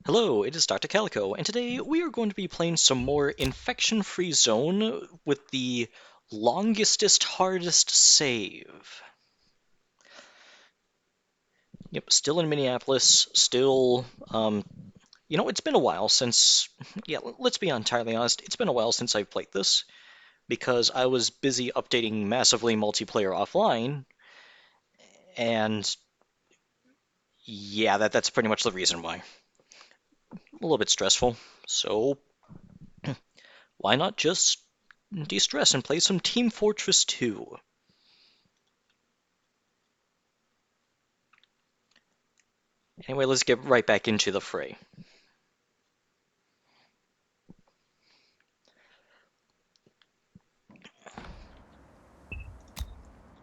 Hello, it is Dr. Calico, and today we are going to be playing some more Infection-Free Zone with the longestest, hardest save. Yep, still in Minneapolis, still, it's been a while since, yeah, let's be entirely honest, it's been a while since I've played this, because I was busy updating massively multiplayer offline, and yeah, that's pretty much the reason why. A little bit stressful, so why not just de-stress and play some Team Fortress 2? Anyway, let's get right back into the fray.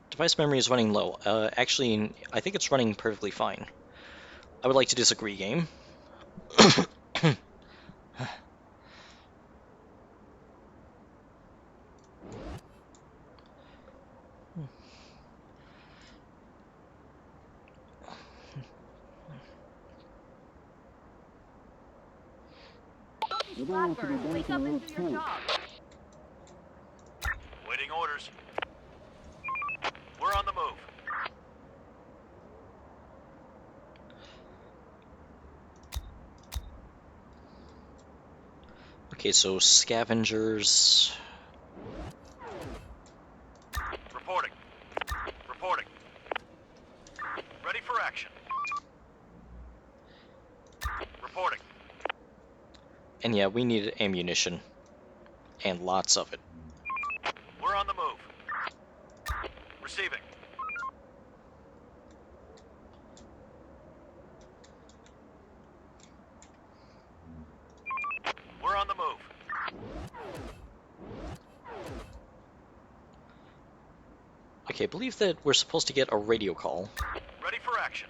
Device memory is running low. Actually, I think it's running perfectly fine. I would like to disagree, game. Blackbird, wake up and do your job. Waiting orders. We're on the move. Okay, so scavengers. Reporting. Reporting. Ready for action. Reporting. And yeah, we need ammunition. And lots of it. We're on the move. Receiving. We're on the move. Okay, I believe that we're supposed to get a radio call. Ready for action.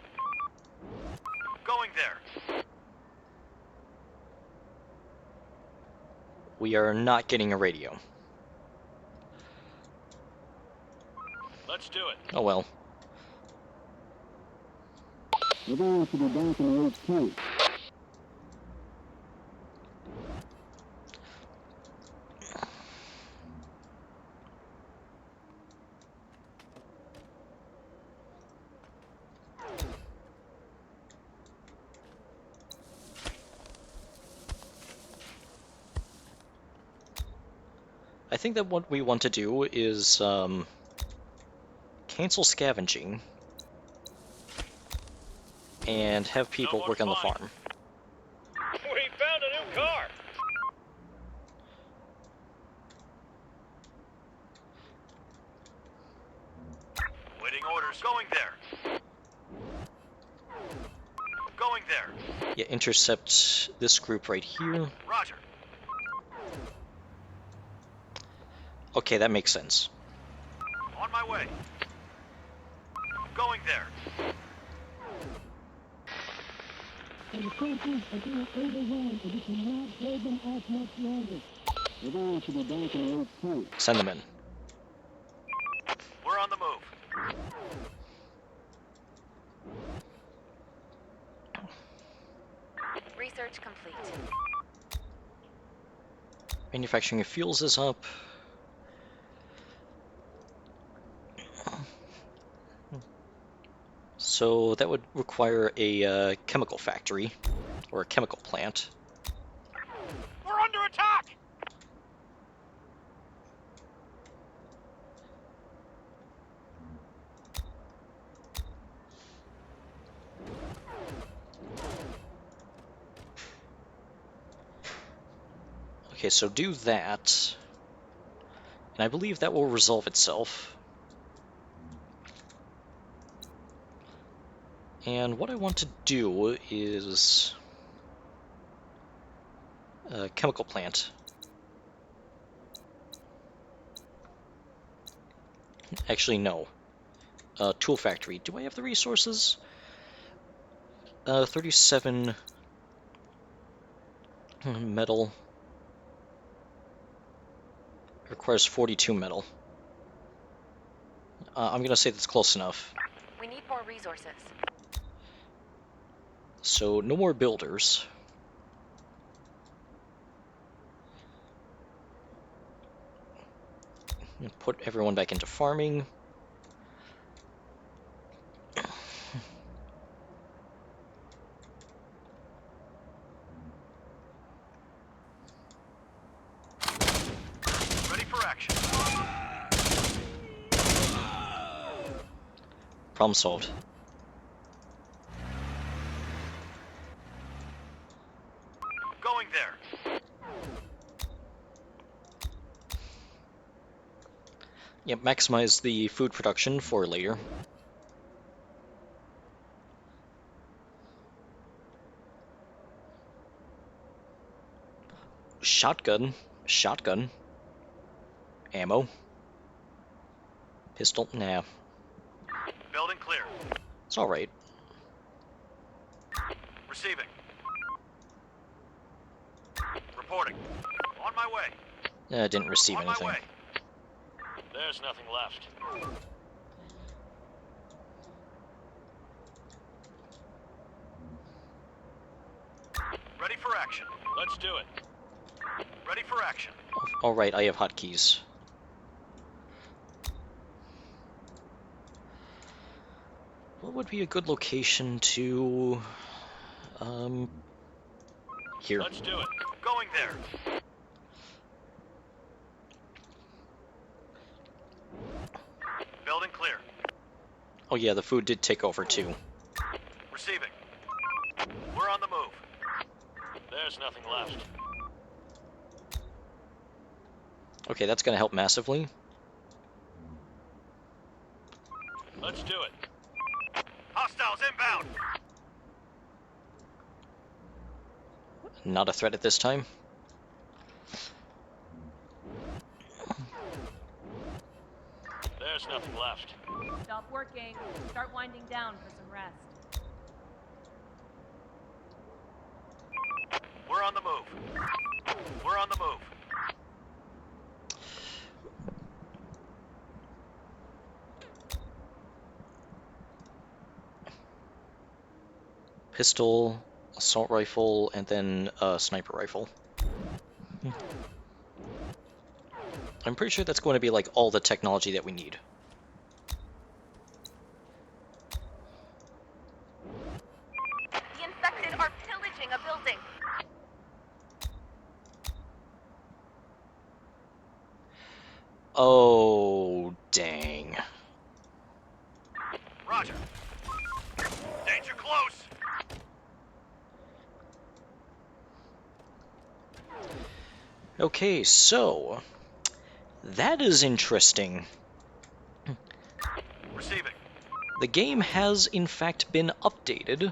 Going there. We are not getting a radio. Let's do it. Oh well. We're going to be back in HQ. I think that what we want to do is cancel scavenging and have people work on the farm. We found a new car. Waiting orders. Going there. Going there. Yeah, intercept this group right here. Roger. Okay, that makes sense. On my way. Going there. And the questions are being overwhelmed, and we cannot play them off much longer. We're going to be back in HQ. Send them in. We're on the move. Research complete. Manufacturing of fuels is up. So that would require a chemical factory or a chemical plant. We're under attack. Okay, so do that. And I believe that will resolve itself. And what I want to do is a chemical plant. Actually, no. Tool factory. Do I have the resources? 37 metal. Requires 42 metal. I'm gonna say that's close enough. We need more resources. So no more builders. Put everyone back into farming. Ready for action. Problem solved. Going there. Yep, maximize the food production for later. Shotgun. Shotgun. Ammo. Pistol. Nah. Building clear. It's alright. Receiving. Reporting. On my way. Didn't receive On my anything. way. There's nothing left. Ready for action. Let's do it. Ready for action. Alright, I have hotkeys. What would be a good location to... Here. Let's do it. Going there. Building clear. Oh yeah, the food did take over too. Receiving. We're on the move. There's nothing left. Okay, that's gonna help massively. Let's do it. Hostiles inbound. Not a threat at this time. There's nothing left. Stop working. Start winding down for some rest. We're on the move. We're on the move. Pistol, assault rifle, and then a sniper rifle. I'm pretty sure that's going to be like all the technology that we need. The infected are pillaging a building. Oh, dang. Roger. Danger close. Okay, so that is interesting. Receiving. The game has in fact been updated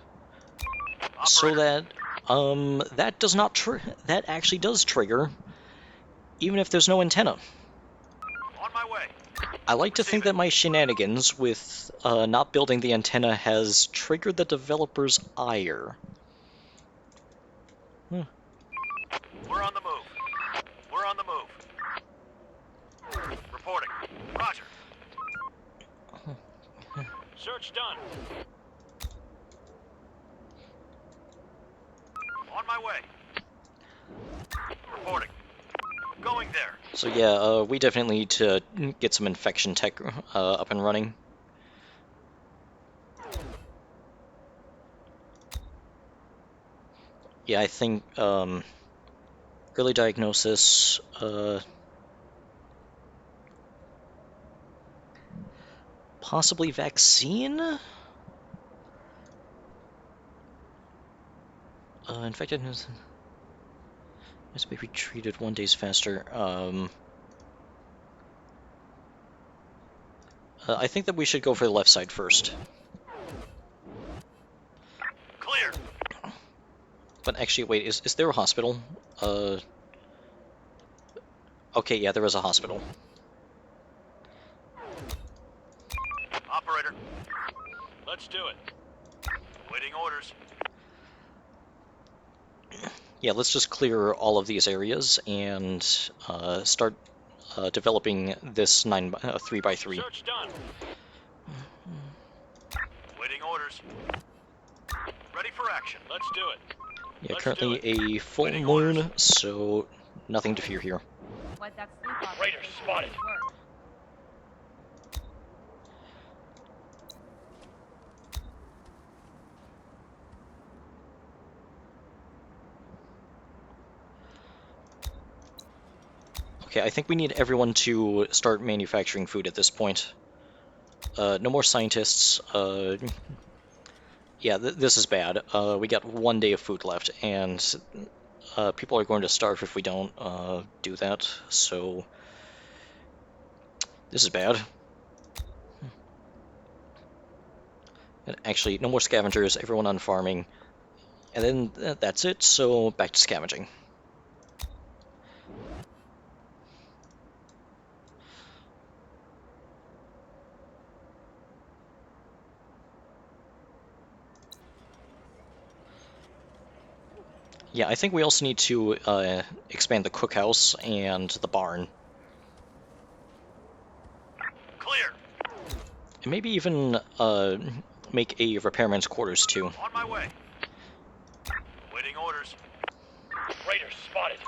so Operator. that that does not that actually does trigger even if there's no antenna. On my way. I like to think that my shenanigans with not building the antenna has triggered the developer's ire. We're on the move. We're on the move. Reporting. Roger. Search done. On my way. Reporting. Going there. So yeah, we definitely need to get some infection tech up and running. Yeah, I think early diagnosis, possibly vaccine? Infected has to be retreated 1 day faster. I think that we should go for the left side first. Clear. But actually, wait, is there a hospital? Okay, yeah, there is a hospital. Operator. Let's do it. Waiting orders. Yeah, let's just clear all of these areas and start developing this 3x3. Search done. Waiting orders. Ready for action. Let's do it. Yeah, Let's currently do a full Waiting orders. moon, so nothing to fear here. What that sleep operator Raiders spotted. work. Okay, I think we need everyone to start manufacturing food at this point. No more scientists. Yeah, this is bad. We got 1 day of food left, and people are going to starve if we don't do that, so this is bad. And actually, no more scavengers, everyone on farming, and then that's it, so back to scavenging. Yeah, I think we also need to expand the cookhouse and the barn. Clear. And maybe even make a repairman's quarters too. On my way. Waiting orders. Raiders spotted.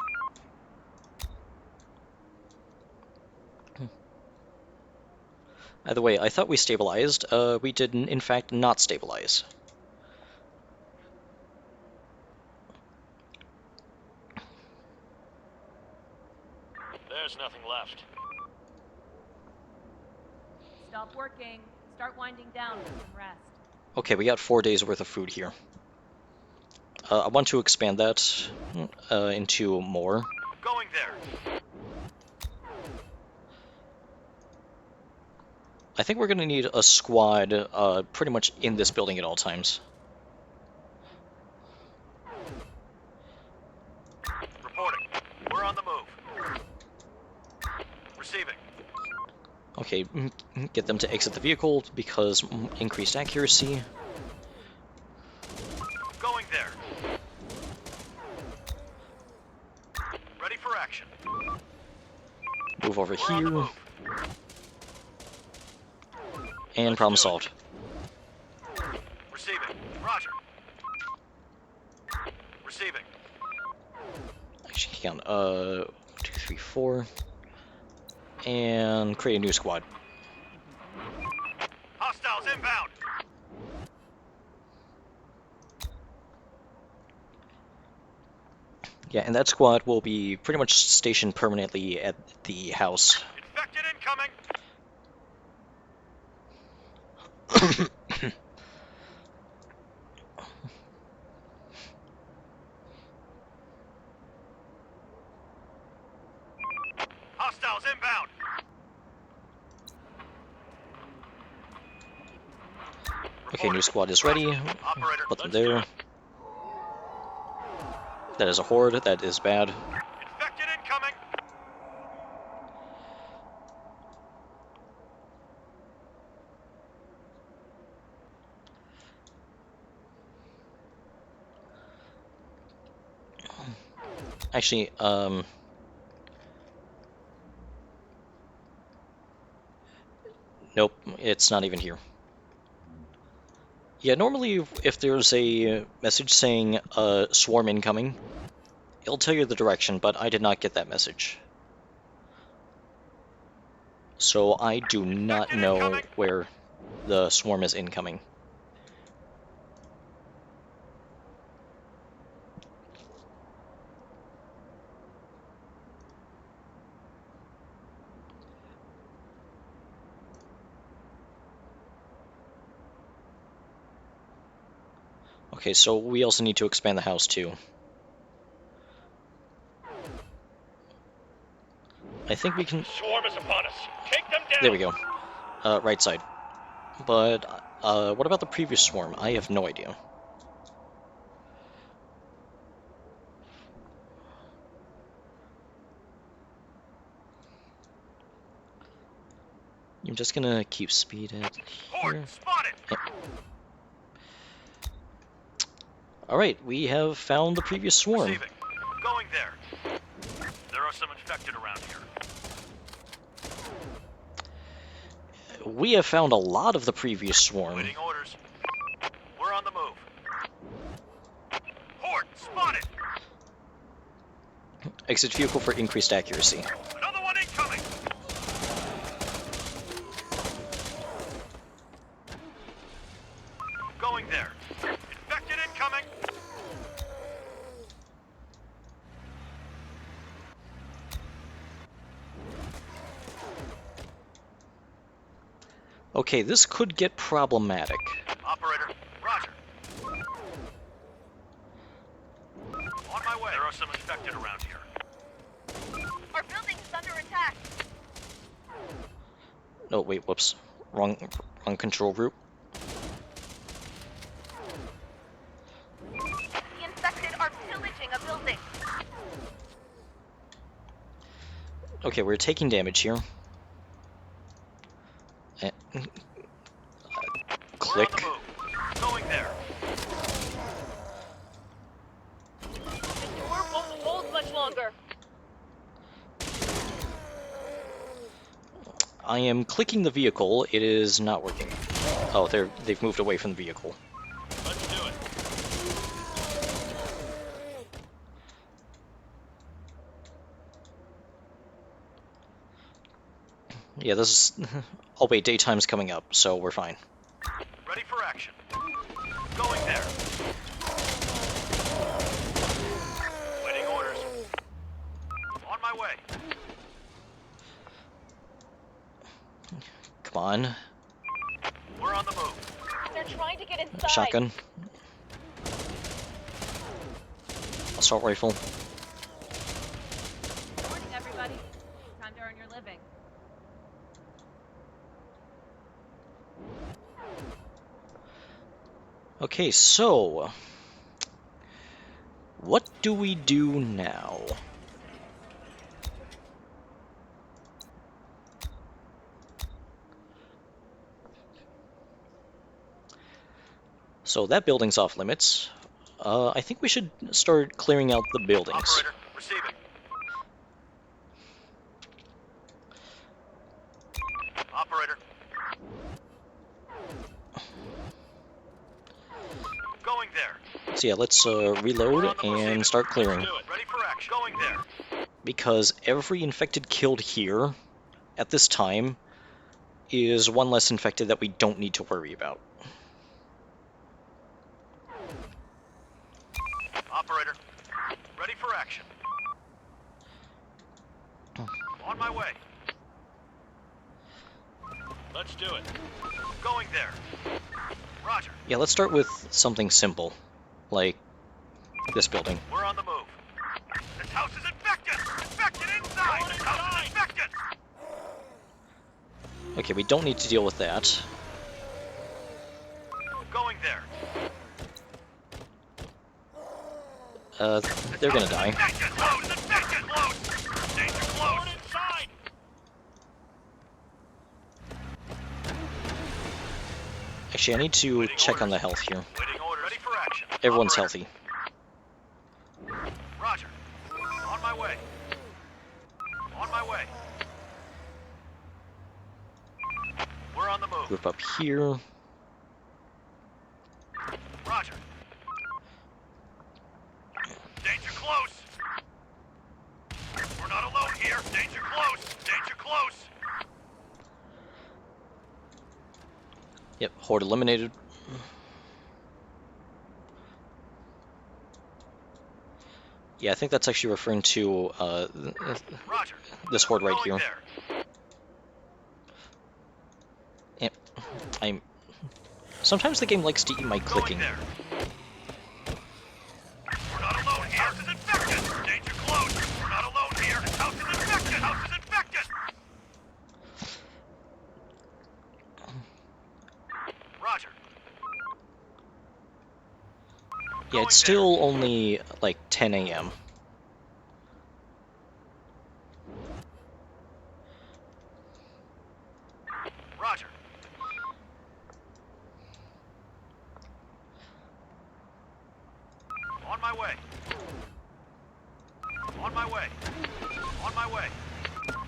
By the way, I thought we stabilized. We did, in fact, not stabilize. There's nothing left. Stop working. Start winding down for some rest. Okay, we got 4 days worth of food here. I want to expand that into more. Going there. I think we're going to need a squad pretty much in this building at all times. Reporting. We're on the move. Receiving. Okay, get them to exit the vehicle because increased accuracy. Going there. Ready for action. Move over We're on the here. move. And Let's problem do it. solved. Receiving. Roger. Receiving. Actually, count. 2, 3, 4. And create a new squad. Hostiles inbound. Yeah, and that squad will be pretty much stationed permanently at the house. Infected incoming. Hostiles inbound. Okay, new Reporting. squad is ready. Operator, Put them let's do there. it. That is a horde. That is bad. Infected incoming. Actually, nope, it's not even here. Yeah, normally if there's a message saying swarm incoming, it'll tell you the direction, but I did not get that message. So I do not Infected know incoming. where the swarm is incoming. Okay, so we also need to expand the house too. I think we can... Swarm is upon us. Take them down. There we go. Right side. But, what about the previous swarm? I have no idea. I'm just gonna keep speed at Horde here. spotted. Yep. Alright, we have found the previous swarm. Receiving. Going there. There are some infected around here. We have found a lot of the previous swarm. Waiting orders. We're on the move. Horde spotted. Exit vehicle for increased accuracy. Another one incoming. Going there. Infected incoming. Okay, this could get problematic. Operator, roger. On my way. There are some infected around here. Our building is under attack. Oh, wait, whoops. Wrong control group. The infected are pillaging a building. Okay, we're taking damage here. Eh, We're on click. the move. Going there. The door won't hold much longer. I am clicking the vehicle. It is not working. Oh, they've moved away from the vehicle. Let's do it. Yeah, this is... Oh wait, daytime's coming up, so we're fine. Ready for action. Going there. Waiting orders. On my way. Come on. We're on the move. They're trying to get inside. Shotgun. Assault rifle. Morning, everybody. Time to earn your living. Okay, so... What do we do now? So that building's off limits. I think we should start clearing out the buildings. Operator, receiving. Operator. Going there. So yeah, let's We're reload on the move. and start clearing. Let's do it. Ready for action. Going there. Because every infected killed here, at this time, is one less infected that we don't need to worry about. Operator. Ready for action. On my way. Let's do it. Going there. Roger. Yeah, let's start with something simple, like this building. We're on the move. This house is infected! Infected inside! This house is infected! Okay, we don't need to deal with that. Going there. They're gonna die. Infected! Load! Infected! Load! Danger close! Inside! Actually, I need to check on the health here. Waiting order. Ready for action. Everyone's Operator. healthy. Roger. On my way. On my way. We're on the move. Group up here. Roger. Danger close. We're not alone here. Danger close. Danger close. Yep, horde eliminated. Yeah, I think that's actually referring to Roger. this horde right Going here. there. Yep. Sometimes the game likes to eat my Going clicking. there. We're not alone here. House is infected. Danger close. We're not alone here. This house is infected. House is infected. Roger. Yeah, it's still only like 10 a.m. Roger. On my way. On my way. On my way.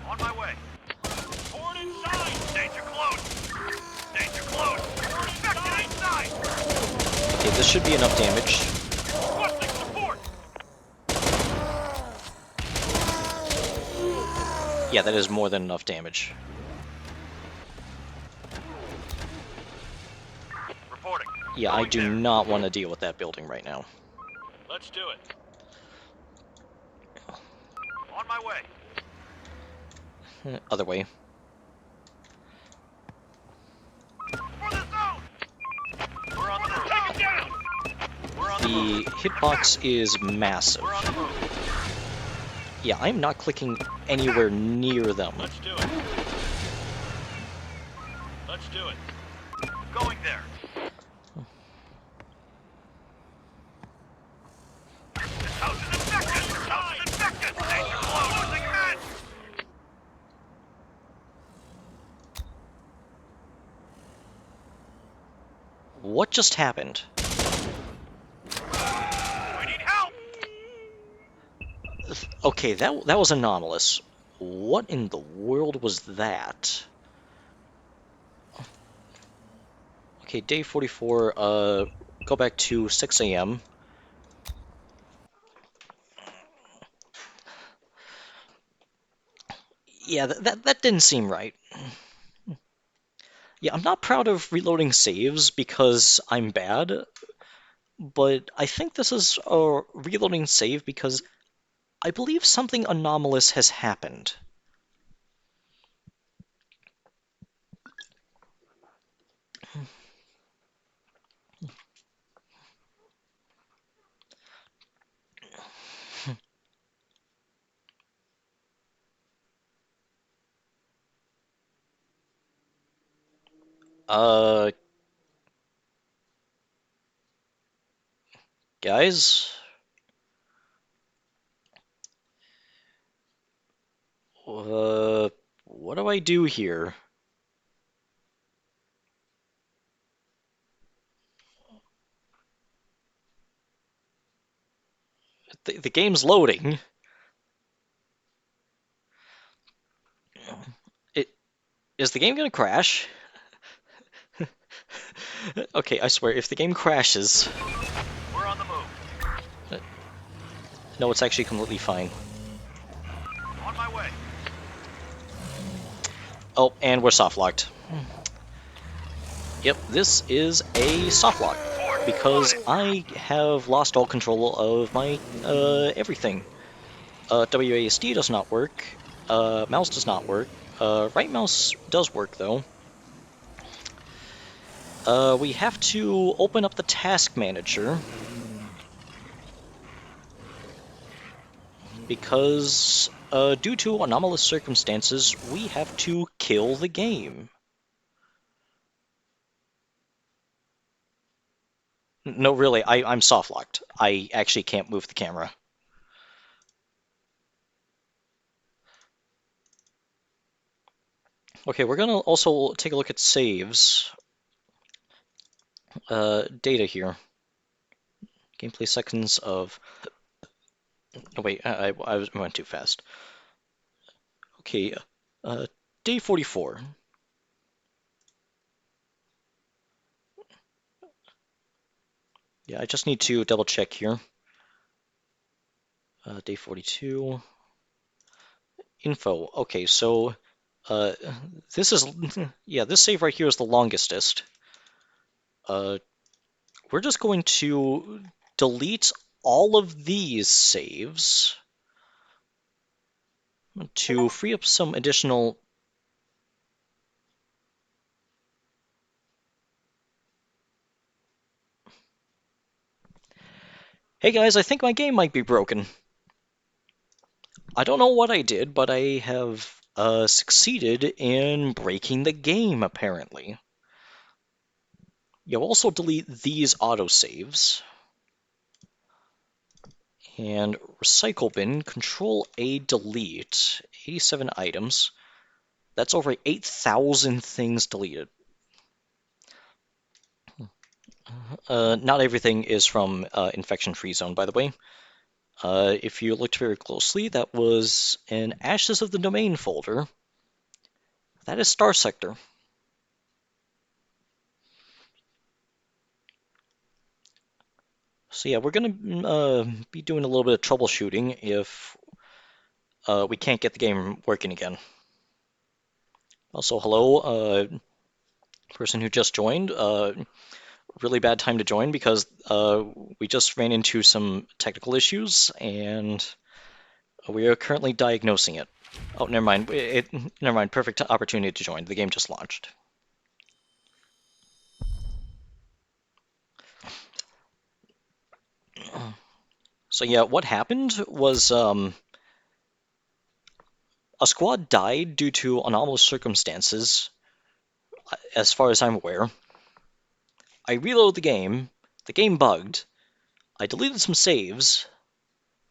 On my way. Horde inside! Danger close! Danger close! Horde infected inside! Okay, this should be enough damage. Requesting support! Yeah, that is more than enough damage. Reporting. Yeah, I Going do there. not want to deal with that building right now. Let's do it. On my way. Other way. the hitbox is massive. We're on the move. Yeah, I'm not clicking anywhere near them. Let's do it. Let's do it. Going there. This house is infected! This house is infected! Danger close! Losing men! What just happened? We need help! Okay, that was anomalous. What in the world was that? Okay, day 44, go back to 6 a.m. Yeah, that didn't seem right. Yeah, I'm not proud of reloading saves because I'm bad, but I think this is a reloading save because I believe something anomalous has happened. Uh, guys? What do I do here? The game's loading. It, is the game gonna crash? Okay, I swear, if the game crashes... We're on the move. No, it's actually completely fine. On my way. Oh, and we're soft locked. Yep, this is a soft lock because I have lost all control of my everything. WASD does not work. Mouse does not work. Right mouse does work though. We have to open up the task manager because due to anomalous circumstances, we have to kill the game. No, really, I'm soft locked. I actually can't move the camera. Okay, we're gonna also take a look at saves. Data here. Gameplay seconds of... Oh wait, I went too fast. Okay, day 44. Yeah, I just need to double check here. Day 42. Info. Okay, so uh, this is... Yeah, this save right here is the longestest. We're just going to delete all of these saves to free up some additional... Hey guys, I think my game might be broken. I don't know what I did, but I have succeeded in breaking the game, apparently. You'll also delete these autosaves. And recycle bin, Control A delete, 87 items. That's over 8,000 things deleted. Not everything is from Infection-Free Zone, by the way. If you looked very closely, that was an Ashes of the Domain folder. That is Star Sector. So yeah, we're going to be doing a little bit of troubleshooting if we can't get the game working again. Also, hello, person who just joined. Really bad time to join because we just ran into some technical issues and we are currently diagnosing it. Oh, never mind. Never mind. Perfect opportunity to join. The game just launched. So yeah, what happened was a squad died due to anomalous circumstances, as far as I'm aware. I reloaded the game bugged, I deleted some saves,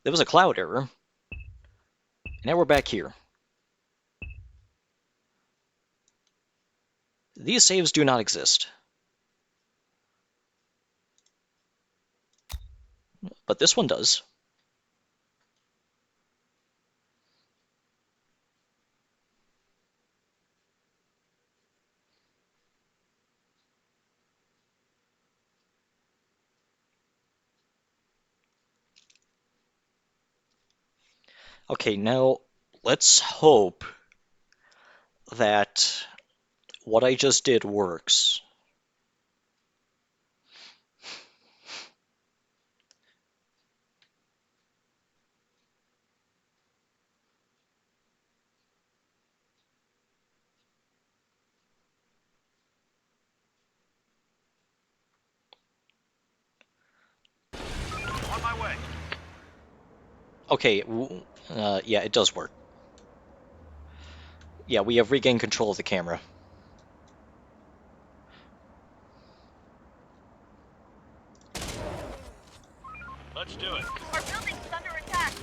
there was a cloud error, and now we're back here. These saves do not exist. But this one does. Okay, now let's hope that what I just did works. On my way. Okay, yeah, it does work. Yeah, we have regained control of the camera. Let's do it. Our building's under attack.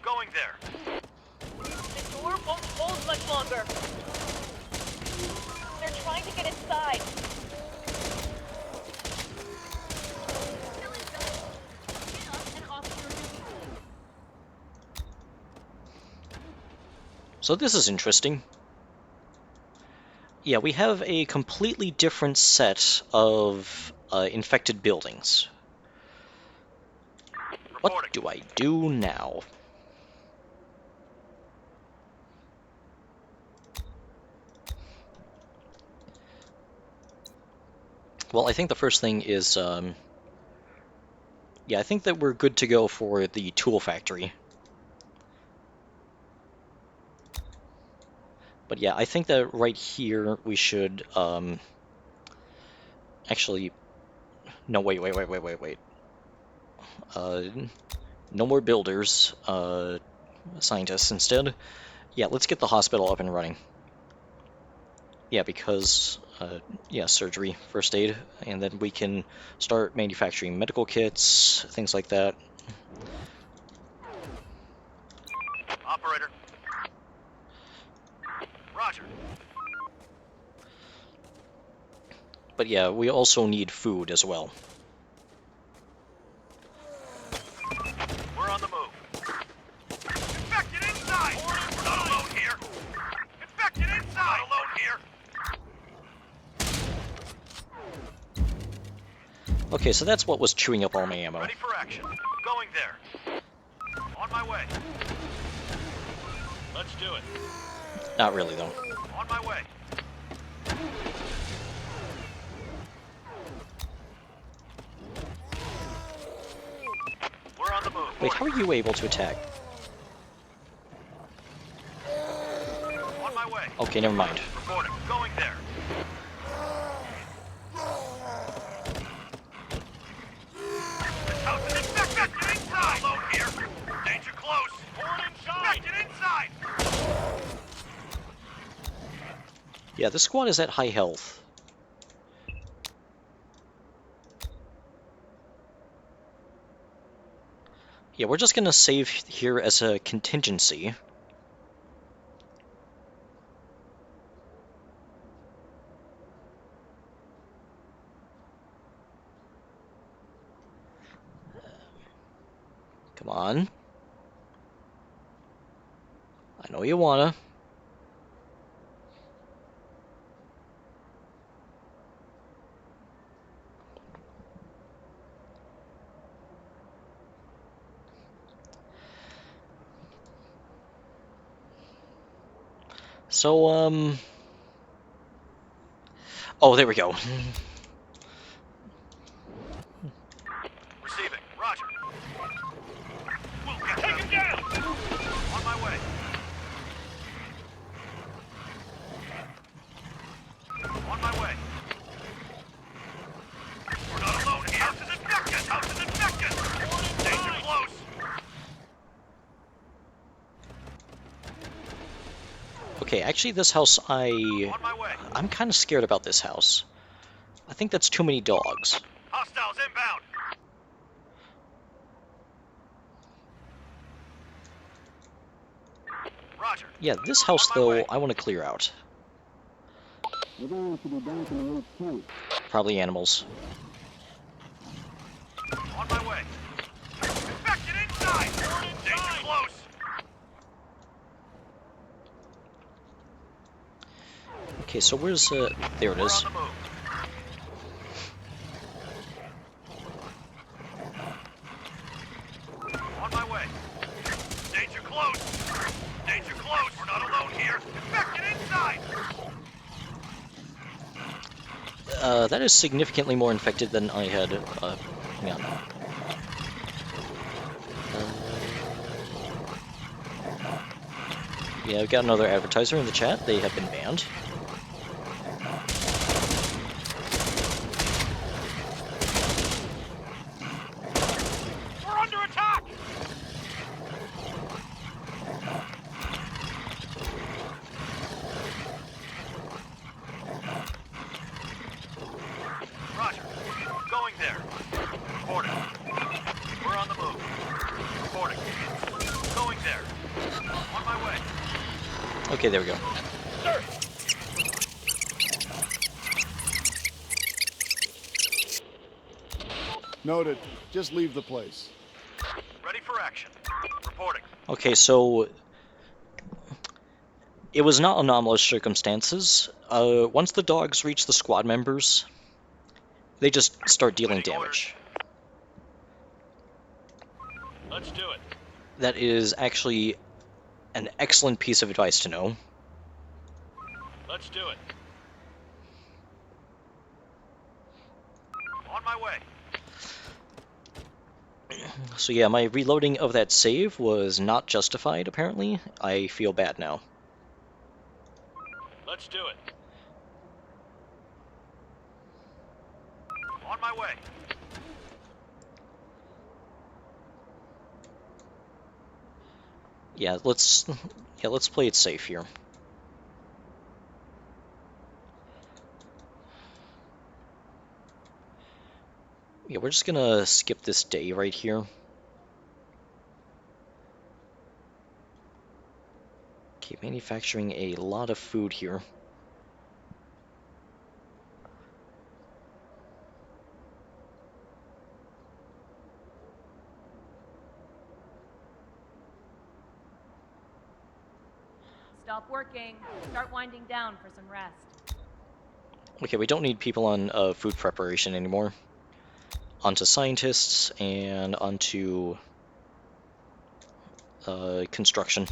Going there. The door won't hold much longer. They're trying to get inside. So this is interesting. Yeah, we have a completely different set of infected buildings. What Reporting. do I do now? Well, I think the first thing is, yeah, I think that we're good to go for the tool factory. But yeah, I think that right here we should, actually, no, wait. Uh, no more builders, scientists instead. Yeah, let's get the hospital up and running. Yeah, because, yeah, surgery, first aid, and then we can start manufacturing medical kits, things like that. Operator. Roger. But yeah, we also need food as well. We're on the move. Infected inside! Not alone here! Infected inside! Not alone here! Okay, so that's what was chewing up all my ammo. Ready for action. Going there. On my way. Let's do it. Not really, though. On my way. We're on the move. Wait, how are you able to attack? On my way. Okay, never mind. Reporting. Going there. This house is infected! Inside! Alone here! Danger close! Pouring inside! Infected inside! Yeah, this squad is at high health. Yeah, we're just gonna save here as a contingency. Come on. I know you wanna. So, oh, there we go. Receiving. Roger. We'll get Take him down! On my way. On my way. We're not alone here. House is infected! House is infected! Danger close! Okay, actually this house, On my way. I'm kind of scared about this house. I think that's too many dogs. Hostiles inbound! Roger. Yeah, this house, On my though, way. I want to clear out. Everyone should be back in the HQ. Probably animals. On my way. Infected inside! Danger close! Okay, so where's, there it We're is. on the move. On my way. Danger close! Danger close! We're not alone here! Infected inside! That is significantly more infected than I had, hang on. Yeah, I've got another advertiser in the chat. They have been banned. We're under attack! Roger. Going there. Reporting. We're on the move. Reporting. Going there. On my way. Okay, there we go. Sir! Noted. Just leave the place. Ready for action. Reporting. Okay, so it was not anomalous circumstances. Once the dogs reach the squad members, they just start dealing Waiting damage. Let's do it. That is actually an excellent piece of advice to know. Let's do it. On my way. So yeah, my reloading of that save was not justified, apparently. I feel bad now. Let's do it. On my way. Yeah, let's play it safe here. Yeah, we're just gonna skip this day right here. Okay, manufacturing a lot of food here. Stop working. Start winding down for some rest. Okay, we don't need people on food preparation anymore. Onto scientists and onto construction.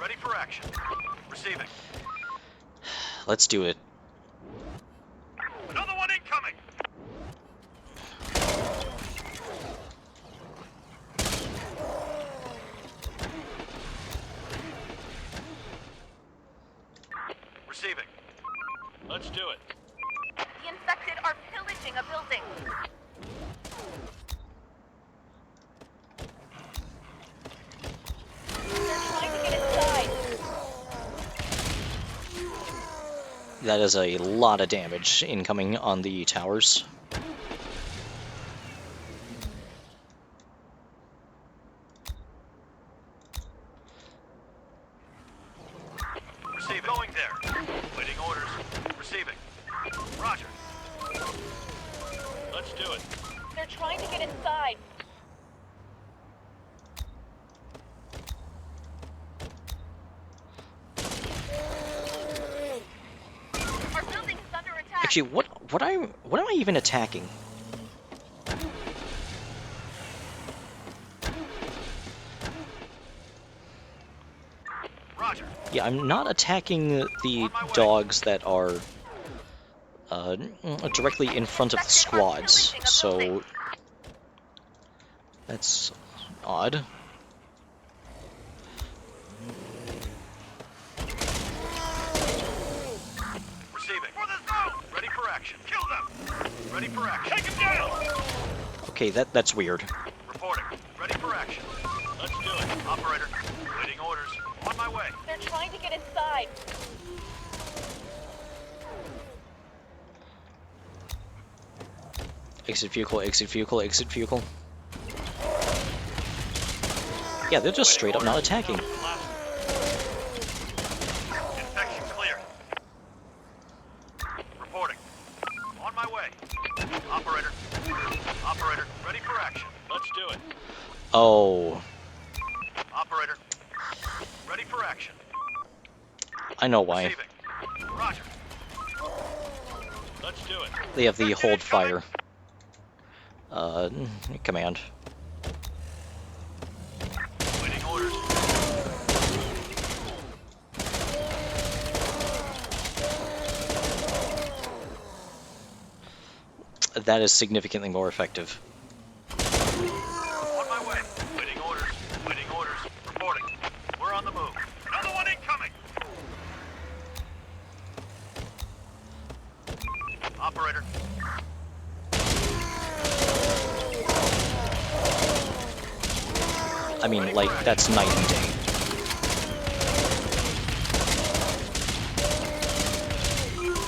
Ready for action. Receiving. Let's do it. Another one incoming. Receiving. Let's do it. The infected are pillaging a building. They're trying to get inside. That is a lot of damage incoming on the towers. Receiving. Going there. Waiting orders. Receiving. Roger. Let's do it. They're trying to get inside. Our building is under attack. Actually, what am I even attacking? Roger. Yeah, I'm not attacking the dogs that are directly in front of the squads, so that's Odd. Receiving. For the zone! Ready for action. Kill them! Ready for action. Take him down! Okay, that's weird. Reporting. Ready for action. Let's do it. Operator. Waiting orders. On my way. They're trying to get inside. Exit vehicle, exit vehicle, exit vehicle. Yeah, they're just straight up not attacking. Infection clear. Reporting. On my way. Operator. Operator. Ready for action. Let's do it. Oh, Operator. Ready for action. I know why. Receiving. Roger. Let's do it. They have the Infected hold incoming. fire command. Waiting orders. That is significantly more effective. On my way. Waiting orders. Waiting orders. Reporting. We're on the move. Another one incoming. Operator. I mean, like, that's night and day.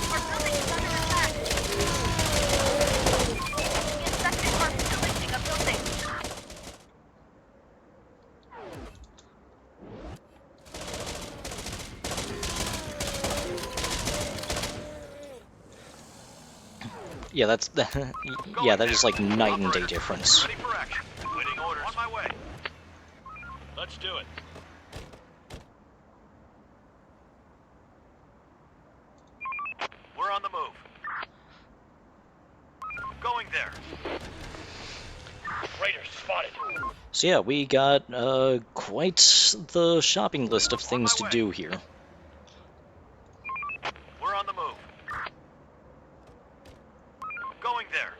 Our building is under attack. The infected are pillaging a building. Yeah, that's yeah, that is like night and day Operator. difference. Ready for action. Waiting orders. On my way. Let's do it. We're on the move. Going there. Raiders spotted. So yeah, we got quite the shopping list of things to do here. We're on the move. Going there.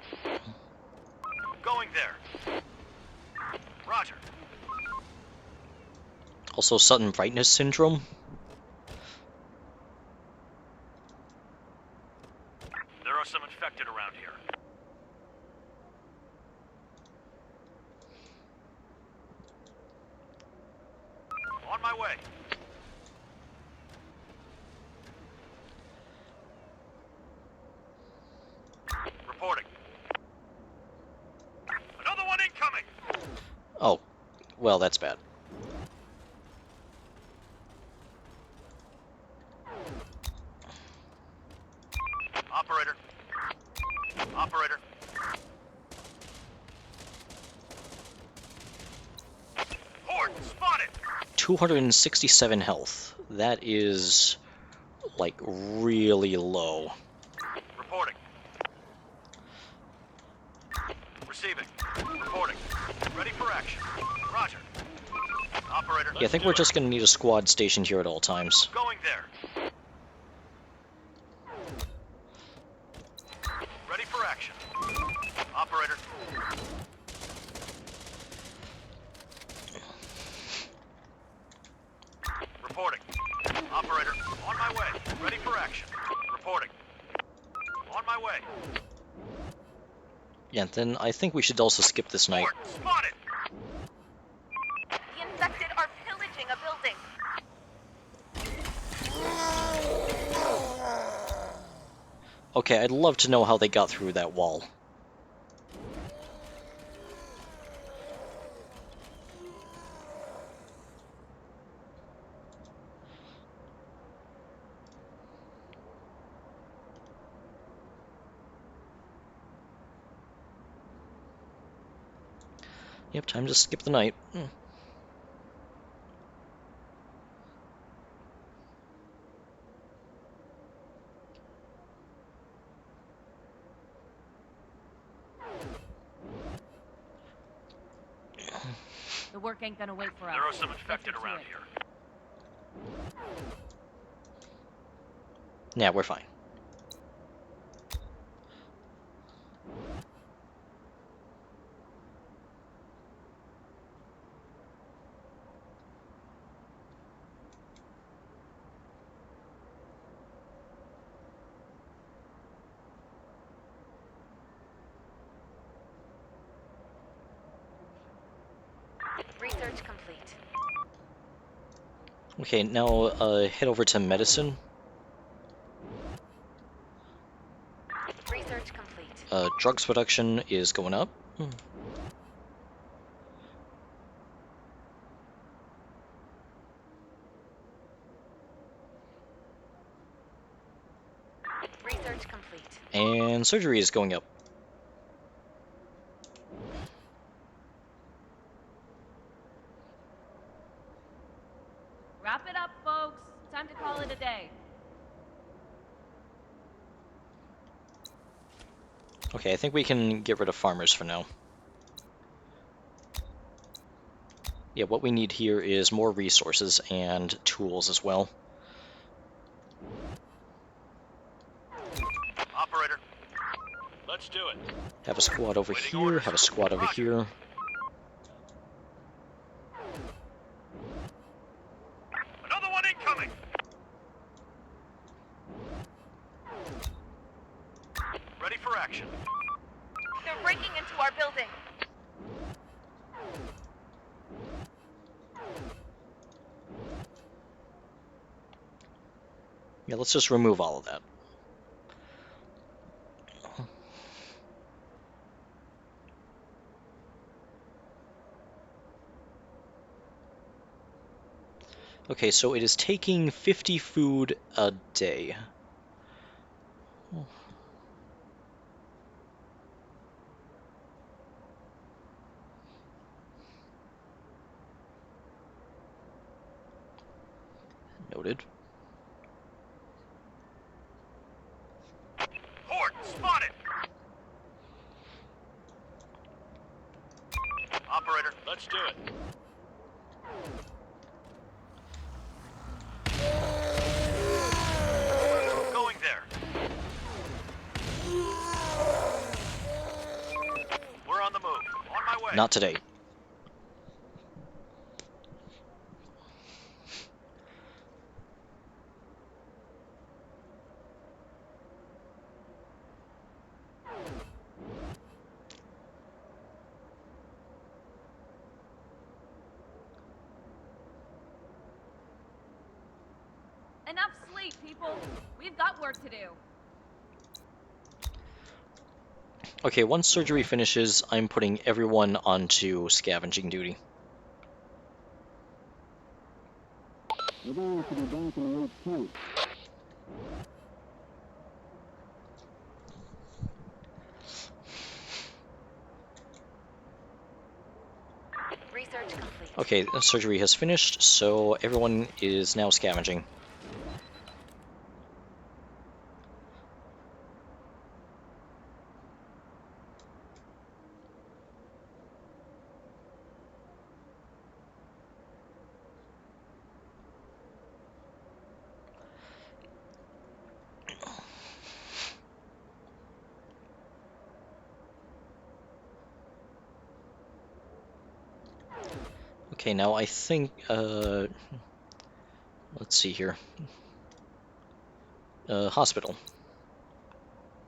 Going there. Roger. Also, sudden brightness syndrome. There are some infected around here. On my way. Reporting. Another one incoming. Oh, well, that's bad. Operator. Operator. Horde spotted. 267 health. That is like really low. Reporting. Receiving. Reporting. Ready for action. Roger. Operator. Yeah, I think we're just gonna need a squad stationed here at all times. Going there. Ready for action. Operator. Reporting. Operator. On my way. Ready for action. Reporting. On my way. Yeah, then I think we should also skip this night. Horde spotted. The infected are pillaging a building. Okay, I'd love to know how they got through that wall. Yep, time to skip the night. The work ain't gonna wait for us. There are some infected Let's get to around it. here. Yeah, we're fine. Research complete. Okay, now head over to medicine. Research complete. Drugs production is going up. Research complete. And surgery is going up. Wrap it up, folks. Time to call it a day. Okay, I think we can get rid of farmers for now. Yeah, what we need here is more resources and tools as well. Operator, let's do it. Have a squad over Waiting here, orders. have a squad over Roger. here. Another one incoming. Ready for action. They're breaking into our building. Yeah, let's just remove all of that. Okay, so it is taking 50 food a day. Noted. Horde spotted. Operator, let's do it. Going there. We're on the move. On my way. Not today. Enough sleep, people. We've got work to do. Okay, once surgery finishes, I'm putting everyone onto scavenging duty. We're going to the back of the right point. Research complete. Okay, surgery has finished, so everyone is now scavenging. Okay, now I think, let's see here. Hospital.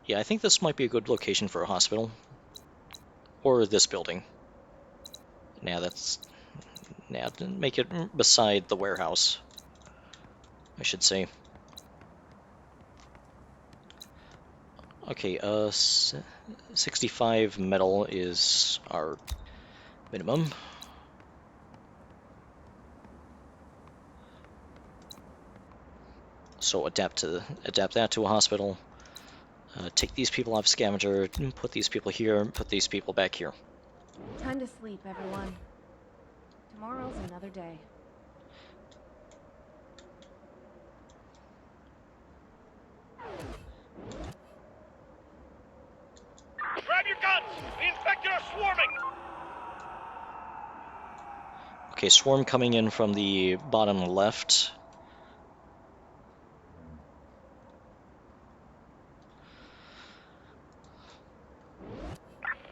Yeah, I think this might be a good location for a hospital. Or this building. Now make it beside the warehouse, I should say. Okay, 65 metal is our minimum. So adapt that to a hospital. Take these people off scavenger, put these people here, put these people back here. Time to sleep, everyone. Tomorrow's another day. Grab your guns. The infected are swarming. Okay, swarm coming in from the bottom left.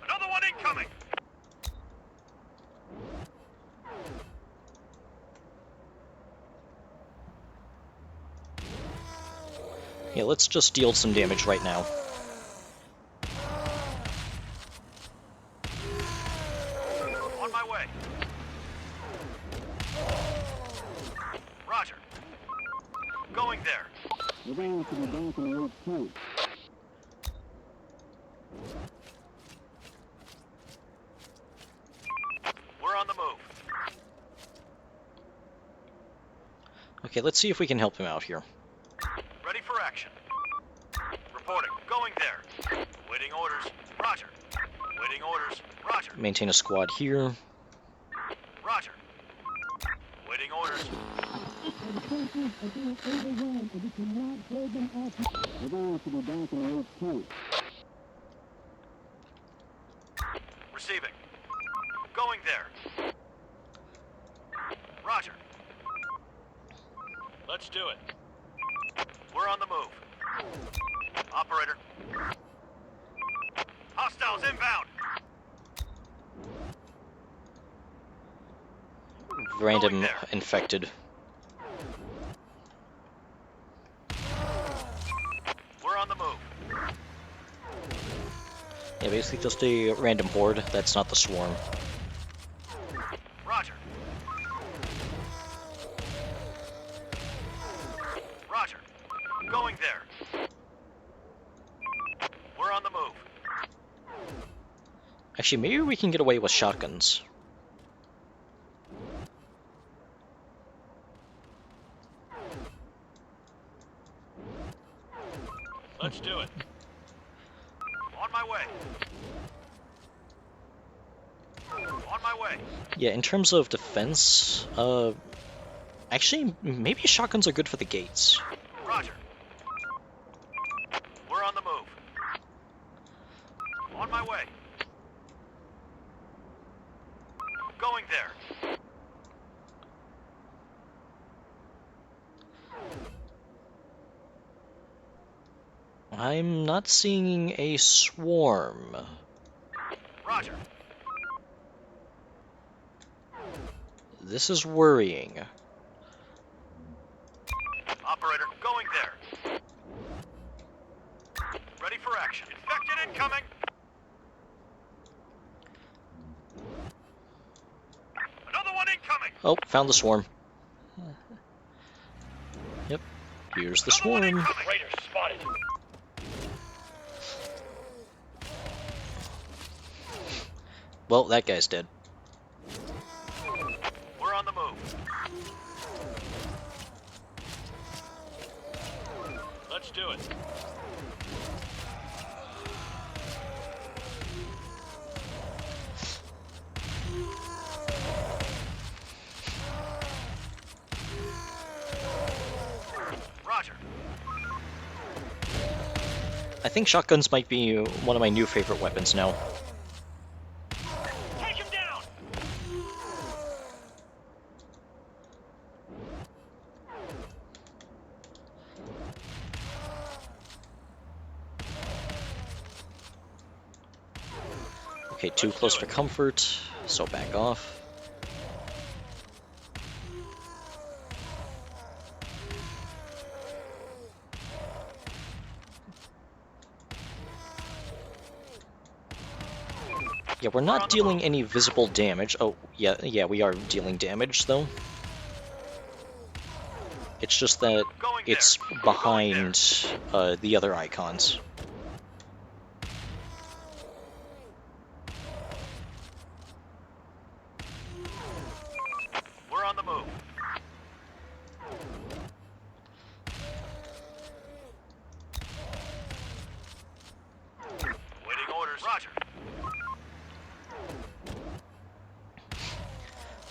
Another one incoming. Yeah, let's just deal some damage right now. On my way. Everyone should be back in the HQ. We're on the move. Okay, let's see if we can help him out here. Ready for action. Reporting. Going there. Waiting orders. Roger. Waiting orders. Roger. Maintain a squad here. Roger. Waiting orders. Everyone should be back in the HQ. Receiving. Going there. Roger. Let's do it. We're on the move. Operator. Hostiles inbound. Random there. infected. We're on the move. Yeah, basically just a random horde. That's not the swarm. Roger. Roger. Going there. We're on the move. Actually, maybe we can get away with shotguns. Let's do it. On my way. On my way. Yeah, in terms of defense, actually, maybe shotguns are good for the gates. Roger. We're on the move. On my way. Going there. I'm not seeing a swarm. Roger. This is worrying. Operator, going there. Ready for action. Infected incoming. Another one incoming. Oh, found the swarm. Yep, here's the Another one swarm. incoming. Raiders spotted. Well, that guy's dead. We're on the move. Let's do it. Roger. I think shotguns might be one of my new favorite weapons now. Take him down. Okay, too Let's close do for it. comfort, so back off. Yeah, we're on not the dealing move. any visible damage. Oh, yeah, we are dealing damage, though. It's just that Going it's there. Going behind the other icons. We're on the move. Waiting orders. Roger.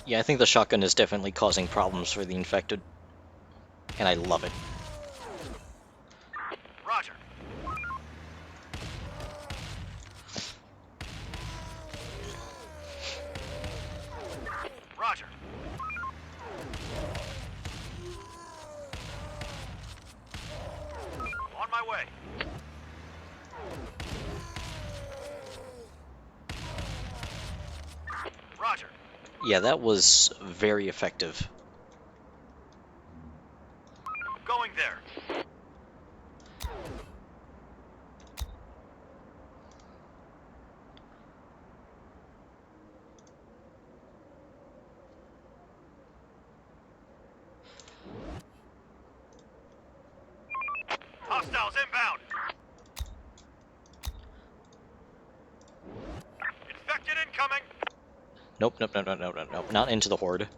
Yeah, I think the shotgun is definitely causing problems for the infected. And I love it. Roger. Roger. On my way. Roger. Yeah, that was very effective. Going there. Hostiles inbound. Infected incoming. Nope, nope, nope, nope, nope, nope, nope. Not into the horde.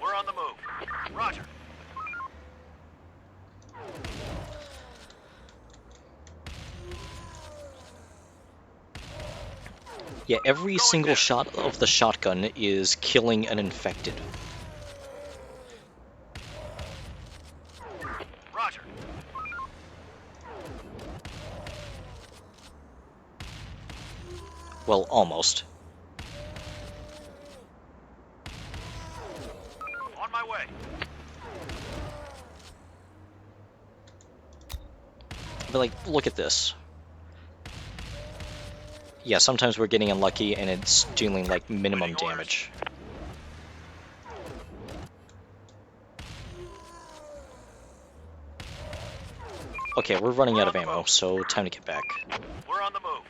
We're on the move. Roger. Yeah, every Going single there. shot of the shotgun is killing an infected. Roger. Well, almost. On my way. But, like, look at this. Yeah, sometimes we're getting unlucky and it's dealing, like, minimum Waiting orders. damage. Okay, we're running out of ammo, so time to get back. We're on the move.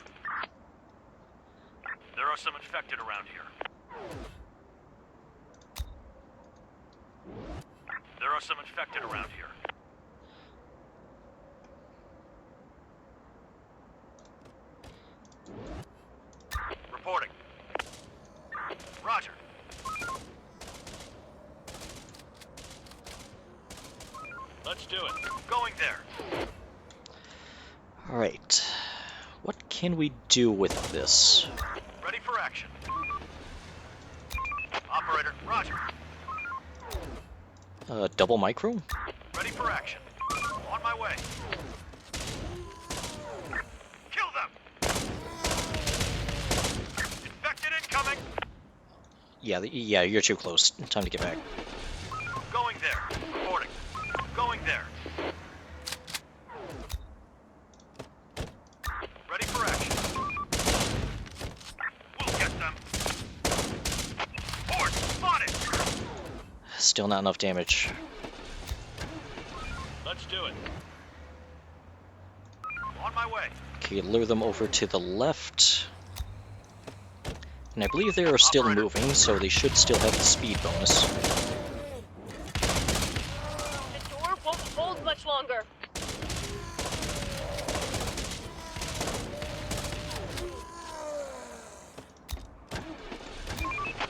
There are some infected around here. There are some infected around here. Reporting. Roger. Let's do it. Going there. Alright. What can we do with this? Ready for action. Operator, roger. Double micro? Ready for action. On my way. Kill them! Infected incoming! Yeah, you're too close. Time to get back. Going there. Reporting. Going there. Ready for action. We'll get them. Horde, spotted! Still not enough damage. Let's do it. On my way. Okay, lure them over to the left. And I believe they are still Operator. moving, so they should still have the speed bonus. The door won't hold much longer.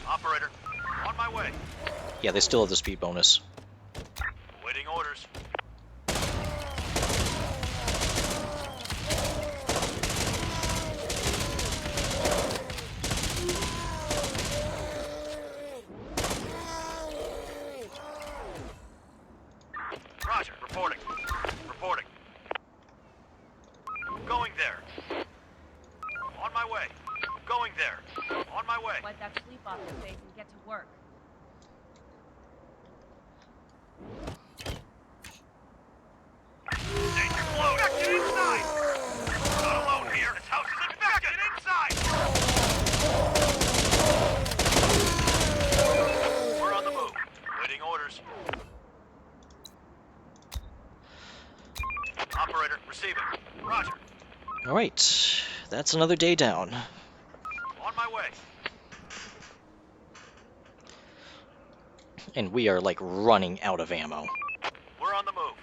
Operator, on my way. Yeah, they still have the speed bonus. Waiting orders. Roger, reporting. Reporting. Going there. On my way. Going there. On my way. Wipe that sleep off your face and get to work. Danger close. Infected inside! Not alone here. This house is infected inside! We're on the move. Waiting orders. Operator, receiving. Roger. Alright, that's another day down. On my way. And we are, like, running out of ammo. We're on the move.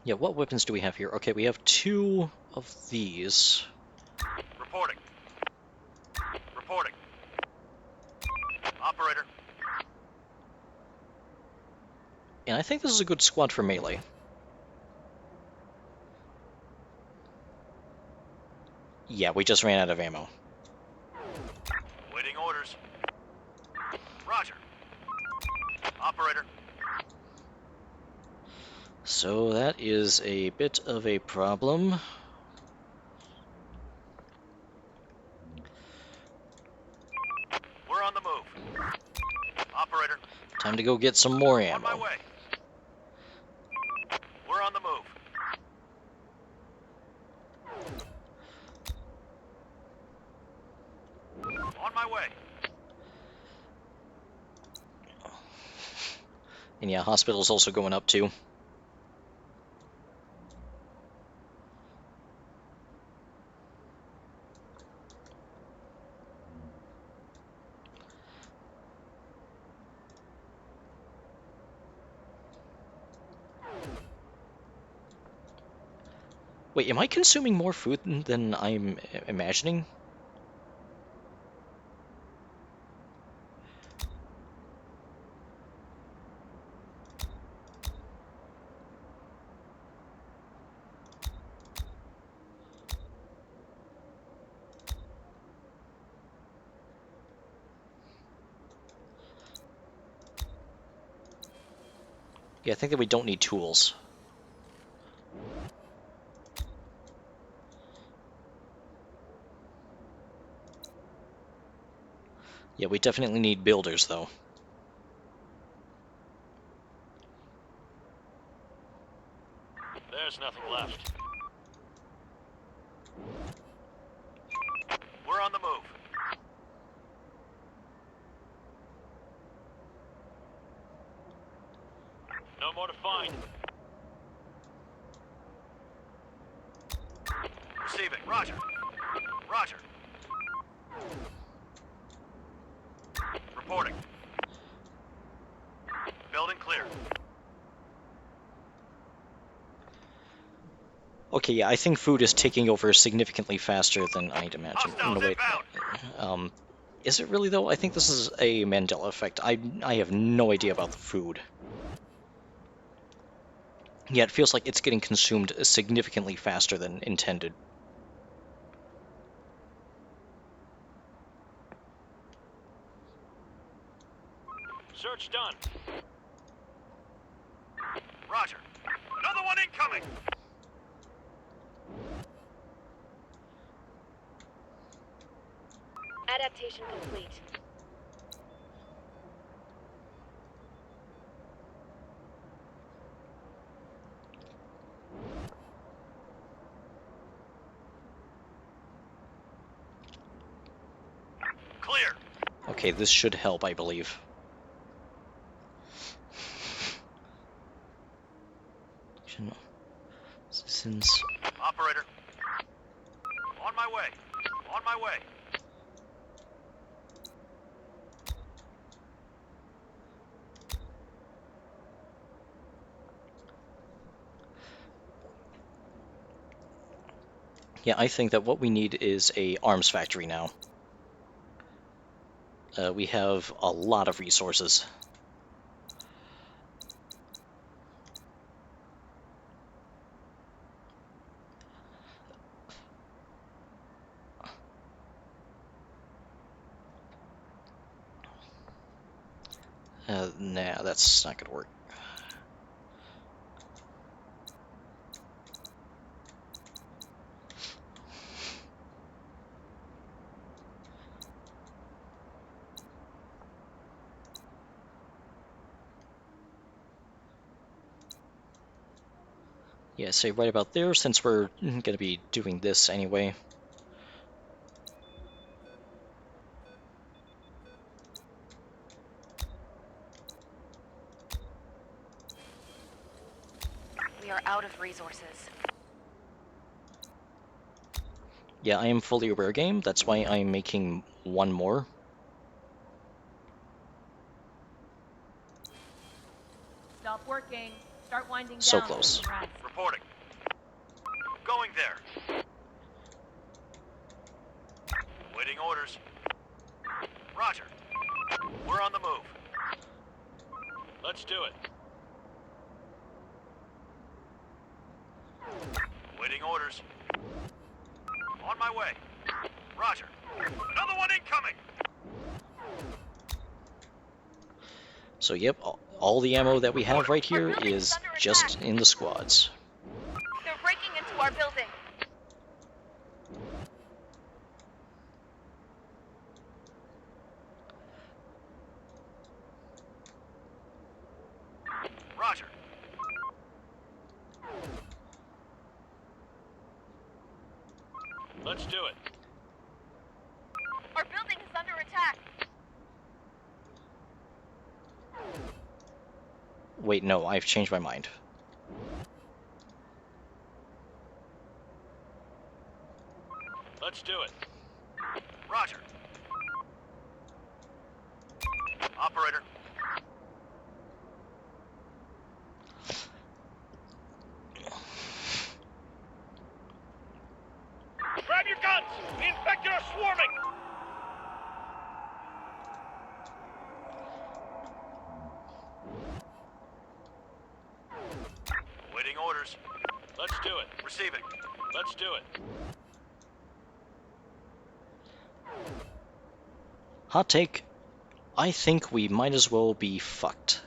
Yeah, what weapons do we have here? Okay, we have 2 of these. Reporting. Reporting. Operator. And I think this is a good squad for melee. Yeah, we just ran out of ammo. Waiting orders. Roger. Operator. So that is a bit of a problem. We're on the move. Operator. Time to go get some more On my ammo. way. We're on the move. On my way. And yeah, hospital's also going up too. Wait, am I consuming more food than I'm imagining? Yeah, I think that we don't need tools. Yeah, we definitely need builders, though. There's nothing left. We're on the move. No more to find. Receiving. Roger. Roger. Reporting. Building clear. Okay, yeah, I think food is taking over significantly faster than I'd imagine. No, Hostiles wait. inbound. Is it really, though? I think this is a Mandela effect. I have no idea about the food. Yeah, it feels like it's getting consumed significantly faster than intended. Search done. Roger. Another one incoming. Adaptation complete. Clear. Okay, this should help, I believe. Since Operator. On my way. On my way. yeah, I think that what we need is a arms factory now. We have a lot of resources. Nah, that's not gonna work. Yeah, say right about there, since we're gonna be doing this anyway. We are out of resources. Yeah, I am fully aware game, that's why I'm making one more. Stop working. Start winding So down. close. Rest. Reporting. Going there. Waiting orders. Roger. We're on the move. Let's do it. Waiting orders. On my way. Roger. Another one incoming. So yep, all the ammo that we have right Our here building is under just attack. in the squads. They're breaking into our building. Roger. Let's do it. Our building is under attack. Wait, no, I've changed my mind. Let's do it. Roger. Operator. Grab your guns! The infected are swarming! Waiting orders. Let's do it. Receiving. Let's do it. Hot take. I think we might as well be fucked.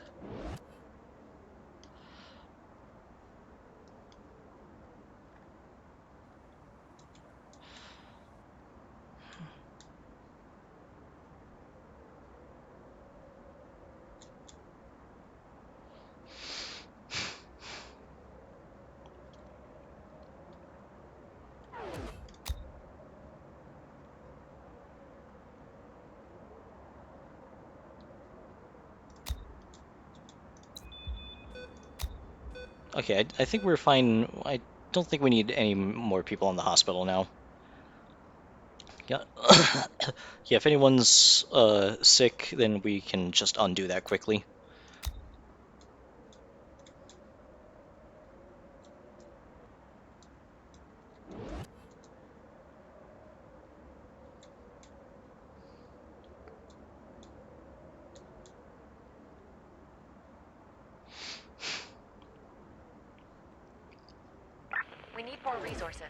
Okay, I think we're fine. I don't think we need any more people in the hospital now. Yeah, yeah. If anyone's sick, then we can just undo that quickly. We need more resources.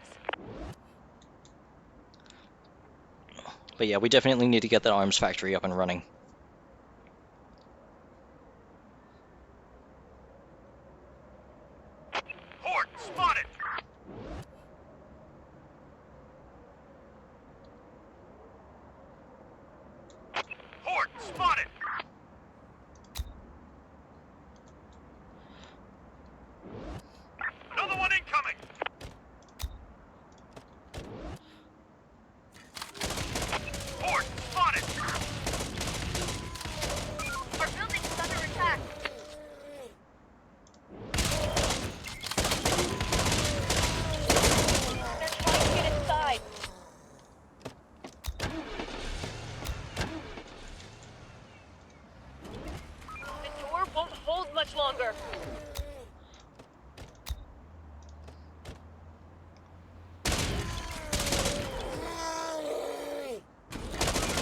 But yeah, we definitely need to get that arms factory up and running. Horde, spotted! Horde, spotted! Another one incoming! Horde, spotted! Our building is under attack. They're trying to get inside. The door won't hold much longer.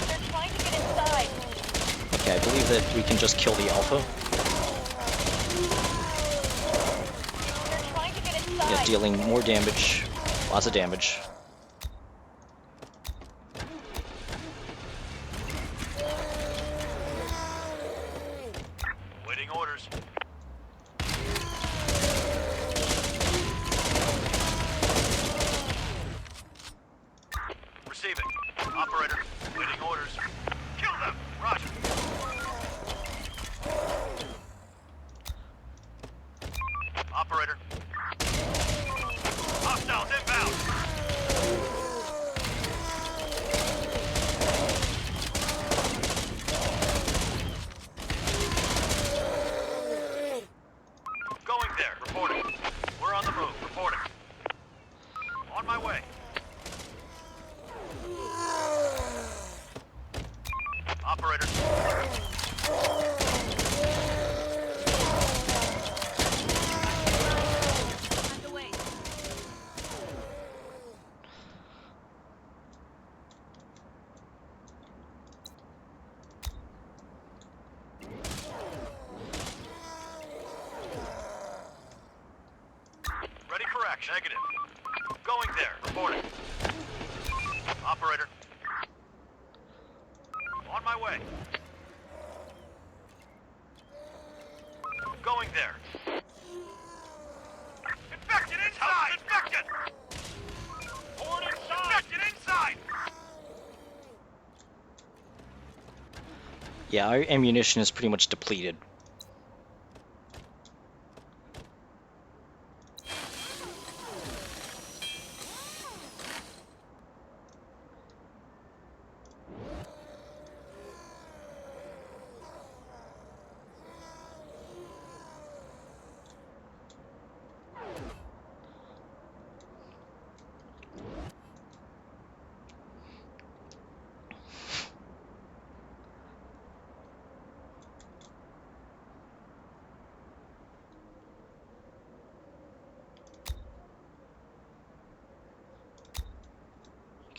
They're trying to get inside. Okay, I believe that we can just kill the Alpha. They're trying to get inside. Yeah, dealing more damage. Lots of damage. Waiting orders. Receiving. Operator, waiting orders. Kill them! Roger. Operator. Hostiles inbound! Going there, reporting. We're on the move, reporting. On my way. Operator. Underway. Ready for action. Negative. Going there, reporting. Operator. On my way. Going there. Infected inside! Infected! Horde inside! Infected inside! Yeah, our ammunition is pretty much depleted.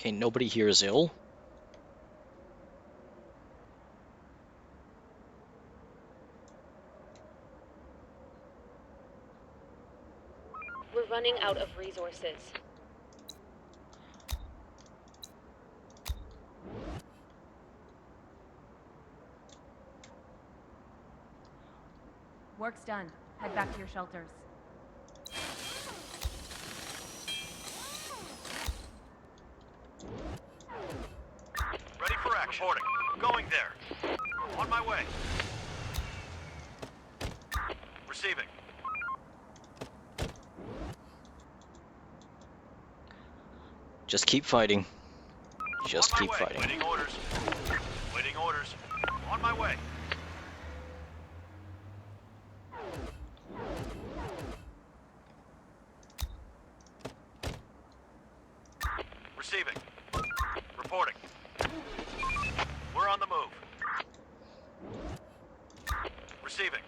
Okay, nobody here is ill. We're running out of resources. Work's done. Head back to your shelters. Ready for action. Reporting. Going there. On my way. Receiving. Just keep fighting. Just On my keep way. fighting. Waiting orders. Waiting orders. On my way. Receiving. Reporting. We're on the move. Receiving.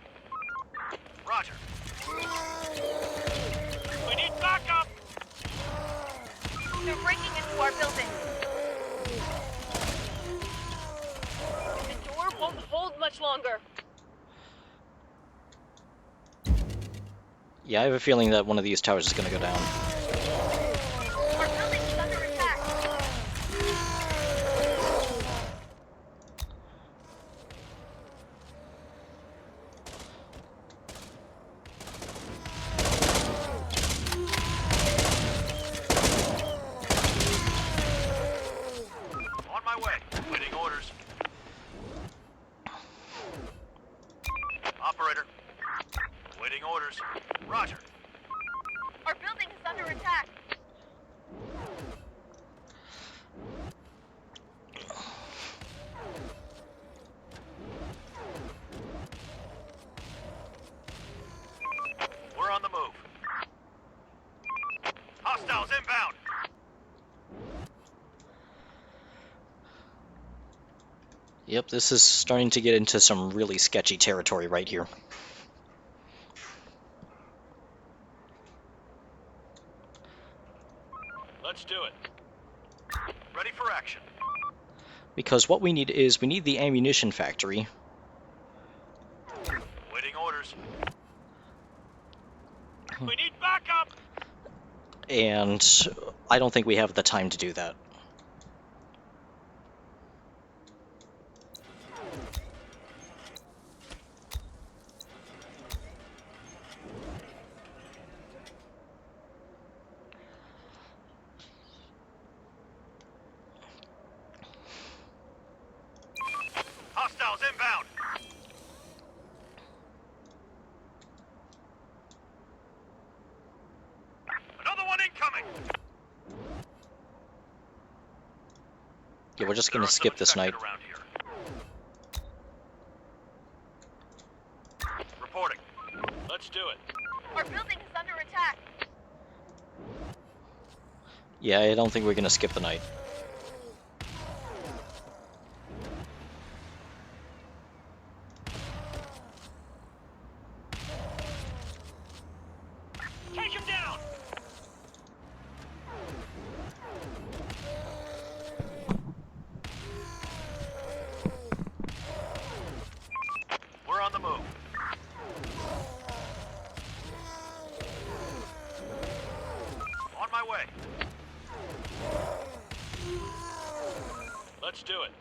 Roger. We need backup! They're breaking into our building. The door won't hold much longer. Yeah, I have a feeling that one of these towers is going to go down. Our building is under attack. On my way. Waiting orders. Operator. Waiting orders. Roger. Our building is under attack. We're on the move. Hostiles inbound. Yep, this is starting to get into some really sketchy territory right here. Let's do it. Ready for action. Because what we need is, we need the ammunition factory. Waiting orders. We need backup! And I don't think we have the time to do that. Hostiles inbound. Another one incoming. Yeah, we're just There going are to some skip this night. infected around here. Reporting. Let's do it. Our building is under attack. Yeah, I don't think we're going to skip the night. Take him down. We're on the move. On my way. Let's do it.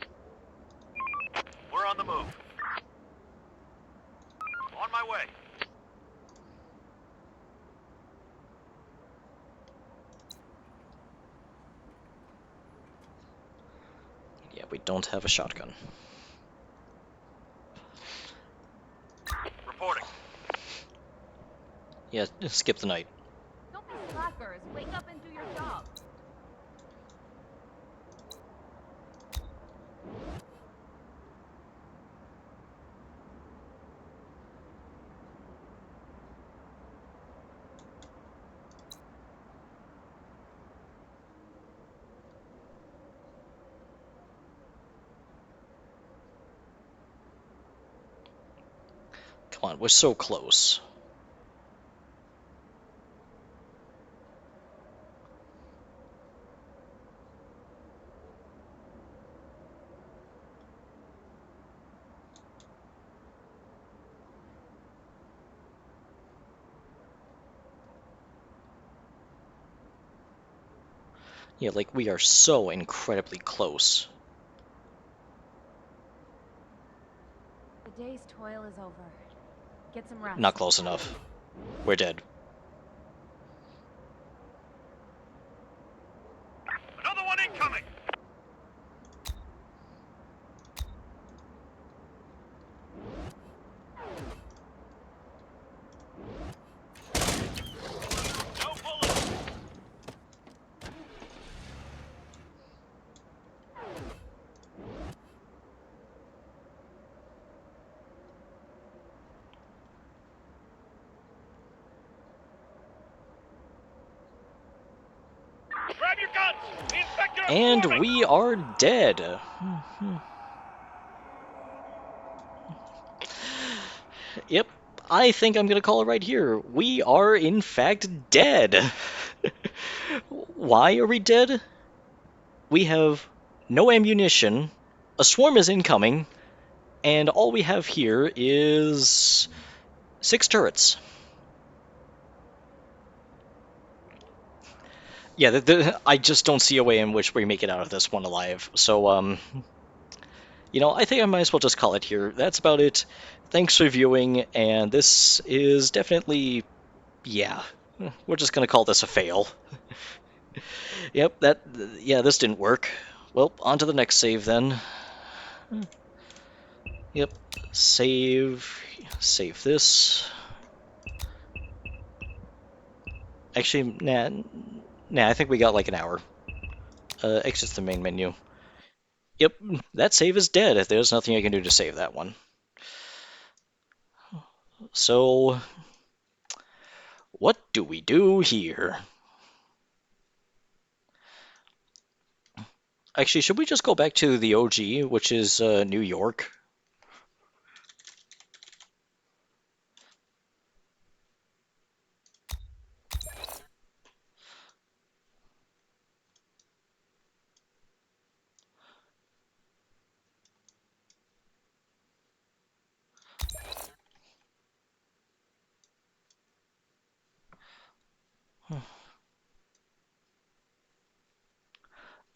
We're on the move. On my way. Yeah, we don't have a shotgun. Reporting. Yeah, skip the night. Don't be slackers. Wake up and do your job. Come on, we're so close. Yeah, like we are so incredibly close. The day's toil is over. Get some rest. Not close enough. We're dead. Another one incoming! No bullets! Grab your guns! The infected are And swarming! we are dead. Yep, I think I'm gonna call it right here. We are, in fact, dead. Why are we dead? We have no ammunition, a swarm is incoming, and all we have here is 6 turrets. Yeah, I just don't see a way in which we make it out of this one alive. So, I think I might as well just call it here. That's about it. Thanks for viewing, and this is definitely, yeah, we're just gonna call this a fail. Yep, yeah, this didn't work. Well, on to the next save then. Yep, save this. Actually, nah, I think we got like an hour. Exit the main menu. Yep, that save is dead. There's nothing I can do to save that one. So, what do we do here? Actually, should we just go back to the OG, which is New York?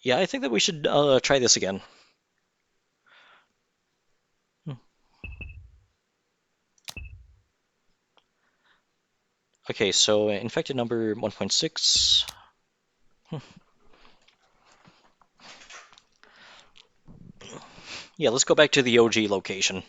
Yeah, I think that we should try this again. Okay, so infected number 1.6. Yeah, let's go back to the OG location.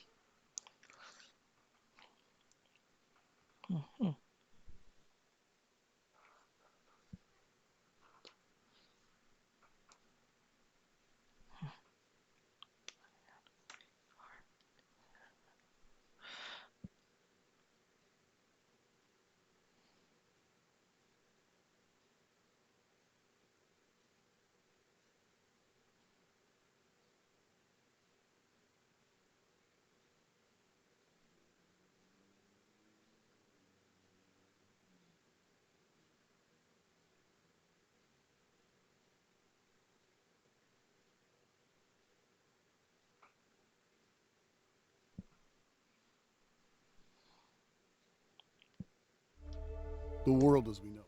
The world as we know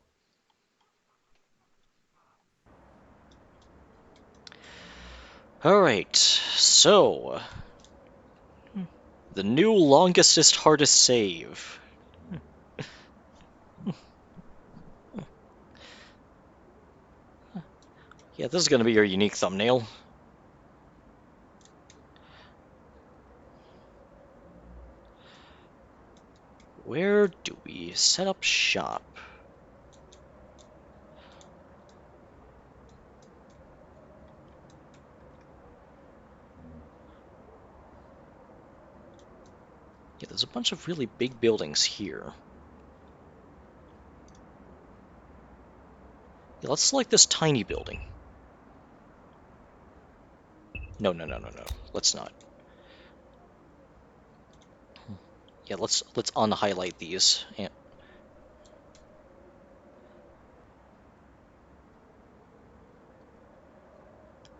it. Alright, so the new longestest, hardest save. Yeah, this is going to be your unique thumbnail. Where do we set up shop? Yeah, there's a bunch of really big buildings here. Yeah, let's select this tiny building. No, no, no, no, no. Let's not. Yeah, let's unhighlight these.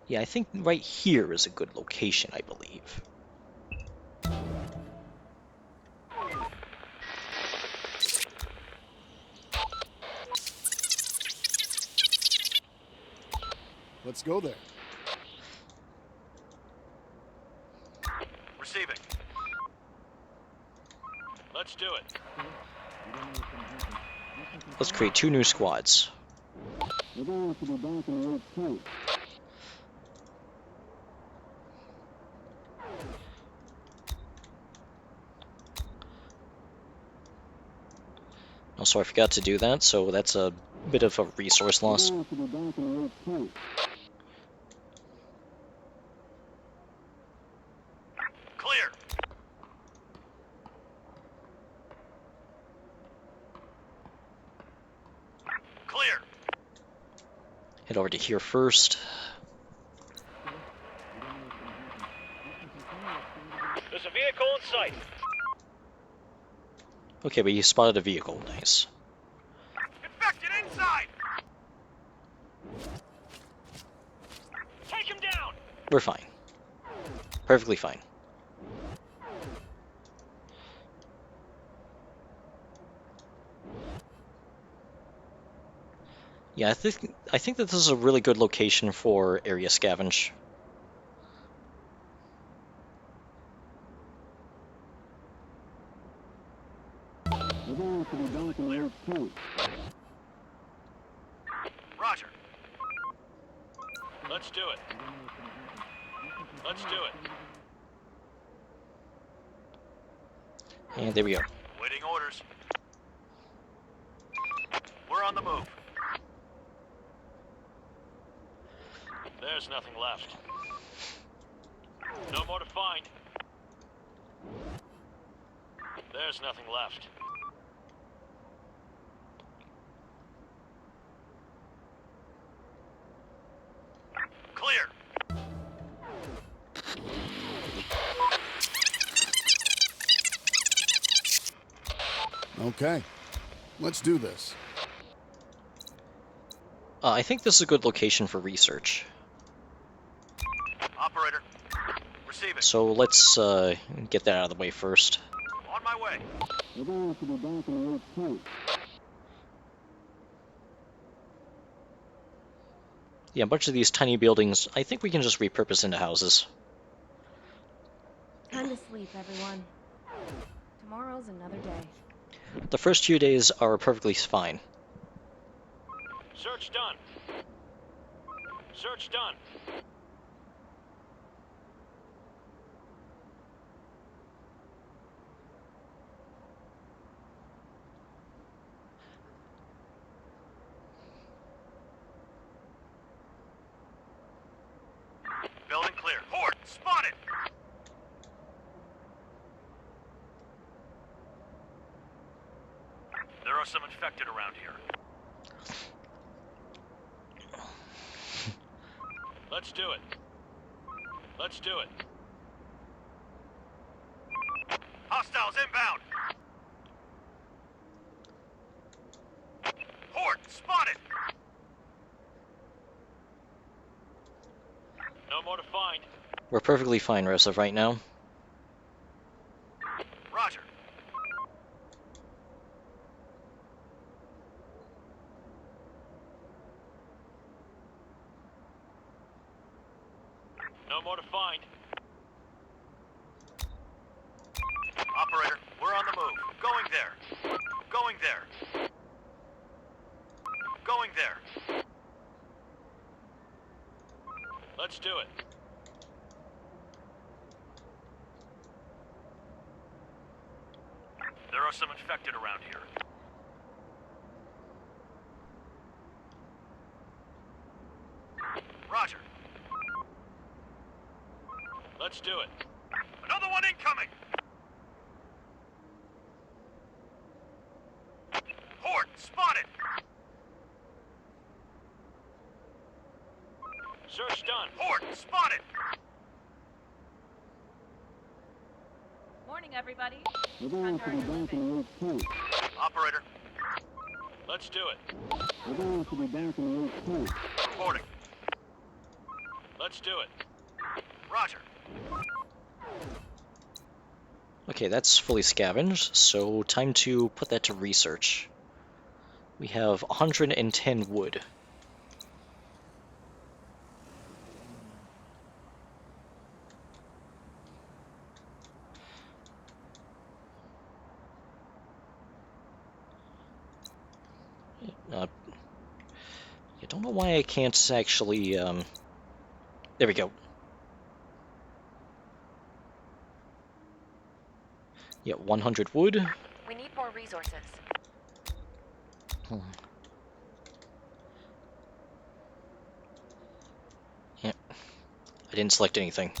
Yeah, I think right here is a good location, I believe. Let's go there. Receiving. Let's do it. Let's create 2 new squads. We're going to be back in late point. Also, I forgot to do that, so that's a bit of a resource We're loss. going to be back in late point. Clear. Clear. Head over to here first. There's a vehicle in sight. Okay, but you spotted a vehicle. Nice. Infected inside. Take him down. We're fine. Perfectly fine. Yeah, I think that this is a really good location for area scavenge. We're going to be back in late point. Roger. Let's do it. Let's do it. And there we go. Waiting orders. We're on the move. There's nothing left. No more to find. There's nothing left. Clear. Okay. Let's do this. I think this is a good location for research. Operator. Receiving. So let's get that out of the way first. On my way. We're going to be back in late point. Yeah, a bunch of these tiny buildings, I think we can just repurpose into houses. Time to sleep, everyone. Tomorrow's another day. The first few days are perfectly fine. Search done. Search done. Building clear. Horde spotted. There are some infected around here. Let's do it. Let's do it. Hostiles inbound. Horde spotted. No more to find. We're perfectly fine as of right now. Roger. No more to find. Operator, we're on the move. Going there. Going there. Going there. Let's do it. There are some infected around here. Roger. Let's do it. Another one incoming! Horde spotted! Search done. Horde spotted! Morning, everybody. We're going to be back in late point. Operator. Let's do it. We're going to be back in late point. Reporting. Let's do it. Roger. Okay, that's fully scavenged, so time to put that to research. We have 110 wood. don't know why I can't actually, there we go. Yeah, 100 wood. We need more resources. Hmm. Yeah, I didn't select anything.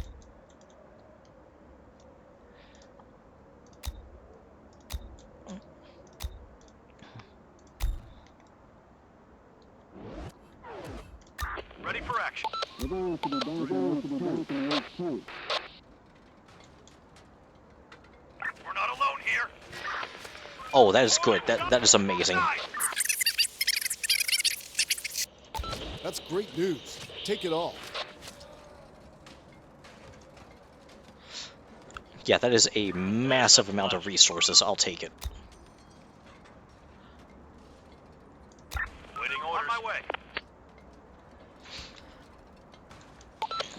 Ready for action. We're going to the back and HQ. We're not alone here. Oh, that is good. That is amazing. That's great news. Take it all. Yeah, that is a massive amount of resources. I'll take it. Waiting orders. On my way.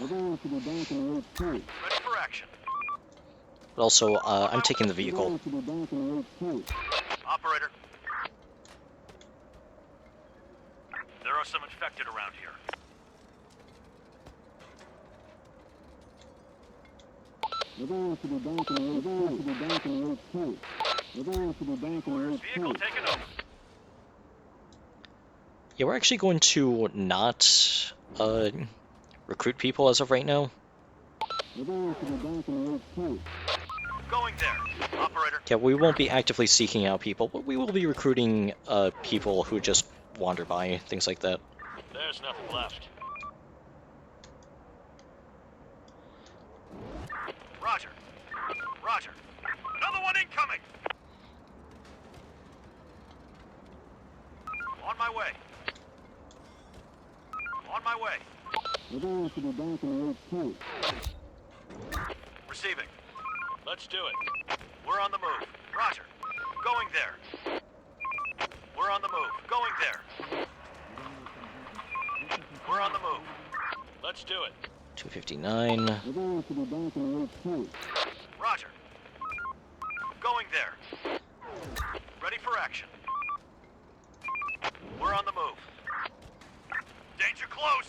We're going to the back and HQ. Ready for action. But also, I'm taking the We're vehicle. going to the back and HQ. Operator. There are some infected around here. We're going to the back and HQ. We're going to the back and HQ. We're going to the back and Vehicle HQ. taken over. Yeah, we're actually going to not recruit people as of right now. We're going to the back and HQ. Going there. Operator. Yeah, we won't be actively seeking out people, but we will be recruiting people who just wander by, things like that. There's nothing left. Roger. Roger. Another one incoming. On my way. On my way. We're going to the back and HQ. Receiving. Let's do it. We're on the move. Roger. Going there. We're on the move. Going there. We're on the move. Let's do it. 259. We're going to the back and HQ. Roger. Going there. Ready for action. We're on the move. Danger close.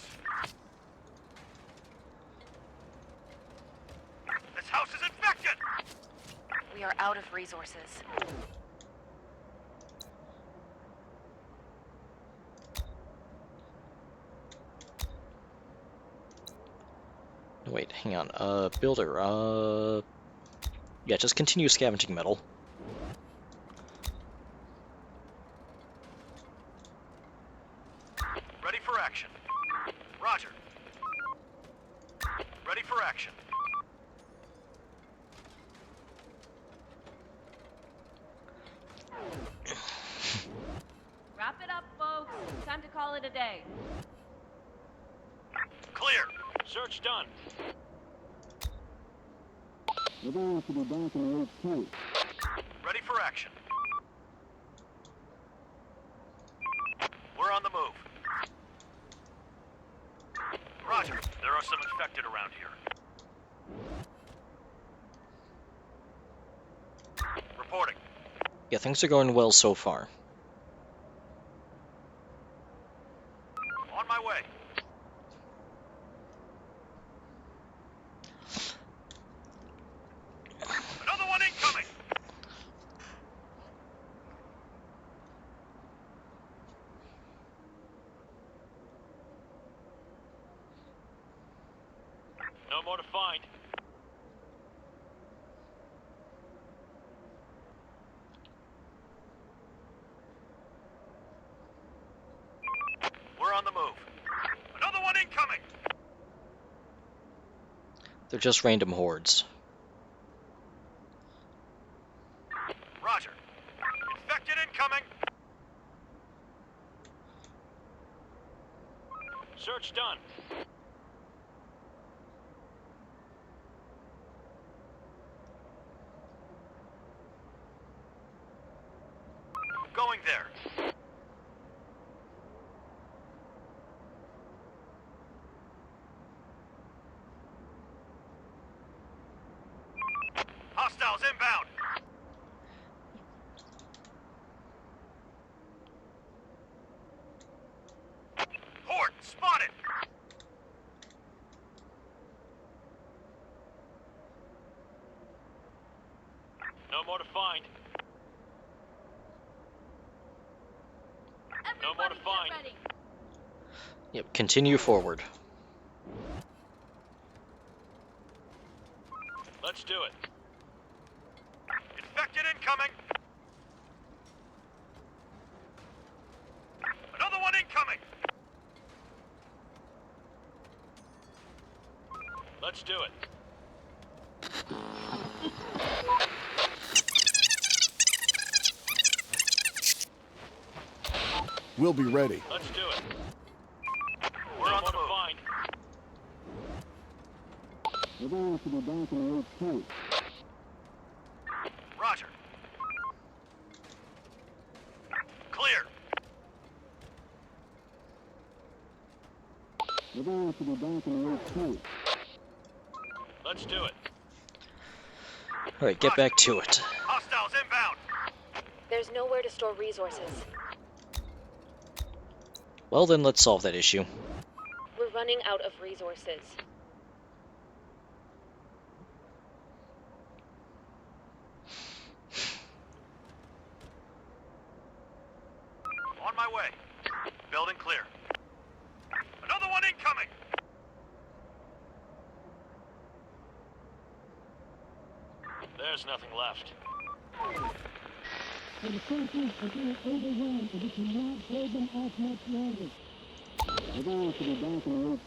This house is infected. We are out of resources. No, wait, hang on. Builder, yeah, just continue scavenging metal. Ready for action. Roger. Ready for action. Wrap it up, folks. Time to call it a day. Clear. Search done. We're going to the back and HQ. Ready for action. We're on the move. Roger. There are some infected around here. Reporting. Yeah, things are going well so far. On my way. Another one incoming. No more to find. We're on the move. Another one incoming. They're just random hordes. Roger. Infected incoming. Search done. Going there. Hostiles inbound. No more to find. No more to Everybody get find. ready. Yep, continue forward. Let's do it. Infected incoming. Another one incoming. Let's do it. We'll be ready. Let's do it. We're on the move. Find. We're going to be back in HQ. Roger. Clear. We're going to be back in HQ. Let's do it. Alright, get back to it. Hostiles inbound. There's nowhere to store resources. Well then, let's solve that issue. We're running out of resources. On my way. Building clear. Another one incoming. There's nothing left. The defenses are being overwhelmed, and we cannot hold them off much longer. We're going to be back in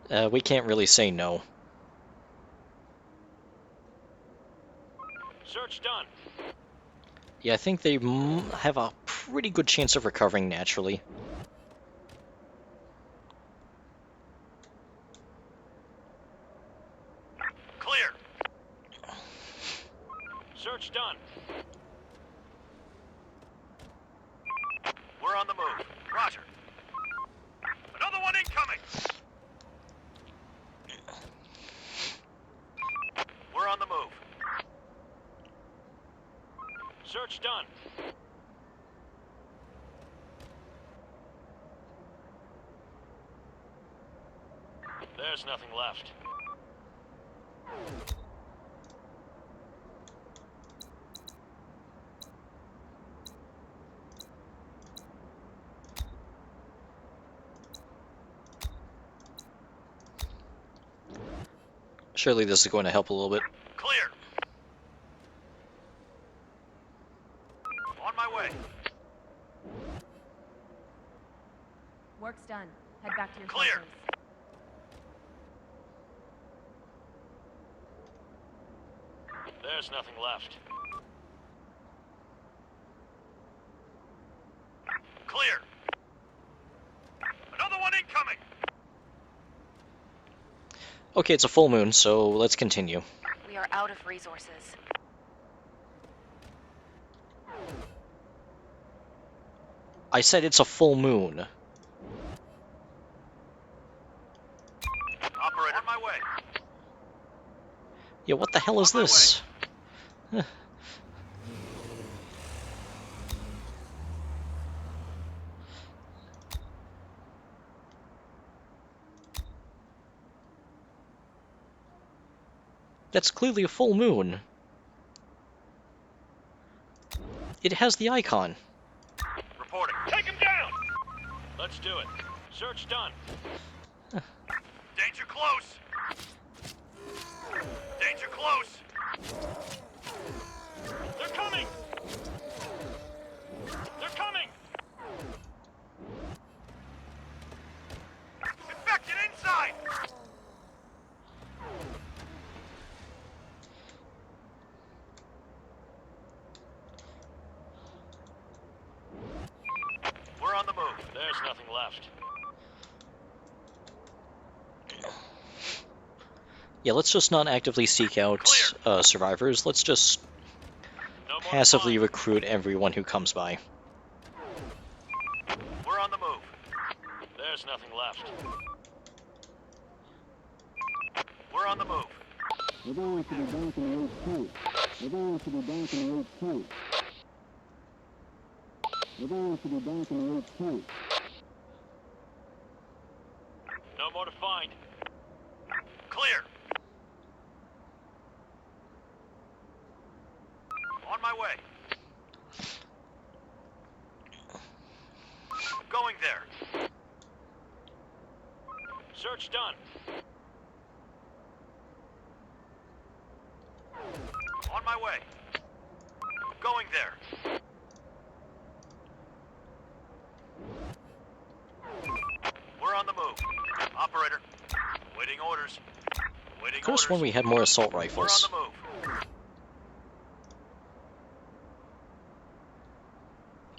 HQ. We can't really say no. Search done. Yeah, I think they have a pretty good chance of recovering naturally. Clear. Search done. We're on the move. Roger. Another one incoming. We're on the move. Search done. There's nothing left. Surely this is going to help a little bit. Clear. On my way. Work's done. Head back to your Clear. shelters. There's nothing left. Clear. Another one incoming. Okay, it's a full moon, so let's continue. We are out of resources. I said it's a full moon. Operator, on my way. Yeah, what the hell is On my this? That's clearly a full moon. It has the icon. Reporting. Take him down! Let's do it. Search done. Danger close! Danger close! They're coming! They're coming! Infected inside! We're on the move. There's nothing left. Yeah, let's just not actively seek out survivors. Let's just No more passively flying. recruit everyone who comes by. We're on the move. There's nothing left. We're on the move. We're going to be back in HQ. We're going to be back in HQ. We're going to be back in HQ. No more to find. Clear. On my way. Going there. Search done. On my way. Going there. We're on the move. Operator. Waiting orders. Waiting Could have orders. sworn we had more assault We're on rifles. the move.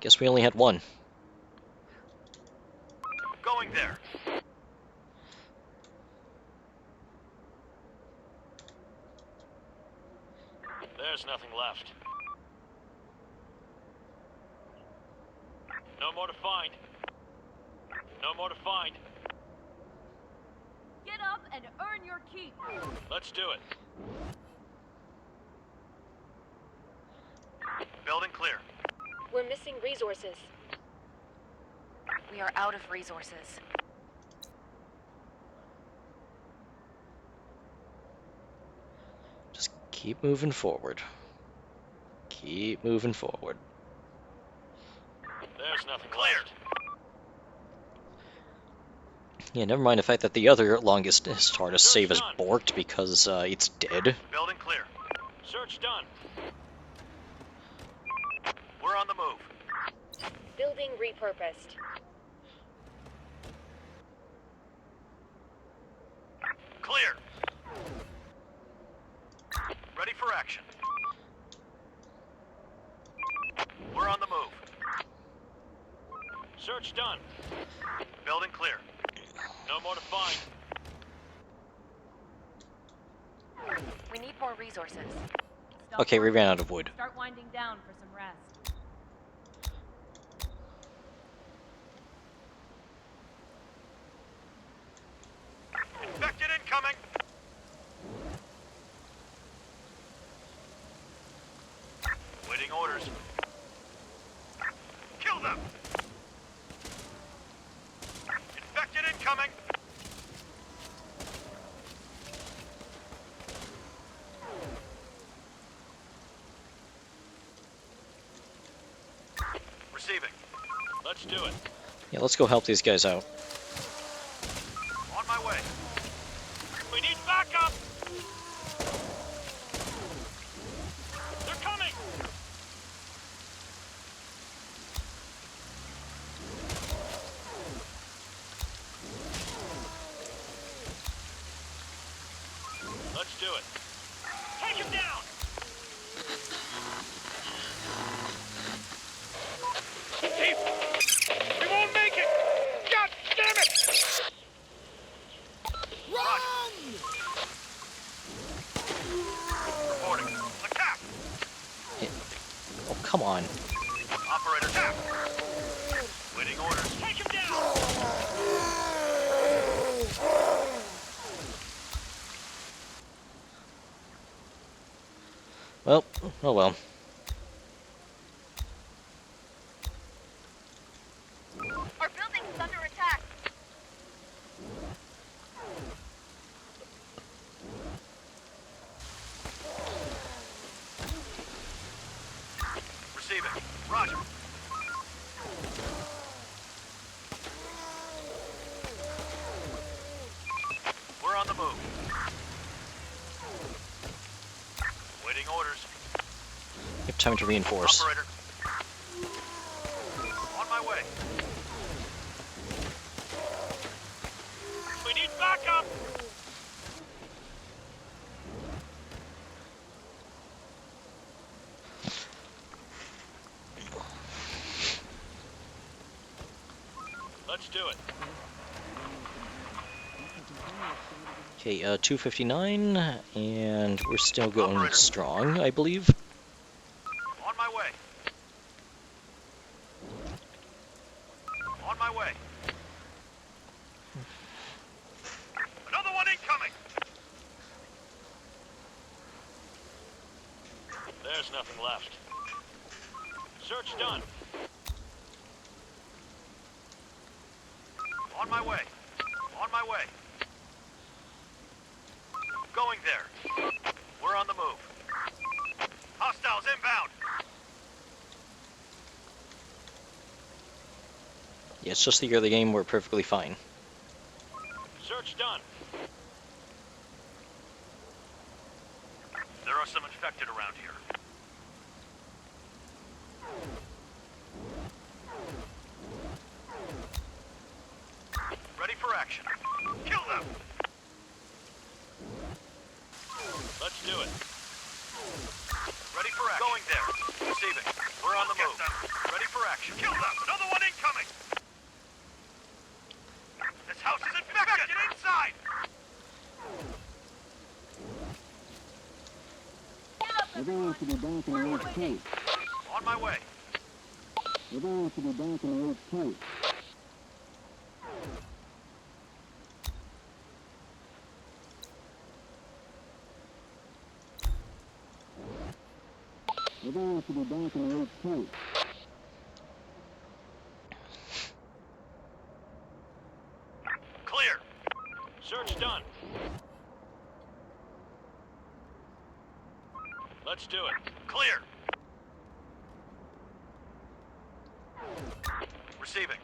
Guess we only had one. Going there. There's nothing left. No more to find. No more to find. Get up and earn your keep. Let's do it. Building clear. We're missing resources. We are out of resources. Just keep moving forward. Keep moving forward. There's nothing left. Yeah, never mind the fact that the other longest hardest Search save is done. borked because it's dead. Building clear. Search done. We're on the move. Building repurposed. Clear. Ready for action. We're on the move. Search done. Building clear. No more to find. We need more resources. Okay, we ran out of wood. Start winding down for some rest. Infected incoming. Waiting orders. Kill them. Infected incoming. Receiving. Let's do it. Yeah, let's go help these guys out. On my way. We need backup. They're coming. Let's do it. Take him down. Chief, we won't make it. God damn it. Run! Reporting. Attack. Oh, come on. Operator tap. Waiting orders. Take him down. Well, oh well. Our building's under attack. Receiving. Roger. We're on the move. Waiting orders. We have time to reinforce. Operator. On my way. We need backup. Let's do it. Okay, 259, and we're still going Operator. strong, I believe. On my way. On my way. Another one incoming. There's nothing left. Search done. On my way. On my way. Going there. We're on the move. Hostiles inbound. Yeah, it's just the early game. We're perfectly fine. Search done. There are some infected around here. Ready for action. Kill them! Let's do it. Ready for action. Going there. Receiving. We're on the move. Ready for action. Kill them! Another one incoming! This house is infected! Get inside! Everyone should be back in the old place. On my way. Everyone should be back in the old place. Everyone should be back in the old place. Clear. Search done. Let's do it. Clear. Receiving.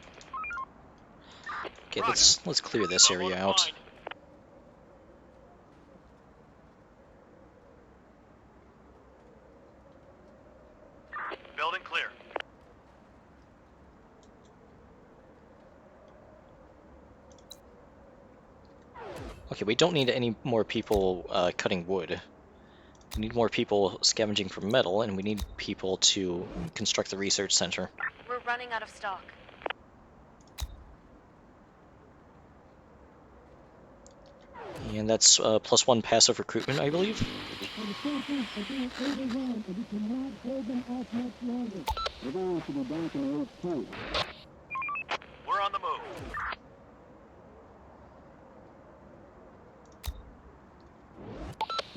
Okay, let's clear this area out. Building clear. Okay, we don't need any more people cutting wood. We need more people scavenging for metal, and we need people to construct the research center. We're running out of stock. And that's +1 passive recruitment, I believe. And the soldiers are being overrun, and we cannot hold them off much longer. Everyone should be back in the old place. We're on the move.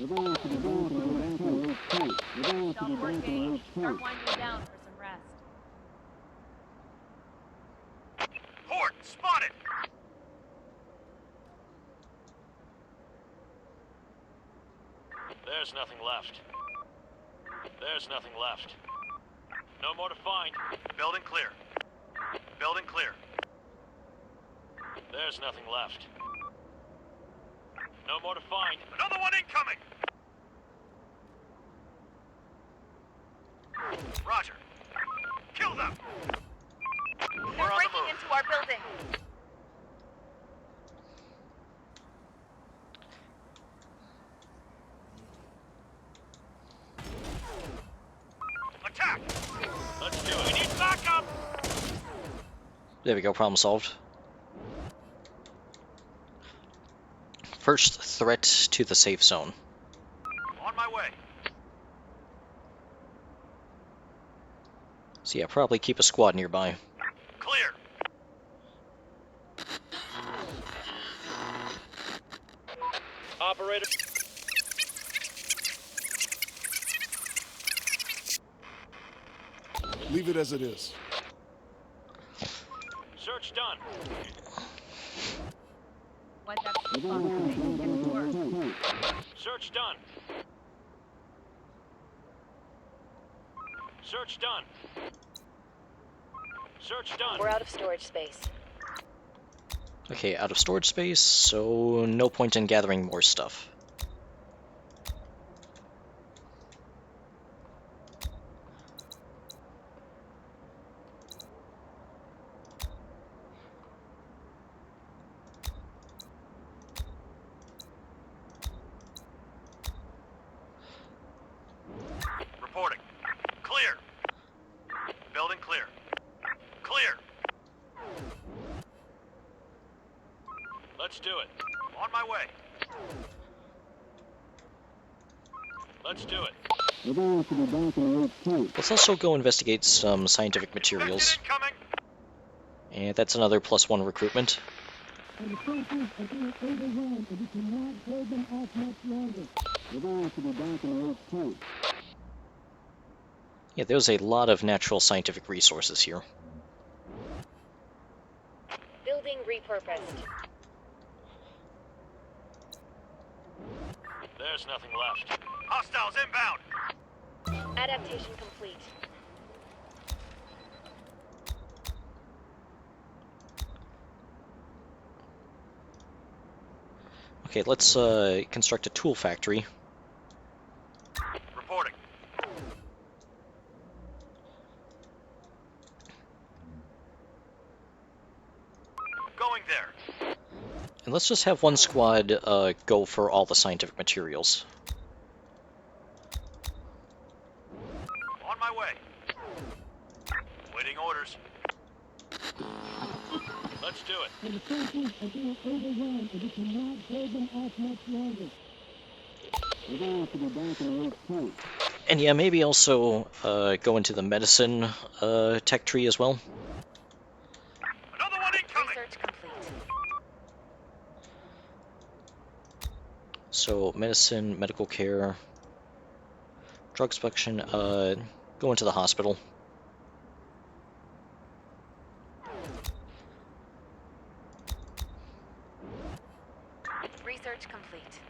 Everyone should be back in the old place. Everyone should be Stop back in the working. old Start place. winding down for some rest. Horde spotted. There's nothing left. There's nothing left. No more to find. Building clear. Building clear. There's nothing left. No more to find. Another one incoming! Roger. Kill them! They're breaking into our building. Attack! Let's do it. We need backup! There we go, problem solved. First threat to the safe zone. On my way. So yeah, probably keep a squad nearby. Clear. Operator. Leave it as it is. Search done. What that's Everyone should be back in the old place. Search done. Search done. Search done. We're out of storage space. Okay, out of storage space, so no point in gathering more stuff. Reporting. Clear. Building clear. Clear. Let's do it. On my way. Let's do it. Everyone should be back in the old place. Let's also go investigate some scientific materials. Infected incoming. And that's another +1 recruitment. And the soldiers are being overrun, and we cannot hold them off much longer. Everyone should be back in the old place. Yeah, there's a lot of natural scientific resources here. Building repurposed. There's nothing left. Hostiles inbound. Adaptation complete. Okay, let's construct a tool factory. Reporting. Going there. And let's just have one squad go for all the scientific materials. On my way. Waiting orders. Let's do it. And the forces are being overwhelmed, and we cannot hold them off much longer. We're going to be back in the point. And yeah, maybe also go into the medicine tech tree as well. Another one incoming. Research complete. So medicine, medical care, drug inspection, go into the hospital. Research complete.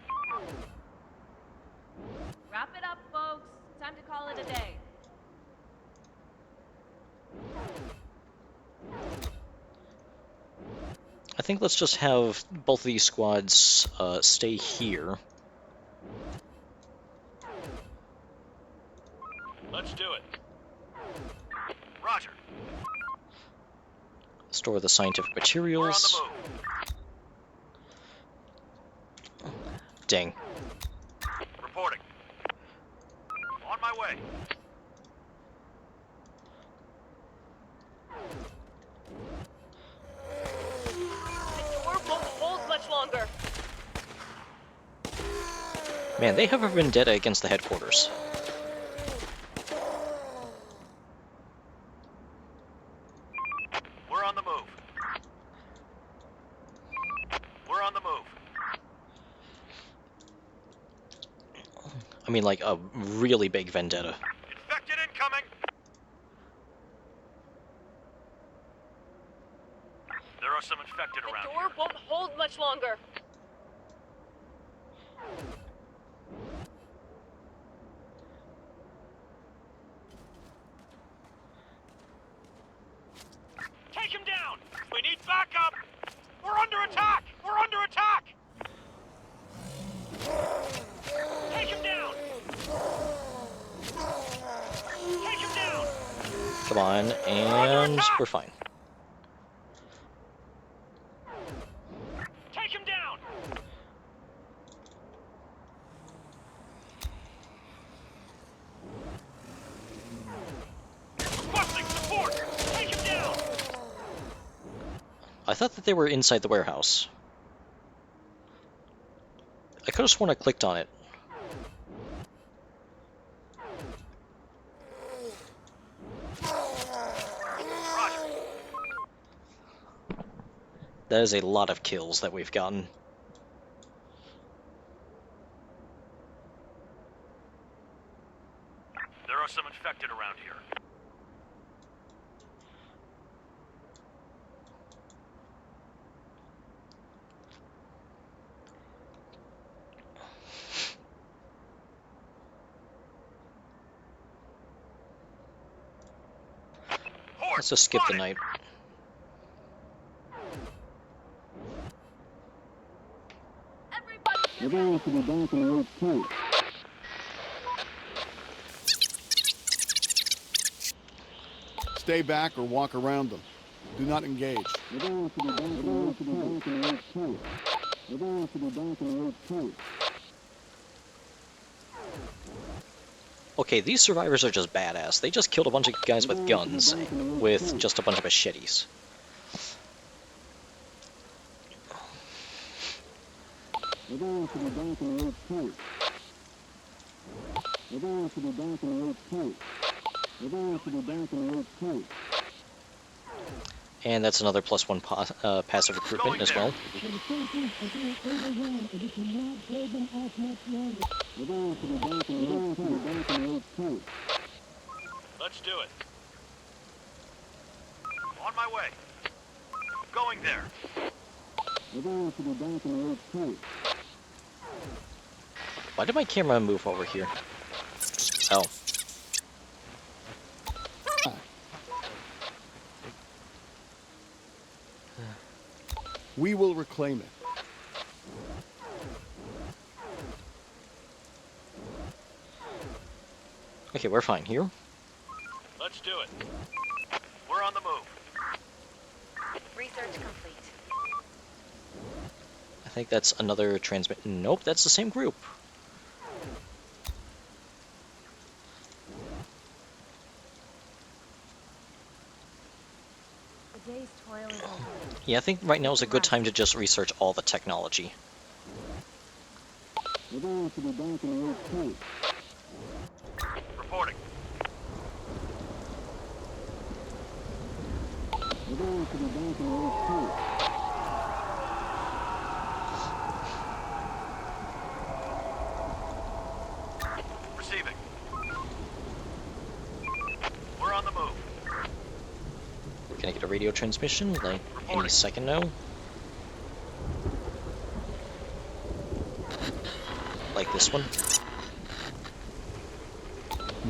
Wrap it up, folks. Time to call it a day. I think let's just have both of these squads stay here. Let's do it. Roger. Store the scientific We're on materials. the move. Dang. Reporting. On my way. The door won't hold much longer. Man, they have a vendetta against the headquarters. We're on the move. We're on the move. I mean, like, a really big vendetta. Infected incoming. There are some infected The around door here. won't hold much longer. Take him down! We need backup! We're under attack! We're under attack! Take him down! Take him down! Come on, and we're fine. Take him down! Requesting support! Take him down! I thought that they were inside the warehouse. I could have sworn I clicked on it. Roger. That is a lot of kills that we've gotten. There are some infected around here. Horde, Let's just skip the spotted. night. Everybody We're going to be back in the point. Stay back or walk around them. Do not engage. We're going to be back in the point. We're going to be back in the point. Okay, these survivors are just badass. They just killed a bunch of guys with guns, with just a bunch of machetes. We're going to be back in the point. We're going to be back in the point. We're going to be back in the point. And that's another +1 passive recruitment as well. And the forces are being overwhelmed, and we cannot hold them off much longer. We're going to be back in the point. Let's do it. On my way. Going there. We're going to be back in the point. Why did my camera move over here? Oh. We will reclaim it. Okay, we're fine here. Let's do it. We're on the move. Research complete. I think that's another transmit. Nope, that's the same group. The day's toil is over. Yeah, I think right now is a good Rest. time to just research all the technology. We're going to be back in the next point. Reporting. We're going to be back in the next point. Receiving. We're on the move. We're gonna get a radio transmission like any Reporting. second now. Like this one.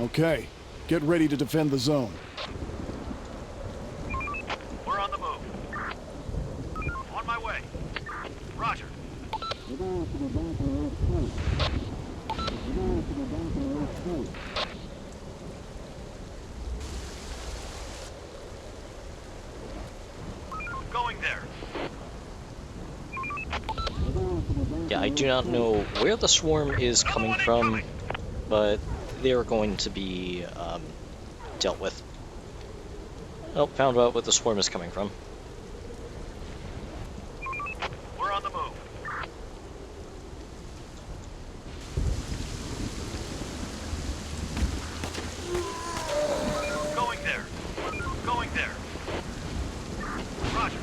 Okay, get ready to defend the zone. We're on the move. On my way. Roger. We're going to be back in the next point. We're going to be back in the next point. Going there. We're going to be back Yeah, I in the do not next know where the swarm is Another coming one from, incoming. but they're going to be dealt with. Oh, found out where the swarm is coming from. We're on the move. Going there. Going there. Roger.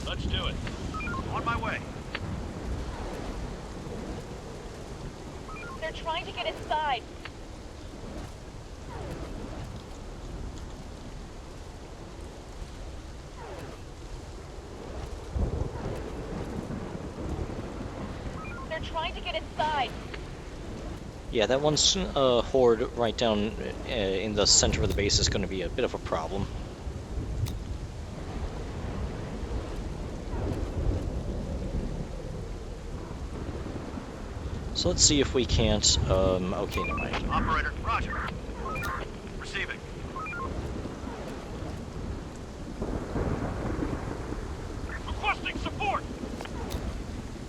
Let's do it. On my way. They're trying to get inside. They're trying to get inside. Yeah, that one's horde right down in the center of the base is going to be a bit of a problem. So let's see if we can't. Okay, never mind. Operator, roger. Receiving. Requesting support.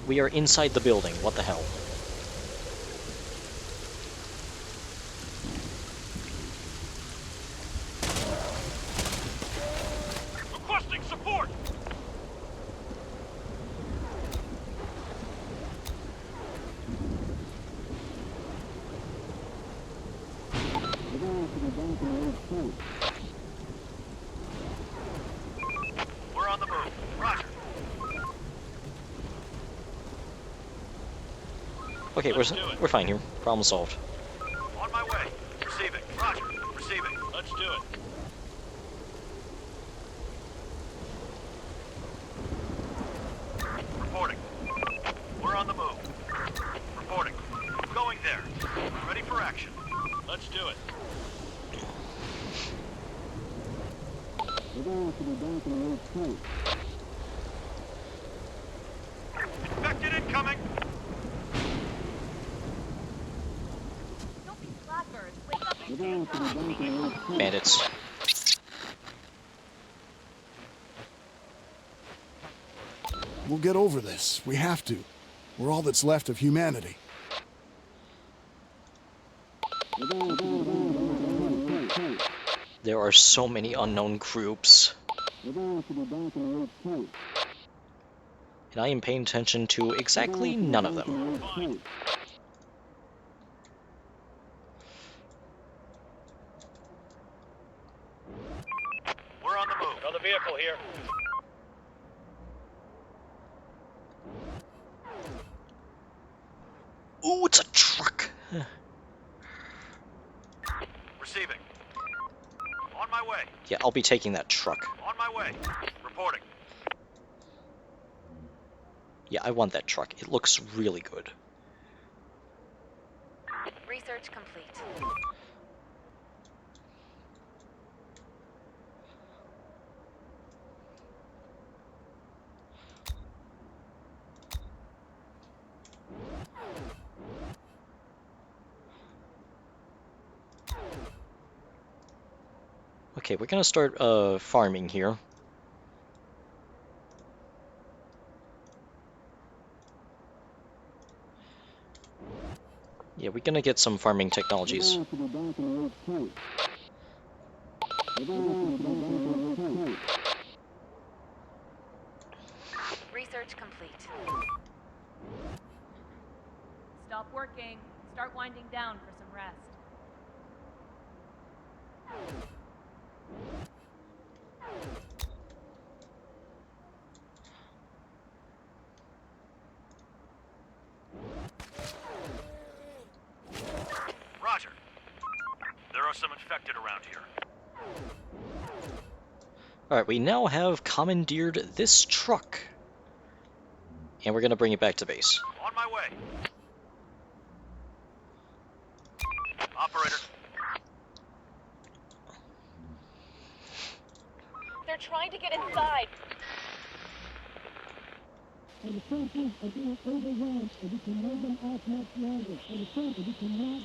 We are inside the building. What the hell? Requesting support. We're going to be back in the next point. We're on the move. Roger. Okay, Let's do it. we're fine here. Problem solved. On my way. Receiving. Roger. Receiving. Let's do it. Reporting. We're on the move. Reporting. Going there. Ready for action. Let's do it. We're going to be back in the next point. Infected incoming. Don't be slackers. Wake up We're and going take to be off. back in the next point. Bandits. We'll get over this. We have to. We're all that's left of humanity. We're going to be back in the next point. There are so many unknown groups, We're going to be back in the next point. and I am paying attention to exactly none of them. We're on the move. Another vehicle here. Ooh, it's a truck. Receiving. On my way. Yeah, I'll be taking that truck. On my way. Reporting. Yeah, I want that truck. It looks really good. Research complete. Okay, we're gonna start farming here. Yeah, we're gonna get some farming technologies. Everyone should be back in the HQ. Everyone should be back in the HQ. Research complete. Stop working. Start winding down for some rest. Roger. There are some infected around here. Alright, we now have commandeered this truck. And we're gonna bring it back to base. On my way. Operator. They're trying to get inside. And the sentries are being overrun, and we can hold them off much longer. And the sentries, we cannot...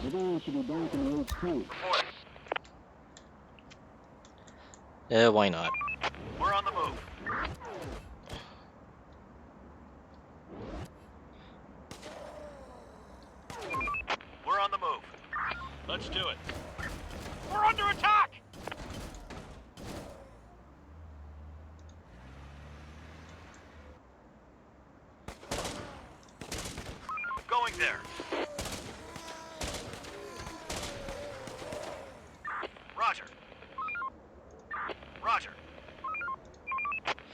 Everyone should be back in the HQ. Reporting. Why not? We're on the move. We're on the move. Let's do it. We're under attack! Going there. Roger. Roger.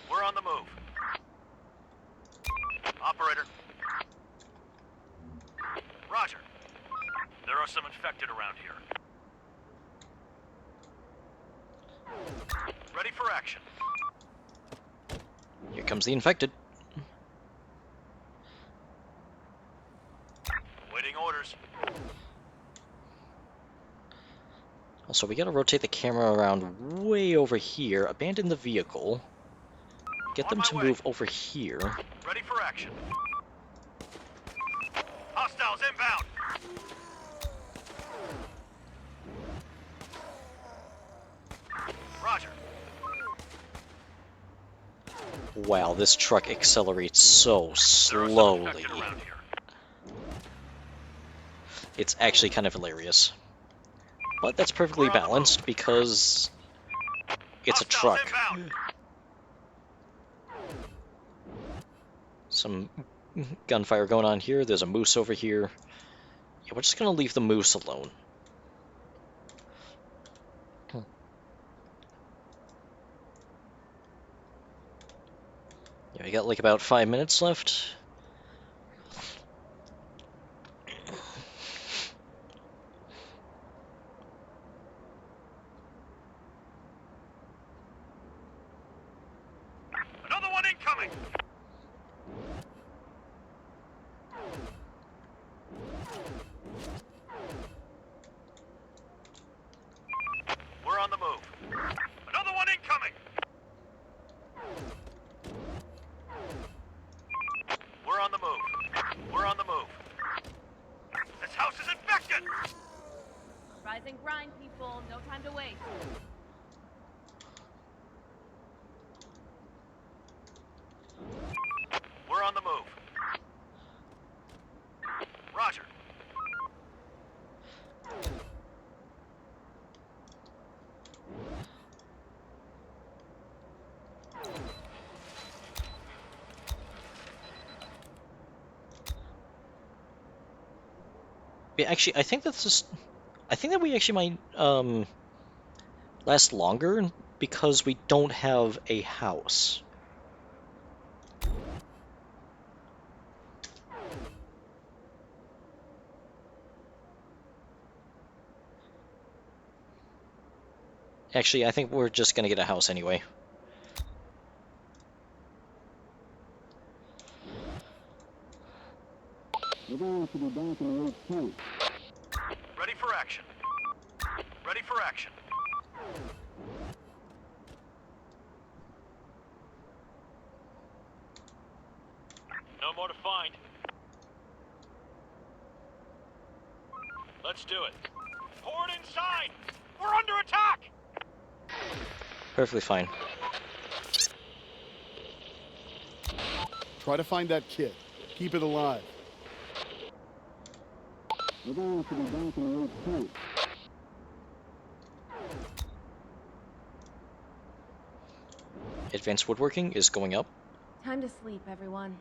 We're on the move. Operator. Roger. There are some infected around here. Ready for action. Here comes the infected. Waiting orders. Also, we gotta rotate the camera around way over here, abandon the vehicle, get On them my to way. move over here. Ready for action. Hostiles inbound. Roger. Wow, this truck accelerates so There are some slowly. infected around here. It's actually kind of hilarious. But that's perfectly We're on the balanced because it's a Hostiles truck. inbound. Some gunfire going on here. There's a moose over here. Yeah, we're just gonna leave the moose alone. Yeah, we got like about 5 minutes left. Another one incoming. We're on the move. Another one incoming. We're on the move. We're on the move. This house is infected. Rise and grind, people. No time to waste. We're on the move. Roger. Yeah, actually, I think that we actually might last longer because we don't have a house. Actually, I think we're just gonna get a house anyway. Everyone should be back in the HQ. Ready for action. Ready for action. No more to find. Let's do it. Pour it inside! We're under attack! Perfectly fine. Try to find that kid. Keep it alive. Everyone should be back in the 8th point. Advanced woodworking is going up. Time to sleep, everyone.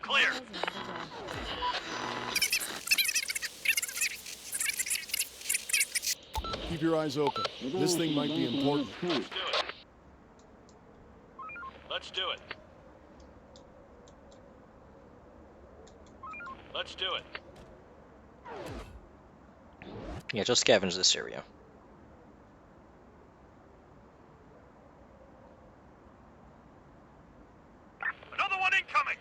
Clear. Tomorrow's another day. Keep your eyes open. This thing might be important. Let's do it. Let's do it. Let's do it. Yeah, just scavenge this area. Another one incoming.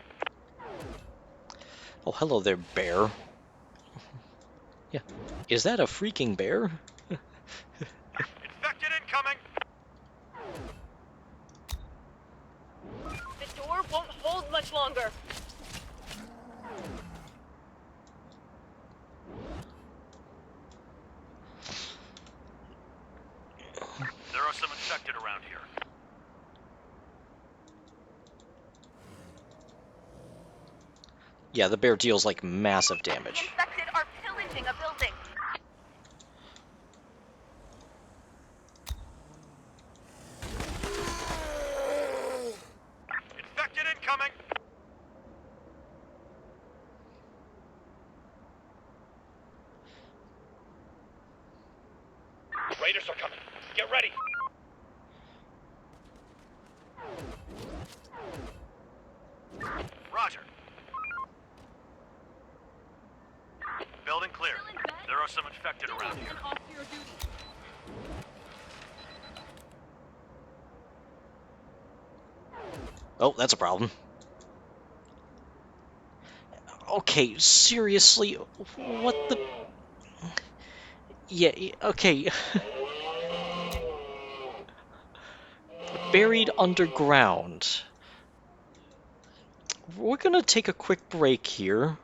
Oh, hello there, bear. Yeah. Is that a freaking bear? Infected incoming. The door won't hold much longer. There are some infected around here. Yeah, the bear deals like massive The damage. infected are pillaging a building. Infected incoming. Raiders are coming. Get ready. Roger. Building clear. There are some infected around here. Oh, that's a problem. Okay, seriously? What the... Yeah, okay. Buried underground. We're gonna take a quick break here.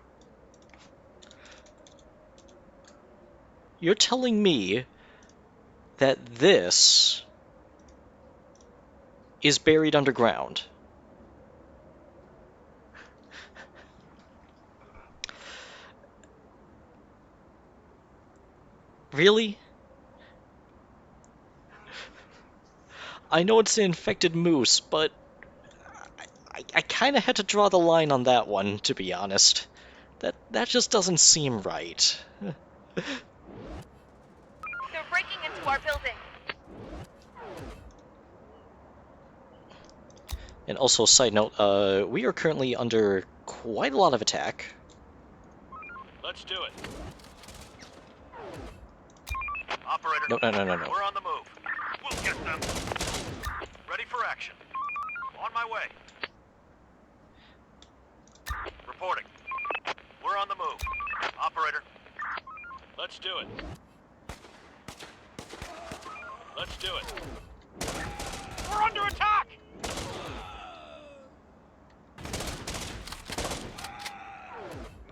You're telling me that this is buried underground? Really? I know it's an infected moose, but I kind of had to draw the line on that one, to be honest. That just doesn't seem right. They're breaking into our building. And also, side note, we are currently under quite a lot of attack. Let's do it. Operator. No. We're on the move. We'll get them. Ready for action. On my way. Reporting. We're on the move. Operator. Let's do it. Let's do it. We're under attack!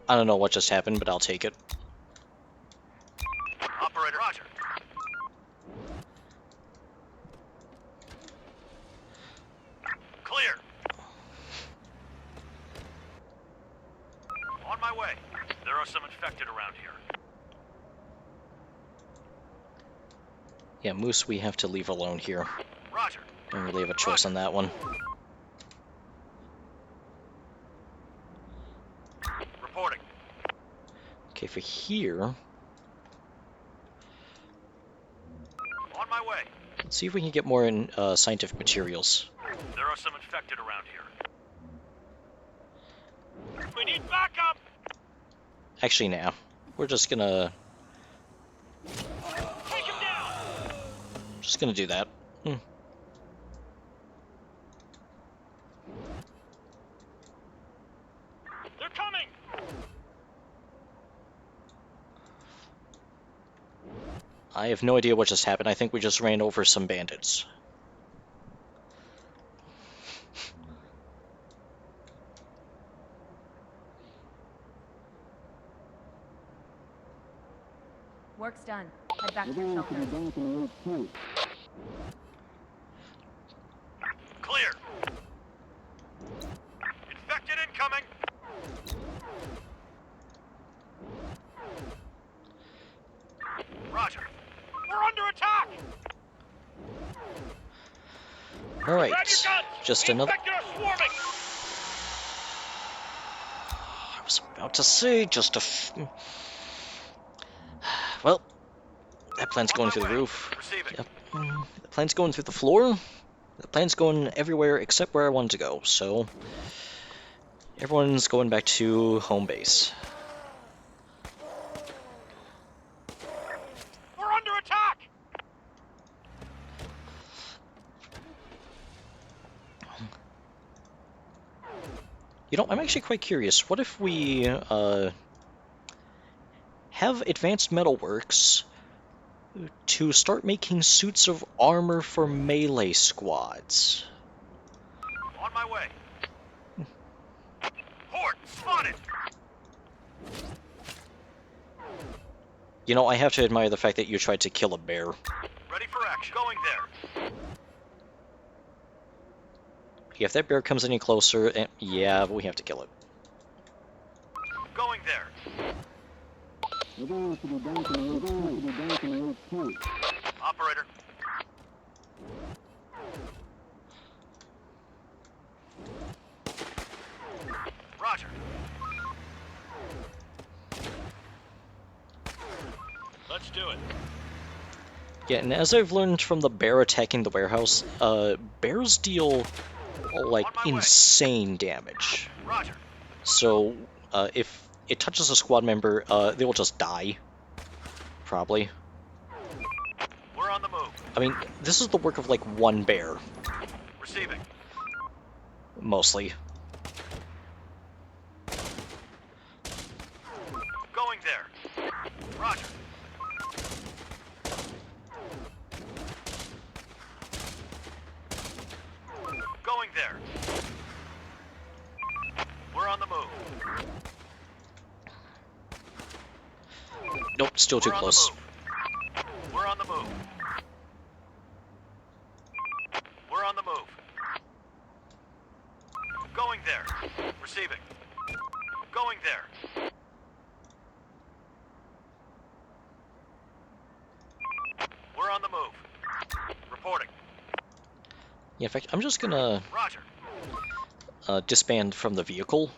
I don't know what just happened, but I'll take it. Operator, Roger. Clear. On my way. There are some infected around here. Yeah, Moose, we have to leave alone here. Roger. Don't really have a choice on that one. Reporting. Okay, for here, On my way. let's see if we can get more in scientific materials. There are some infected around here. We need backup! Actually, now we're just gonna Take him down! do that. They're coming! I have no idea what just happened. I think we just ran over some bandits. Work's done. Head back to your Everyone should be shelter. back in the 8th point. All right, Grab your guns! just The another. infected are swarming! I was about to say just well, that plan's On going my through the way. roof. Receiving. Yep. The plan's going through the floor. The plan's going everywhere except where I wanted to go. So everyone's going back to home base. We're under attack! You know, I'm actually quite curious. What if we have Advanced Metalworks to start making suits of armor for melee squads? On my way. Horde, spotted! You know, I have to admire the fact that you tried to kill a bear. Ready for action. Going there. If that bear comes any closer, yeah, we have to kill it. Going there. We're going to be down to the HQ. Operator. Roger. Let's do it. Yeah, and as I've learned from the bear attacking the warehouse, bears deal, like, On my way. insane damage. Roger. So, if it touches a squad member, they will just die. Probably. We're on the move. I mean, this is the work of, like, one bear, Receiving. mostly. Going there. Roger. Going there. We're on the move. Nope, still too We're on the close. move. We're on the move. We're on the move. Going there. Receiving. Going there. We're on the move. Reporting. Yeah, in fact, I'm just gonna Roger. disband from the vehicle.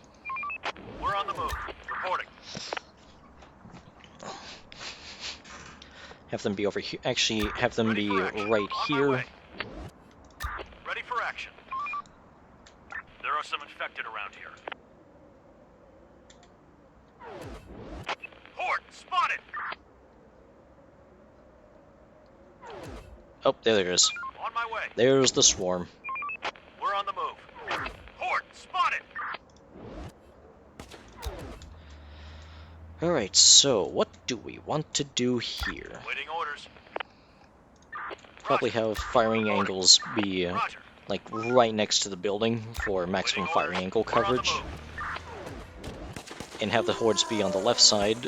We're on the move. Reporting. Have them be over here. Actually, have them Ready be for action. right On my here. way. Ready for action. There are some infected around here. Horde, spotted! Oh, there it is. On my way. There's the swarm. We're on the move. Horde, spotted! Alright, so what do we want to do here? Waiting orders. Probably Roger. have firing Reporting. angles be, Roger. like, right next to the building for maximum Waiting firing orders. angle We're on the coverage. move. And have the hordes be on the left side.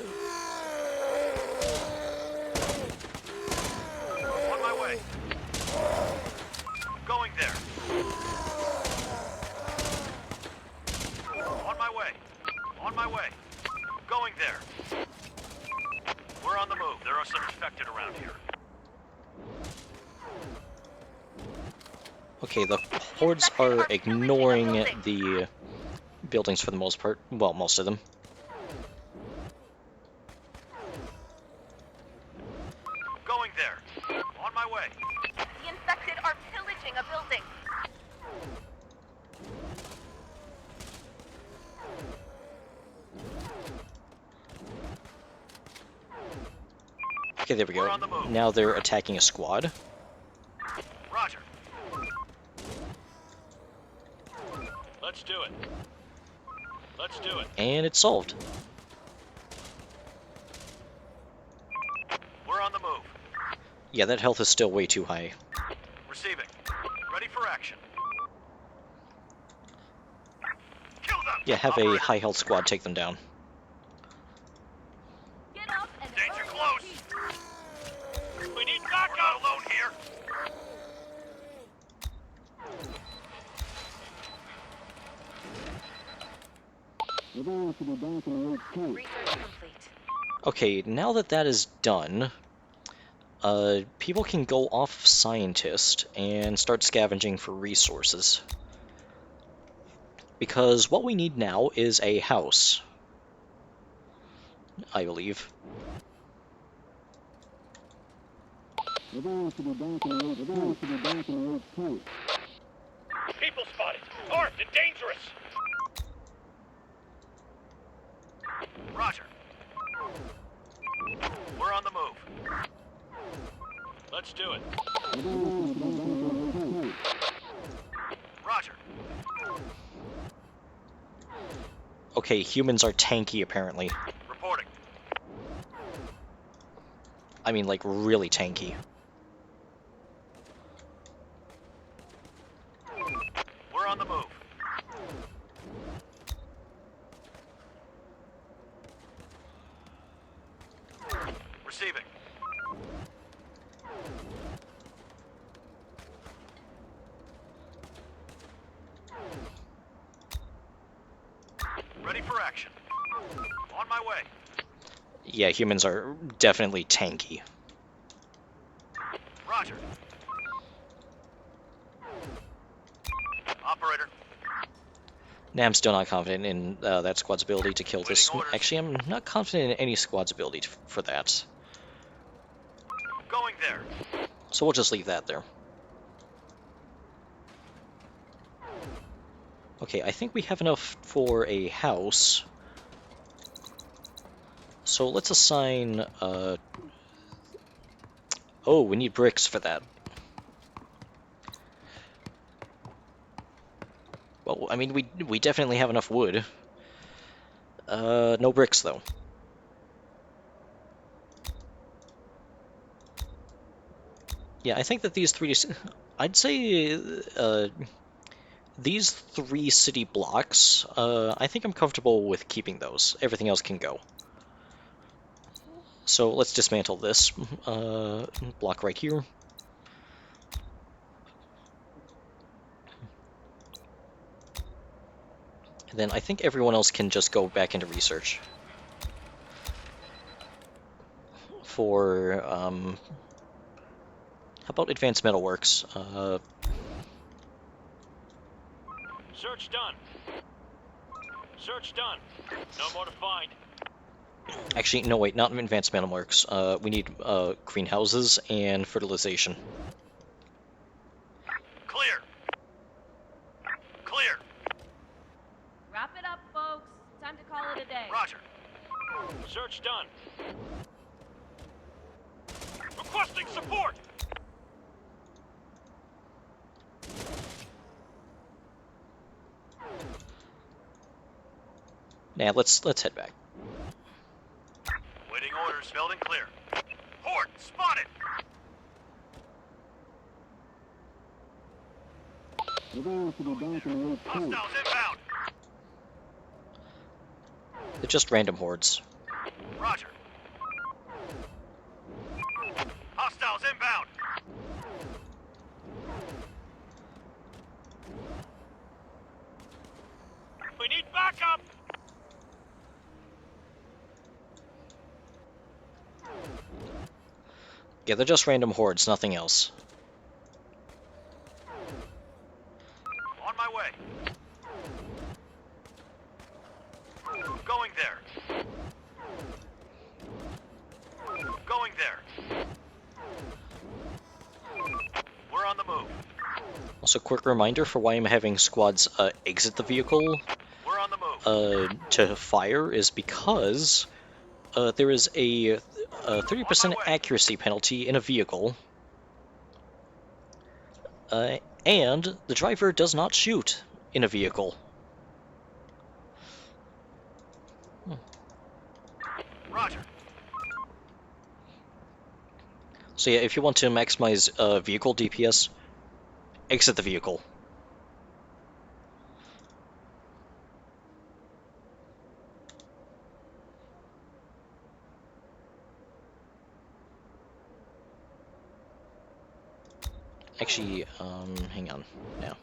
On my way. Going there. On my way. On my way. Going there. We're on the move. There are some infected around here. Okay, the hordes are ignoring the buildings for the most part. Well, most of them. Going there. On my way. The infected are pillaging a building. Okay, there we We're go. on the move. Now they're attacking a squad. Roger. Let's do it. Let's do it. And it's solved. We're on the move. Yeah, that health is still way too high. Receiving. Ready for action. Kill them! Yeah, have a Operator. high health squad take them down. Get up and Danger earn close! your keep. We need backup! We're not alone here! We're going to be down to the HQ. Research complete. Okay, now that that is done, people can go off scientist and start scavenging for resources. Because what we need now is a house, I believe. Everyone should be back in the road. Everyone should be back in the road, too. People spotted. Armed and dangerous. Roger. We're on the move. Let's do it. Everyone should be back in the road, too. Roger. Okay, humans are tanky, apparently. Reporting. I mean, like, really tanky. We're on the move. Receiving. Ready for action. On my way. Yeah, humans are definitely tanky. Roger. Operator. Nah, I'm still not confident in that squad's ability to kill this. Waiting orders. Actually, I'm not confident in any squad's ability for that. Going there. So we'll just leave that there. Okay, I think we have enough for a house. So let's assign... Oh, we need bricks for that. Well, I mean, we definitely have enough wood. No bricks, though. Yeah, I think that these three... I'd say... these 3 city blocks, I think I'm comfortable with keeping those. Everything else can go. So let's dismantle this block right here. And then I think everyone else can just go back into research. For, how about advanced metalworks? Search done. Search done. No more to find. Actually, no, wait, not advanced metalworks. We need greenhouses and fertilization. Clear. Clear. Wrap it up, folks. Time to call it a day. Roger. Search done. Requesting support. Now let's head back. Waiting orders. Building clear. Horde spotted. Everyone should be back in the road, too. Hostiles inbound. They're just random hordes. Roger. Hostiles inbound. We need backup. Yeah, they're just random hordes, nothing else. On my way. Going there. Going there. We're on the move. Also, quick reminder for why I'm having squads exit the vehicle We're on the move. to fire is because there is a 30% accuracy penalty in a vehicle, and the driver does not shoot in a vehicle. Roger. So yeah, if you want to maximize vehicle DPS, exit the vehicle. Actually, hang on now.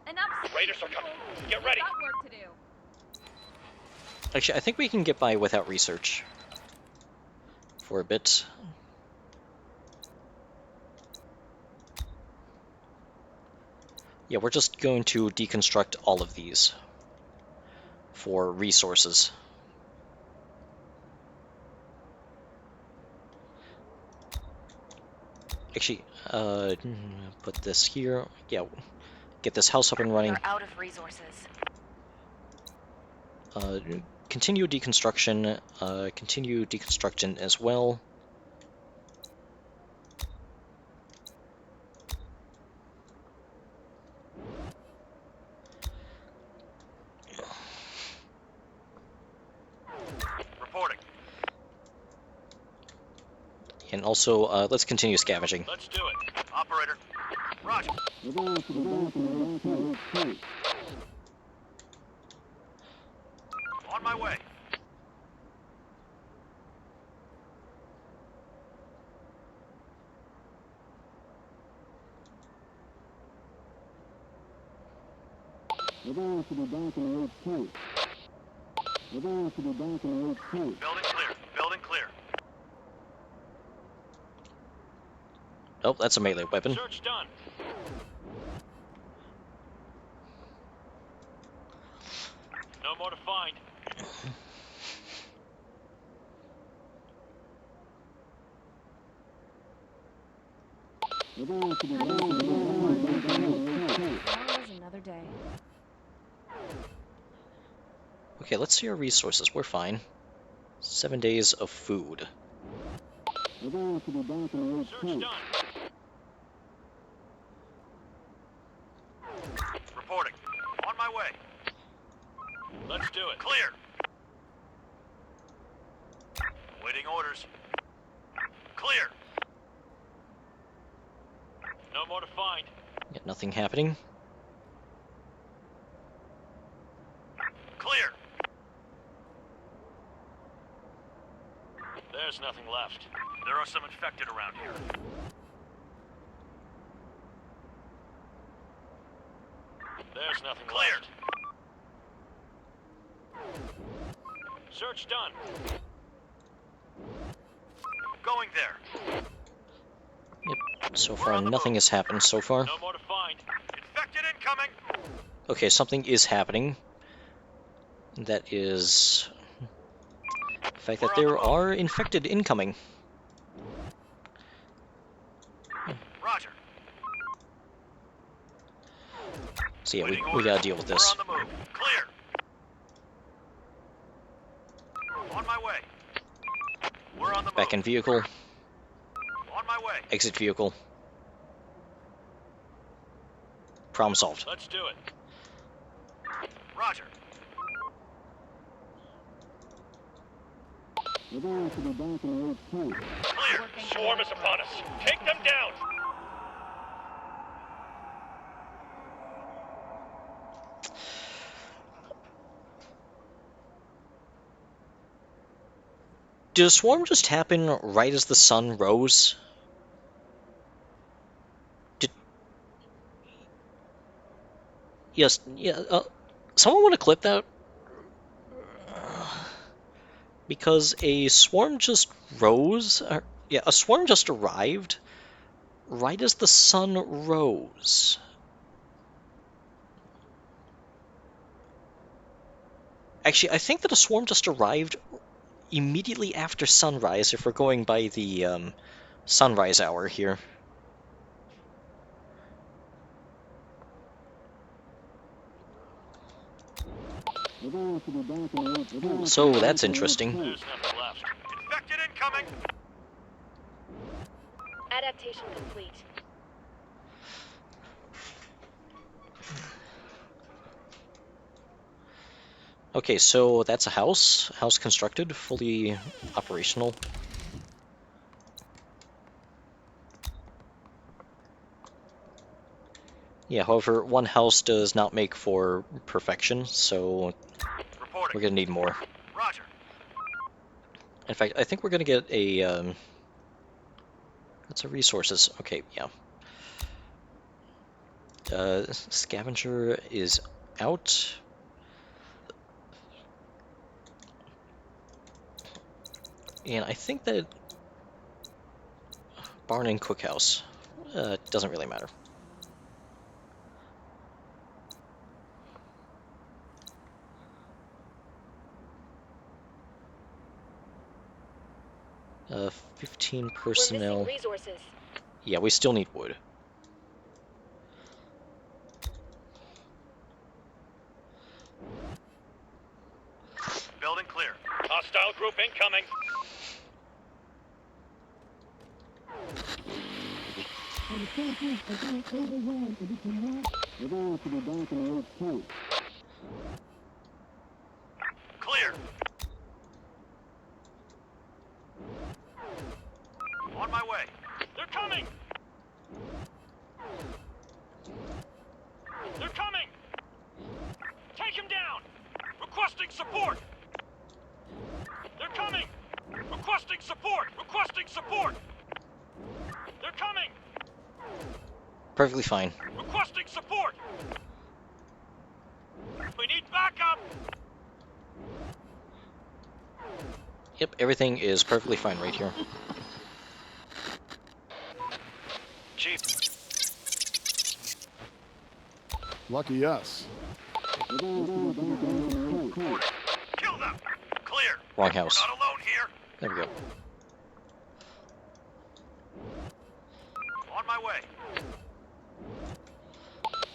Enough. Raiders are coming. Actually, I think we can get by without research for a bit. Yeah, we're just going to deconstruct all of these for resources. Actually, put this here. Yeah, get this house up and We running. are out of resources. Uh, continue deconstruction. Continue deconstruction as well. Reporting. And also, let's continue scavenging. Let's do it. Operator. Roger. Advance to the back and road 2. On my way. Advance to the back and road 2. Advance to the back and road 2. Building clear. Building clear. Oh, that's a melee weapon. Search done. No more to find. Advance to the back and road 2. Tomorrow's another day. Okay, let's see our resources. We're fine. 7 days of food. Advance to the back and road Search 2. done. Reporting. On my way. Let's do it. Clear. Waiting orders. Clear. No more to find. Yeah, nothing happening. Clear. There's nothing left. There are some infected around here. There's nothing left. Search done. Going there. Yep, so far nothing has happened so far. No more to find. Infected incoming. Okay, something is happening. That is the fact that there are infected incoming. Roger. So yeah, Waiting we orders. gotta deal with this. We're on the move. Clear. On my way. We're on the Back in move. vehicle, On my way. exit vehicle. Problem solved. Let's do it. Roger. Advance to the back and road 2. Clear. Swarm is upon us. Take them down. Did a swarm just happen right as the sun rose? Did... Yes, yeah, someone want to clip that? Because a swarm just rose, yeah, a swarm just arrived right as the sun rose. Actually, I think that a swarm just arrived immediately after sunrise if we're going by the sunrise hour here. Advance to the back and road 2. So that's interesting. There's nothing left. Infected incoming. Adaptation complete. Okay, so that's a house. House constructed, fully operational. Yeah, however, one house does not make for perfection, so Reporting. we're gonna need more. Roger. In fact, I think we're gonna get a, that's a resources. Okay, yeah. Scavenger is out. And I think that barn and cookhouse doesn't really matter. Uh, 15 We're missing personnel. resources. Yeah, we still need wood. Building clear. Hostile group incoming. And the campus is being overrun, and we cannot. We're going to be back in the HQ. Clear. On my way. They're coming. They're coming. Take him down. Requesting support. They're coming. Requesting support. Requesting support. They're coming. Perfectly fine. Requesting support. We need backup. Yep, everything is perfectly fine right here. Chief. Lucky us. We're going to be back in the HQ. Kill them. Clear. Wrong house. Not alone here. There we go. On my way.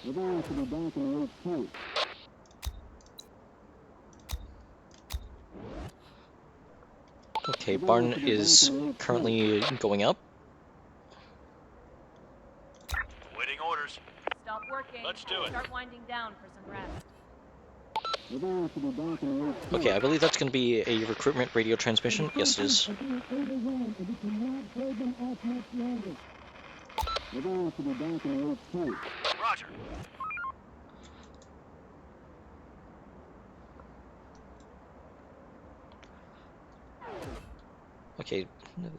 We're going to be back in the HQ. Okay, barn is currently going up. Waiting orders. Stop working. Let's do it. Start winding down for some rest. We're going to be back in the HQ. Okay, I believe that's going to be a recruitment radio transmission. Yes, it is. We're being overrun, and we cannot hold them off much longer. We're going to be back in the HQ. Roger. Okay,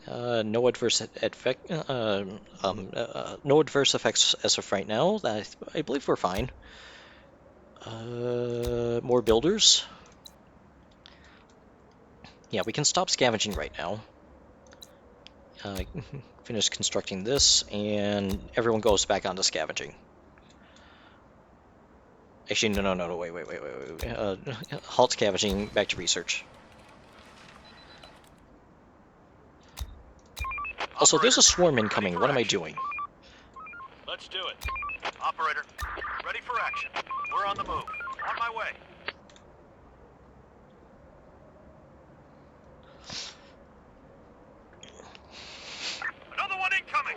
no adverse effect. No adverse effects as of right now. I believe we're fine. More builders. Yeah, we can stop scavenging right now. Finish constructing this, and everyone goes back onto scavenging. Actually, no, wait. Halt scavenging, back to research. Also, there's a swarm incoming. What am I doing? Let's do it. Operator, ready for action. We're on the move. On my way. Another one incoming.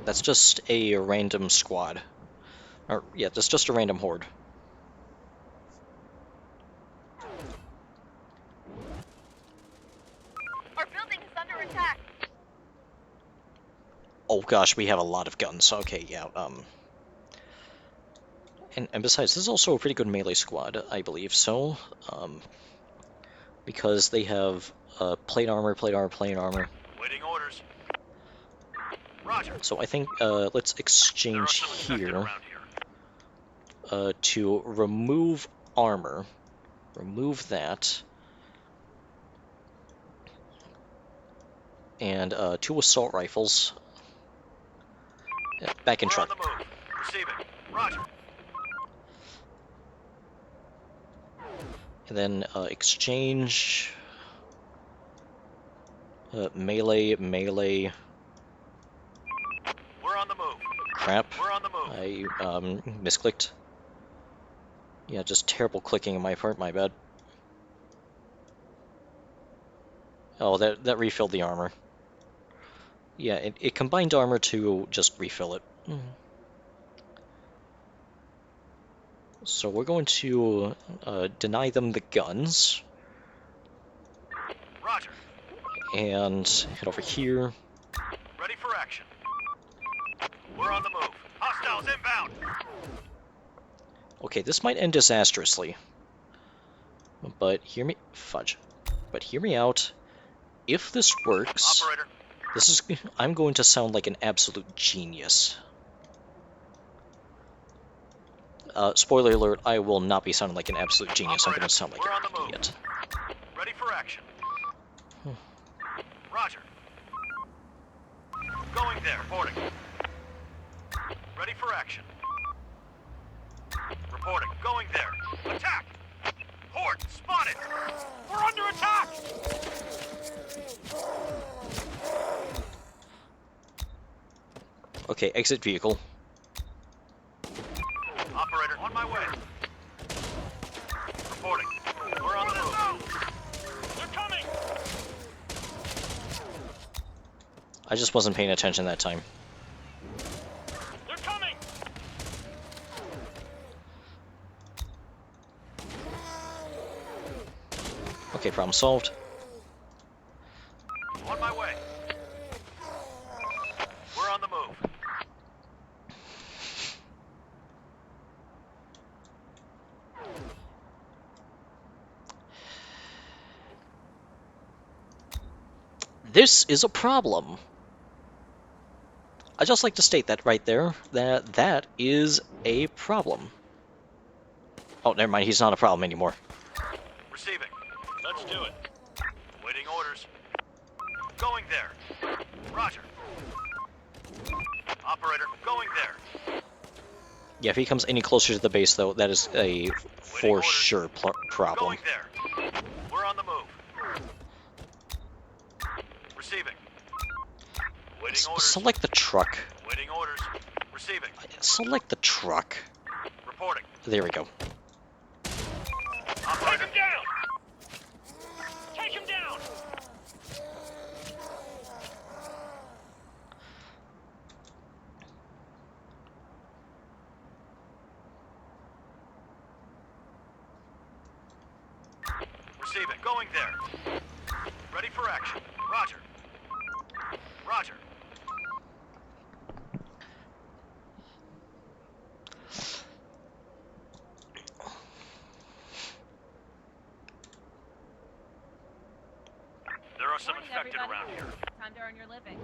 That's just a random squad. Or, yeah, that's just a random horde. Our building is under attack. Oh gosh, we have a lot of guns. Okay, yeah, and besides, this is also a pretty good melee squad, I believe, so, because they have, plate armor. Waiting orders. Roger. So I think, let's There are exchange some infected here, around here. to remove armor. Remove that. And, 2 assault rifles. Back in We're on truck. the move. Receiving. Roger. And then, exchange... melee... We're on the move. Crap. We're on the move. I, misclicked. Yeah, just terrible clicking on my part, my bad. Oh, that refilled the armor. Yeah, it combined armor to just refill it. So we're going to deny them the guns, Roger. and head over here. Ready for action. We're on the move. Hostiles inbound. Okay, this might end disastrously. But hear me... Fudge. But hear me out. If this works... Operator. This is... I'm going to sound like an absolute genius. Spoiler alert, I will not be sounding like an absolute genius. I'm going to sound like We're an on the move. idiot. Ready for action. Going there. Reporting. Ready for action. Reporting. Going there. Attack! Horde, spotted! We're under attack! Okay, exit vehicle. Operator, on my way. Reporting. We're on the move. They're coming! I just wasn't paying attention that time. They're coming! Okay, problem solved. On my way. We're on the move. This is a problem. I just like to state that right there, that that is a problem. Oh, never mind, he's not a problem anymore. Receiving. Let's do it. Waiting orders. Going there. Roger. Operator, going there. Yeah, if he comes any closer to the base, though, that is a for orders. sure problem. Going there. We're on the move. Receiving. Waiting orders. Select the truck. Waiting orders. Receiving. Select the truck. Reporting. There we go. Operator. Take him down! Take him down! Receiving. Going there. Ready for action. Roger. Roger. There are some Morning, infected everybody. around here. Time to earn your living.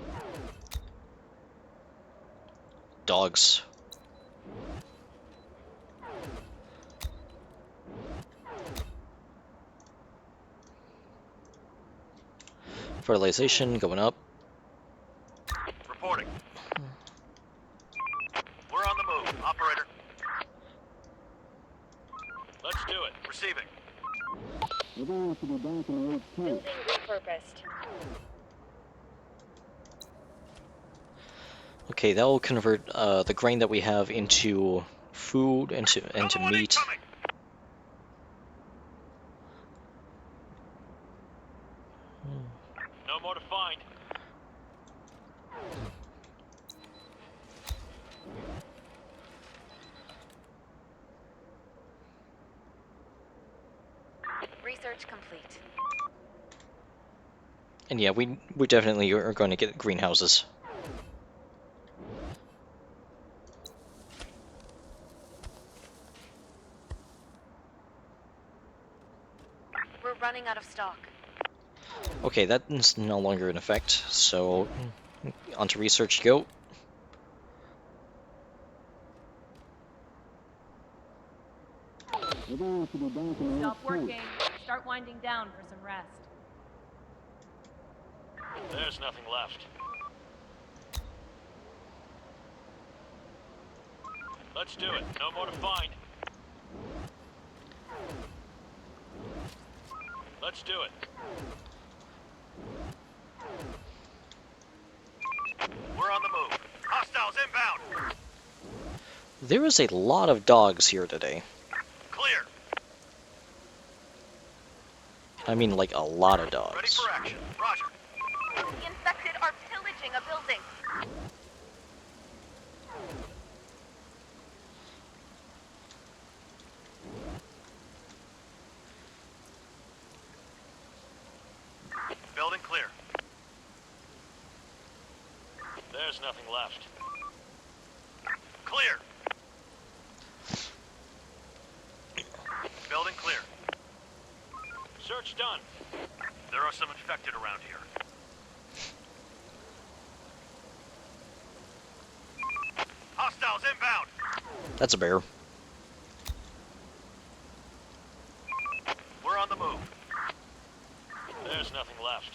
Dogs. Fertilization going up. Reporting. We're on the move. Operator. Let's do it. Receiving. We're going to be back in the next Building repurposed. Okay, that will convert the grain that we have into food, into Another one meat. incoming. No more to find. Research complete. And yeah, we definitely are going to get greenhouses. We're running out of stock. Okay, that is no longer in effect, so onto research go. We're going to be back in the Stop next working. Start winding down for some rest. There's nothing left. Let's do it. No more to find. Let's do it. We're on the move. Hostiles inbound. There is a lot of dogs here today. Clear. I mean, like, a lot of Ready dogs. for action. Roger. The infected are pillaging a building. Building clear. There's nothing left. Clear. Building clear. Search done. There are some infected around here. Hostiles inbound. That's a bear. We're on the move. There's nothing left.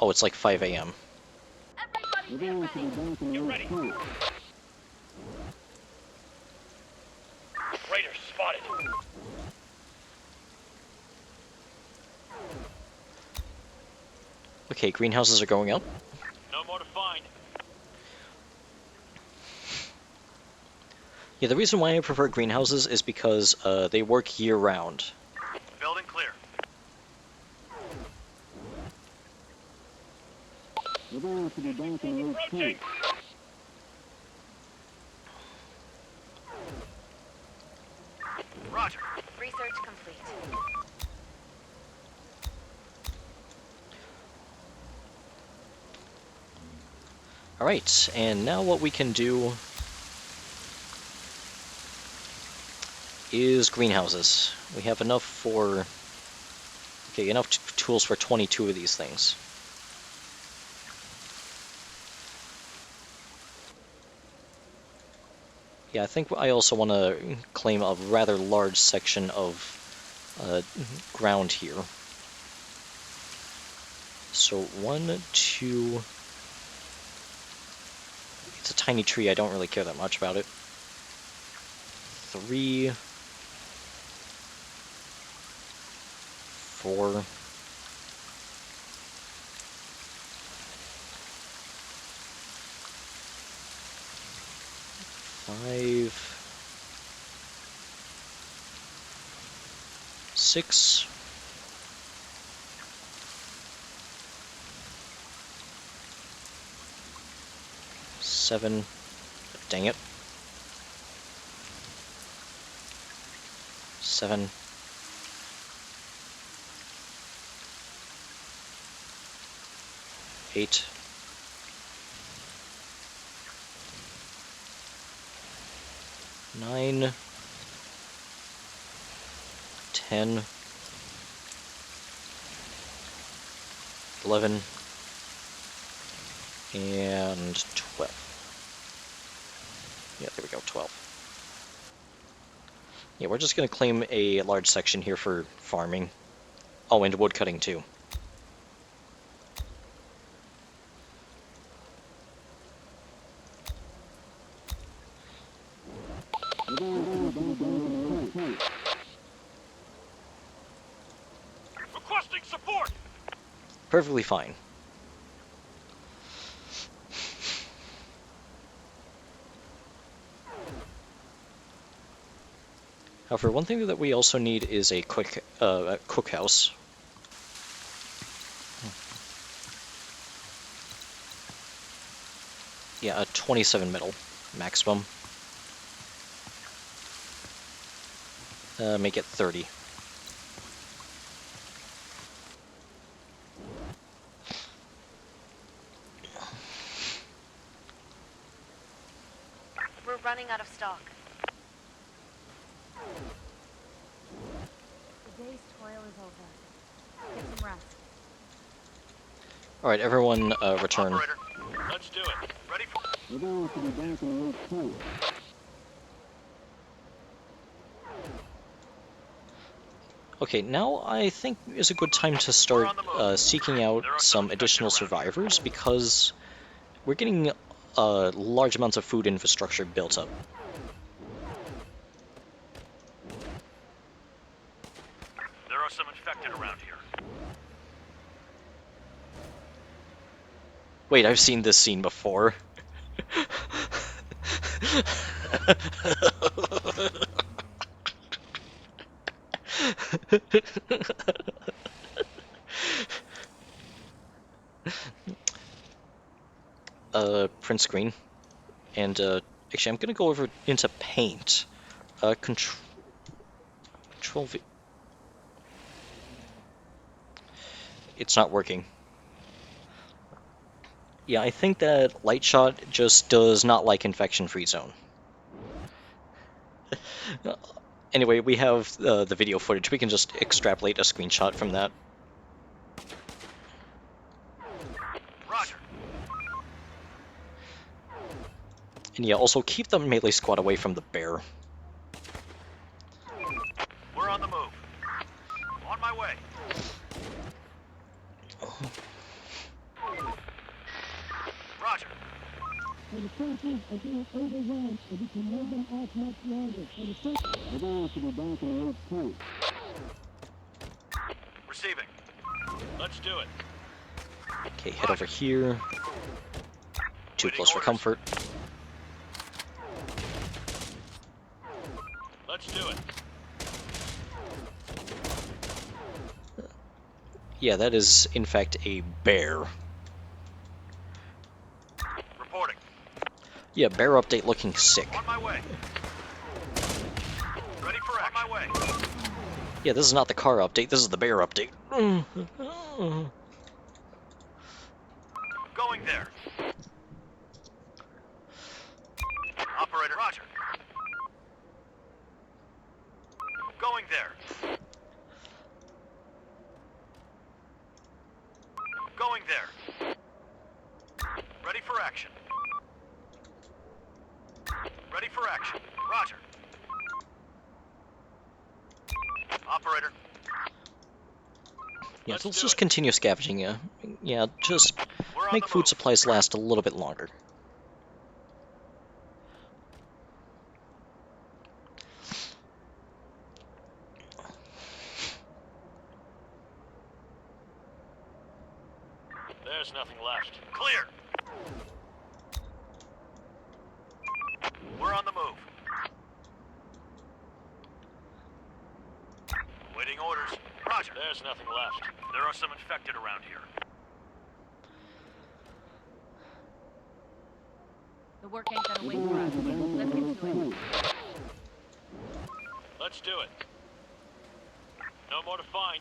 Oh, it's like 5 a.m. Everybody Everyone should be back in the Get ready. point. Raiders spotted. Okay, greenhouses are going up. No more to find. Yeah, the reason why I prefer greenhouses is because they work year-round. Building clear. Everyone should be back in the point. Rotate. Roger. Research complete. Alright, and now what we can do is greenhouses. We have enough for... Okay, enough tools for 22 of these things. Yeah, I think I also want to claim a rather large section of ground here. So 1, 2... It's a tiny tree, I don't really care that much about it. 3... 4... 5... 6... 7... Dang it. 7... 8... 9... 10... 11... and 12. Yeah, there we go, 12. Yeah, we're just going to claim a large section here for farming. Oh, and wood cutting too. Everyone should be back in the point. Requesting support. Perfectly fine. However, one thing that we also need is a quick cookhouse. Yeah, a 27 metal maximum. Make it 30. We're running out of stock. The day's toil is over. Get some rest. Alright, everyone return. Operator, let's do it. Ready for... Everyone should be back in the point. Okay, now I think is a good time to start seeking out some additional survivors, because we're getting large amounts of food infrastructure built up. There are some infected around here. Wait, I've seen this scene before. Print screen. And, actually, I'm gonna go over into Paint. Control V... It's not working. Yeah, I think that Lightshot just does not like infection-free zone. Anyway, we have the video footage. We can just extrapolate a screenshot from that. Roger. And yeah, also keep the melee squad away from the bear. We're on the move. On my way. Roger. And the forces are being overwhelmed, and we can hold them off much longer. And the forces... Everyone should be back in the left point. Receiving. Let's do it. Okay, head over here. Too Waiting close for orders. comfort. Let's do it. Yeah, that is, in fact, a bear. Reporting. Yeah, bear update looking sick. On my way. Ready for action. On my way. Yeah, this is not the car update, this is the bear update. Going there. Operator, roger. Going there. Going there. Ready for action. Ready for action. Roger. Operator. Yeah, so let's do just it. continue scavenging, yeah. Yeah, just We're on make the food move. supplies last a little bit longer. There's nothing left. Clear. We're on the move. Waiting orders. Roger. There's nothing left. There are some infected around here. The work ain't gonna wait for us. Let's get to it. Let's do it. No more to find.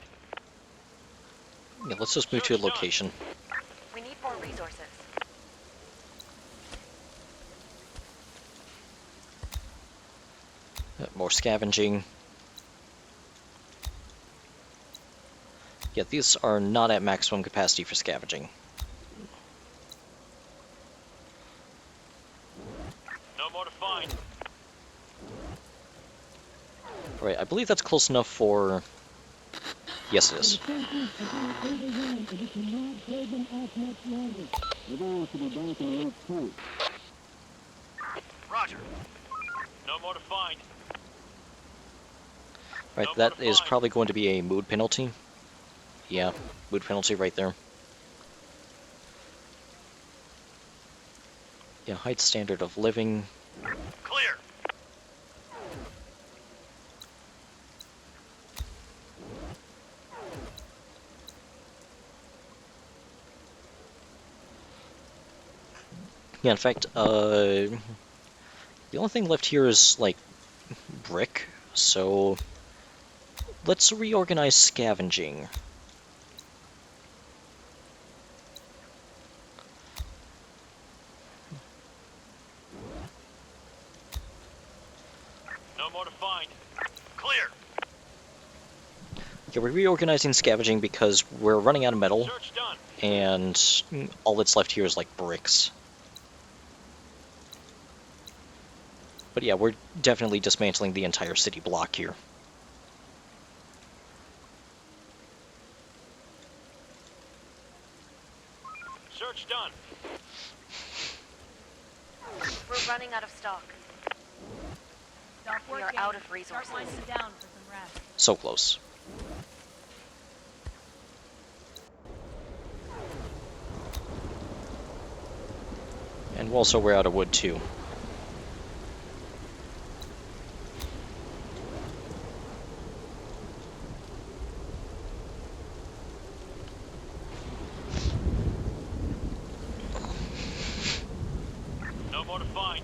Yeah, let's just move to a location. We need more resources. More scavenging. Yeah, these are not at maximum capacity for scavenging. No more to find. Alright, I believe that's close enough for... Yes, it is. Forces are being overwhelmed, and we cannot hold them off much longer. Everyone should be back in the left point. Roger. No more to find. Right, No that more to is find. probably going to be a mood penalty. Yeah, mood penalty right there. Yeah, height standard of living. Clear. Yeah, in fact, the only thing left here is, like, brick, so let's reorganize scavenging. No more to find. Clear. Yeah, we're reorganizing scavenging because we're running out of metal, Search done. and all that's left here is, like, bricks. But yeah, we're definitely dismantling the entire city block here. Search done. We're running out of stock. Stop We are working. out of Start resources. winding down for some rest. So close. And also we're out of wood too. No more to find.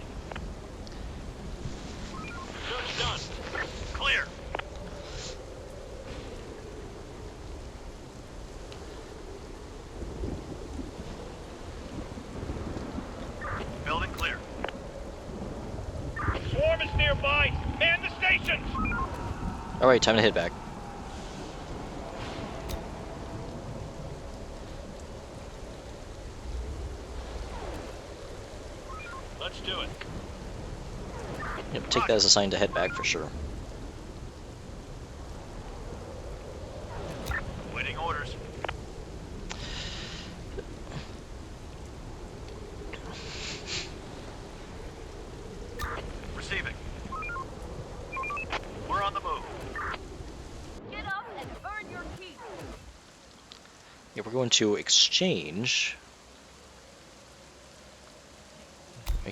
Search done. Clear. Building clear. Swarm is nearby. Man the stations. Alright, time to head back. Let's do it. Yep, take that as a sign to head back for sure. Waiting orders. Yeah, we're going to exchange.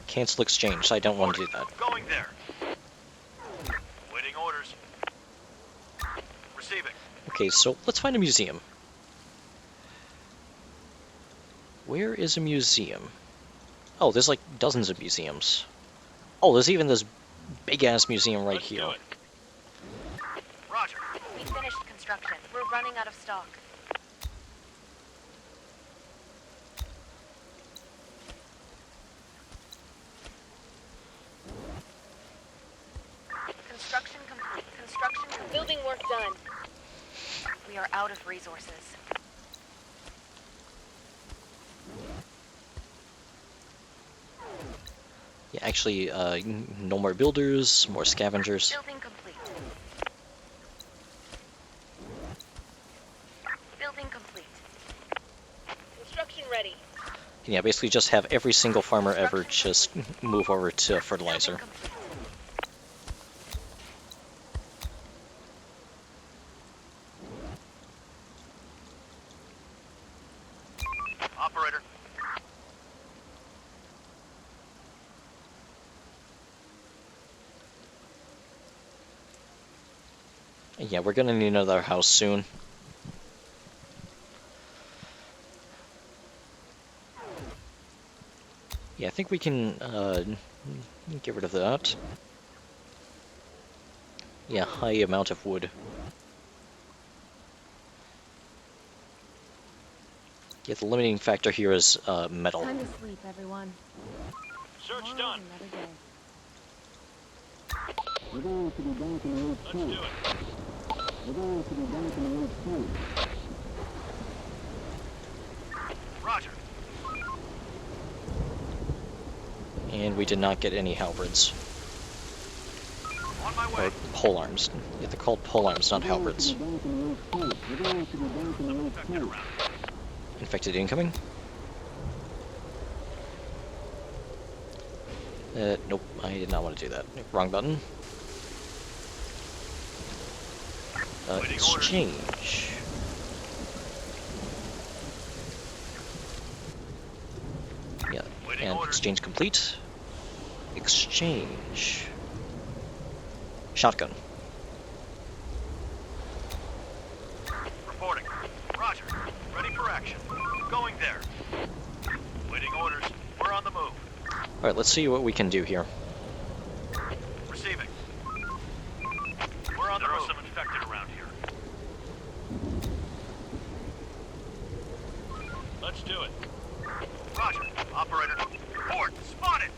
Cancel exchange, so I don't want to do that. Going there. Waiting orders. Receiving. Okay, so let's find a museum. Where is a museum? Oh, there's like dozens of museums. Oh, there's even this big-ass museum right Let's here. do it. Roger. We finished construction. We're running out of stock. Construction complete. Construction complete. Building work done. We are out of resources. Yeah, actually, no more builders, more scavengers. Building complete. Building complete. Construction ready. Yeah, basically just have every single farmer ever just move over to fertilizer. Building complete. Operator. Yeah, we're gonna need another house soon. Yeah, I think we can get rid of that. Yeah, high amount of wood. Yeah, the limiting factor here is metal. Time to sleep, everyone. Search Tomorrow's done. another day. We're going to be back in the old Let's school. do it. We're going to be back in the old school. Roger. And we did not get any halberds. On my way. Or pole arms. Yeah, they're called pole arms, not halberds. We're going to be back in the old school. We're going to be back in the old Infected school. around. Infected incoming. Nope, I did not want to do that. Wrong button. Waiting Exchange. Yeah, Waiting and orders. exchange complete. Exchange. Shotgun. Reporting. Roger. Ready for action. Going there. Waiting orders. We're on the move. Alright, let's see what we can do here. Receiving. We're on the move. There are some infected around here. Let's do it. Roger. Operator. Port. Spotted.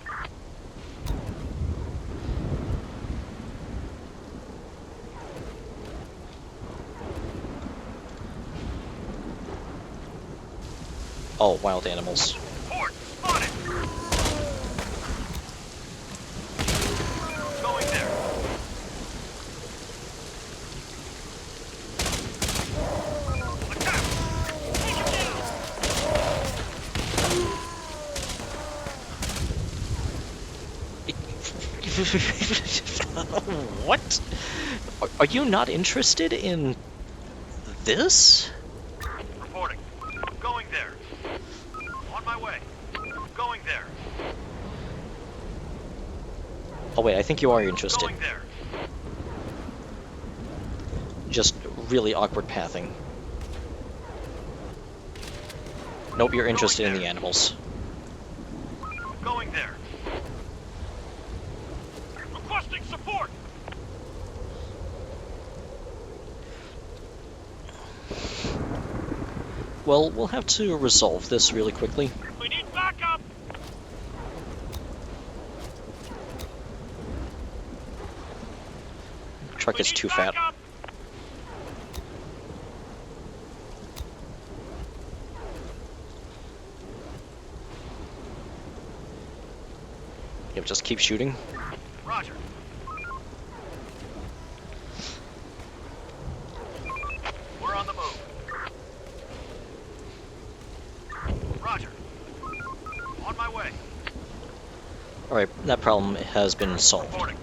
Oh, wild animals. Port. Spotted. Going there. Attack. Take him down. What? Are you not interested in this? Reporting. Going there. On my way. Going there. Oh wait, I think you are interested. Going there. Just really awkward pathing. Nope, you're interested in the animals. Going there. Requesting support. Well, we'll have to resolve this really quickly. We need backup. Truck We is need too fat. backup. Yep, just keep shooting. Roger. We're on the move. Roger. On my way. Alright, that problem has been solved. Reporting.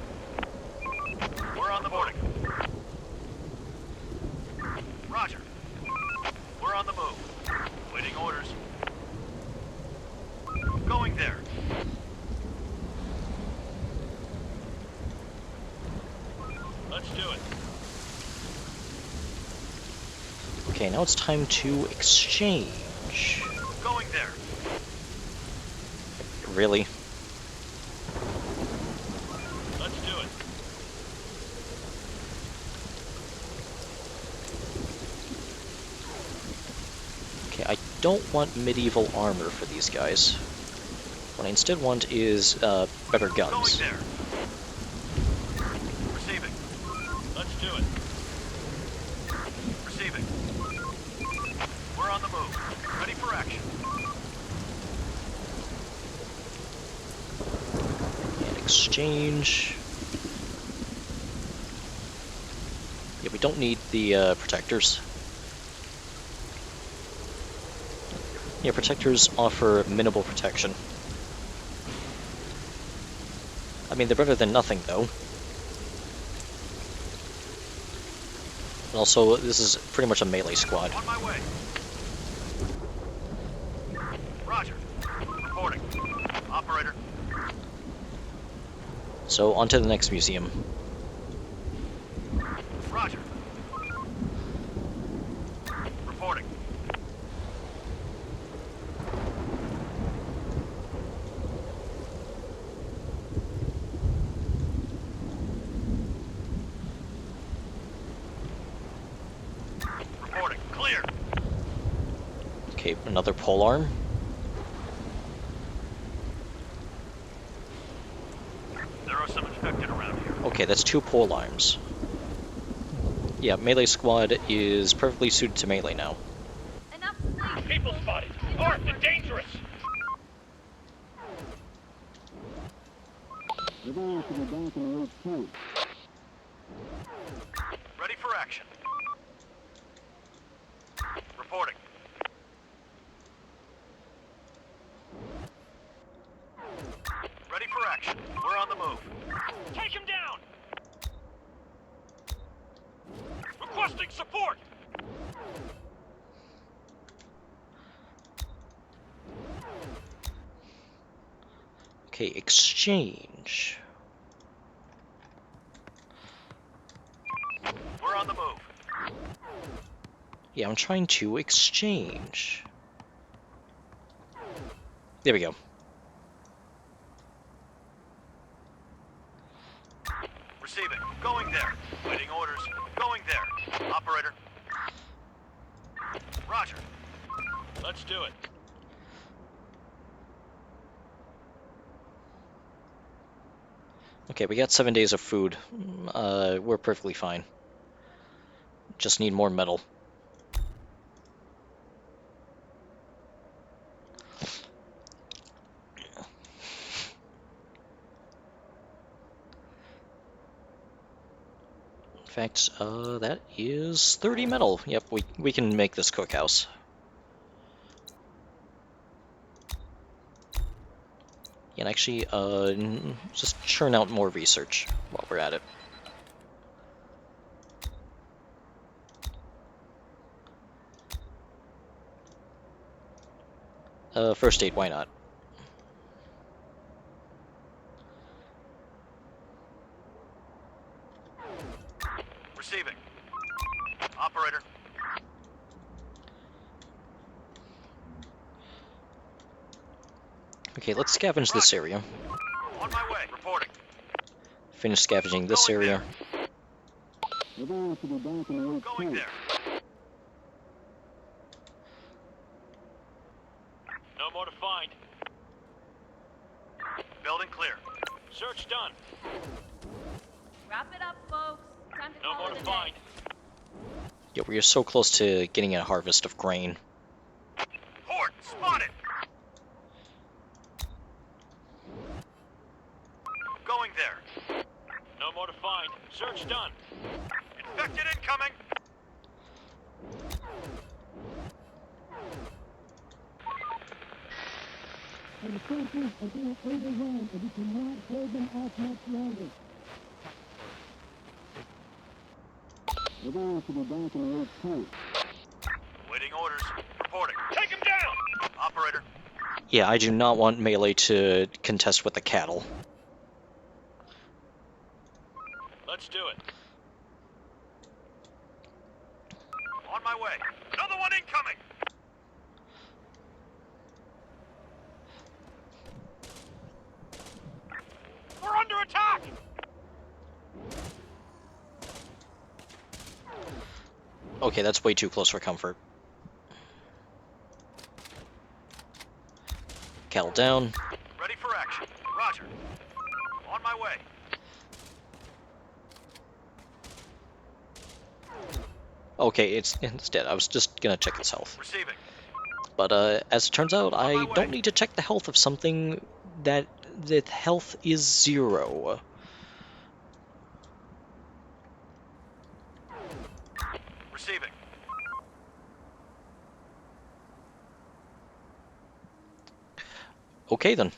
We're on the boarding. Roger. We're on the move. Waiting orders. Going there. Let's do it. Okay, now it's time to exchange. Going there. Really? Let's do it. Okay, I don't want medieval armor for these guys. What I instead want is better Going guns. there. Receiving. Let's do it. Receiving. We're on the move. Ready for action. And exchange. Yeah, we don't need the protectors. Yeah, protectors offer minimal protection. I mean, they're better than nothing, though. And also, this is pretty much a melee squad. On my way. Roger. Reporting. Operator. So, on to the next museum. Roger. Reporting. Reporting. Clear. Okay, another polearm. There are some infected around here. Okay, that's 2 polearms. Yeah, melee squad is perfectly suited to melee now. Enough sleep. People spotted. Armed and dangerous. We're going to the back of the HQ. Ready for action. Reporting. Ready for action. We're on the move. Take him down! Requesting support! Okay, exchange. We're on the move. Yeah, I'm trying to exchange. There we go. Receiving. Going there. Waiting orders. Going there. Operator. Roger. Let's do it. Okay, we got 7 days of food. We're perfectly fine. Just need more metal. In fact, that is 30 metal. Yep, we can make this cookhouse. And actually, just churn out more research while we're at it. First aid, why not? Receiving. Operator. Okay, let's scavenge this area. On my way. Reporting. Finish scavenging this Going area. We're going to the back of the HQ. Going there. No more to find. Building clear. Search done. Wrap it up, folks. Time to No call more it to a find. day. Yeah, we are so close to getting a harvest of grain. Horde spotted. Going there. No more to find. Search done. Infected incoming. And the soldiers are being overrun, and we cannot hold them off much longer. We're going to the back of the HQ. Waiting orders. reporting. Take him down! Operator. Yeah, I do not want melee to contest with the cattle. Let's do it. On my way. Another one incoming! We're under attack! Okay, that's way too close for comfort. Cattle down. Ready for action. Roger. On my way. Okay, it's dead. I was just gonna check its health. Receiving. But as it turns out, On my I way. don't need to check the health of something that health is 0. Receiving. Okay then.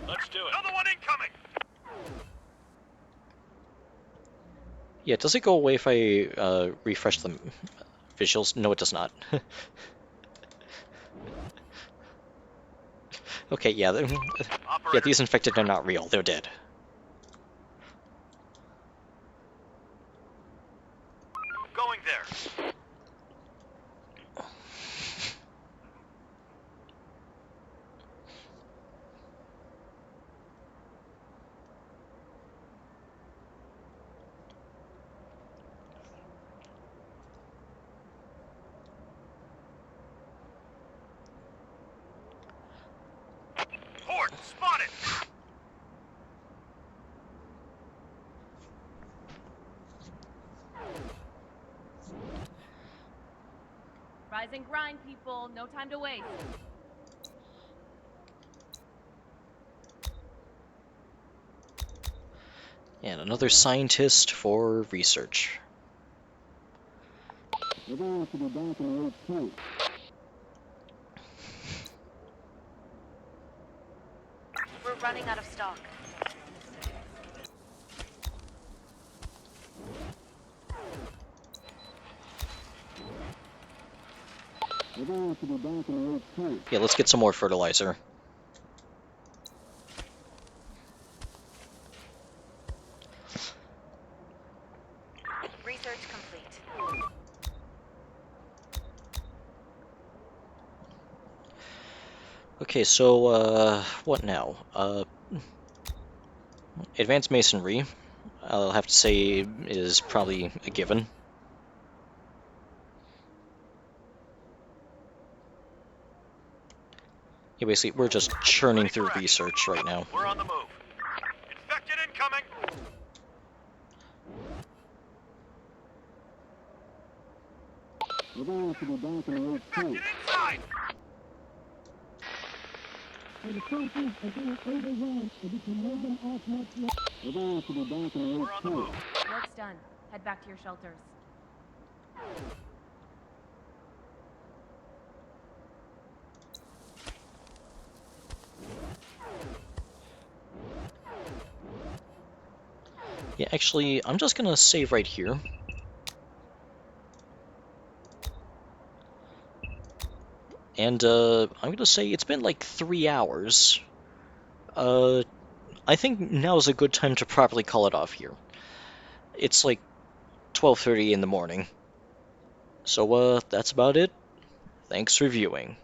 Let's do it. Another one incoming! Yeah, does it go away if I refresh the visuals? No, it does not. Okay, yeah, yeah, Operator. these infected are not real. They're dead. Going there. Port spotted! Rise and grind, people. No time to waste. And another scientist for research. We're going to be back in HQ. We're running out of stock. We're going to be back in HQ. Yeah, let's get some more fertilizer. Research complete. Okay, so, what now? Advanced masonry, I'll have to say, is probably a given. Yeah, basically, we're just churning Ready for through action. research right now. We're on the move. Infected incoming! We're going to be back in HQ. Infected inside! For the soldiers are being overrun, so we can move them off much less. We're going to be back in We're on the move. HQ. Work's done. Head back to your shelters. Yeah, actually, I'm just gonna save right here. And, I'm gonna say it's been like 3 hours. I think now is a good time to properly call it off here. It's like 12:30 in the morning. So, that's about it. Thanks for viewing.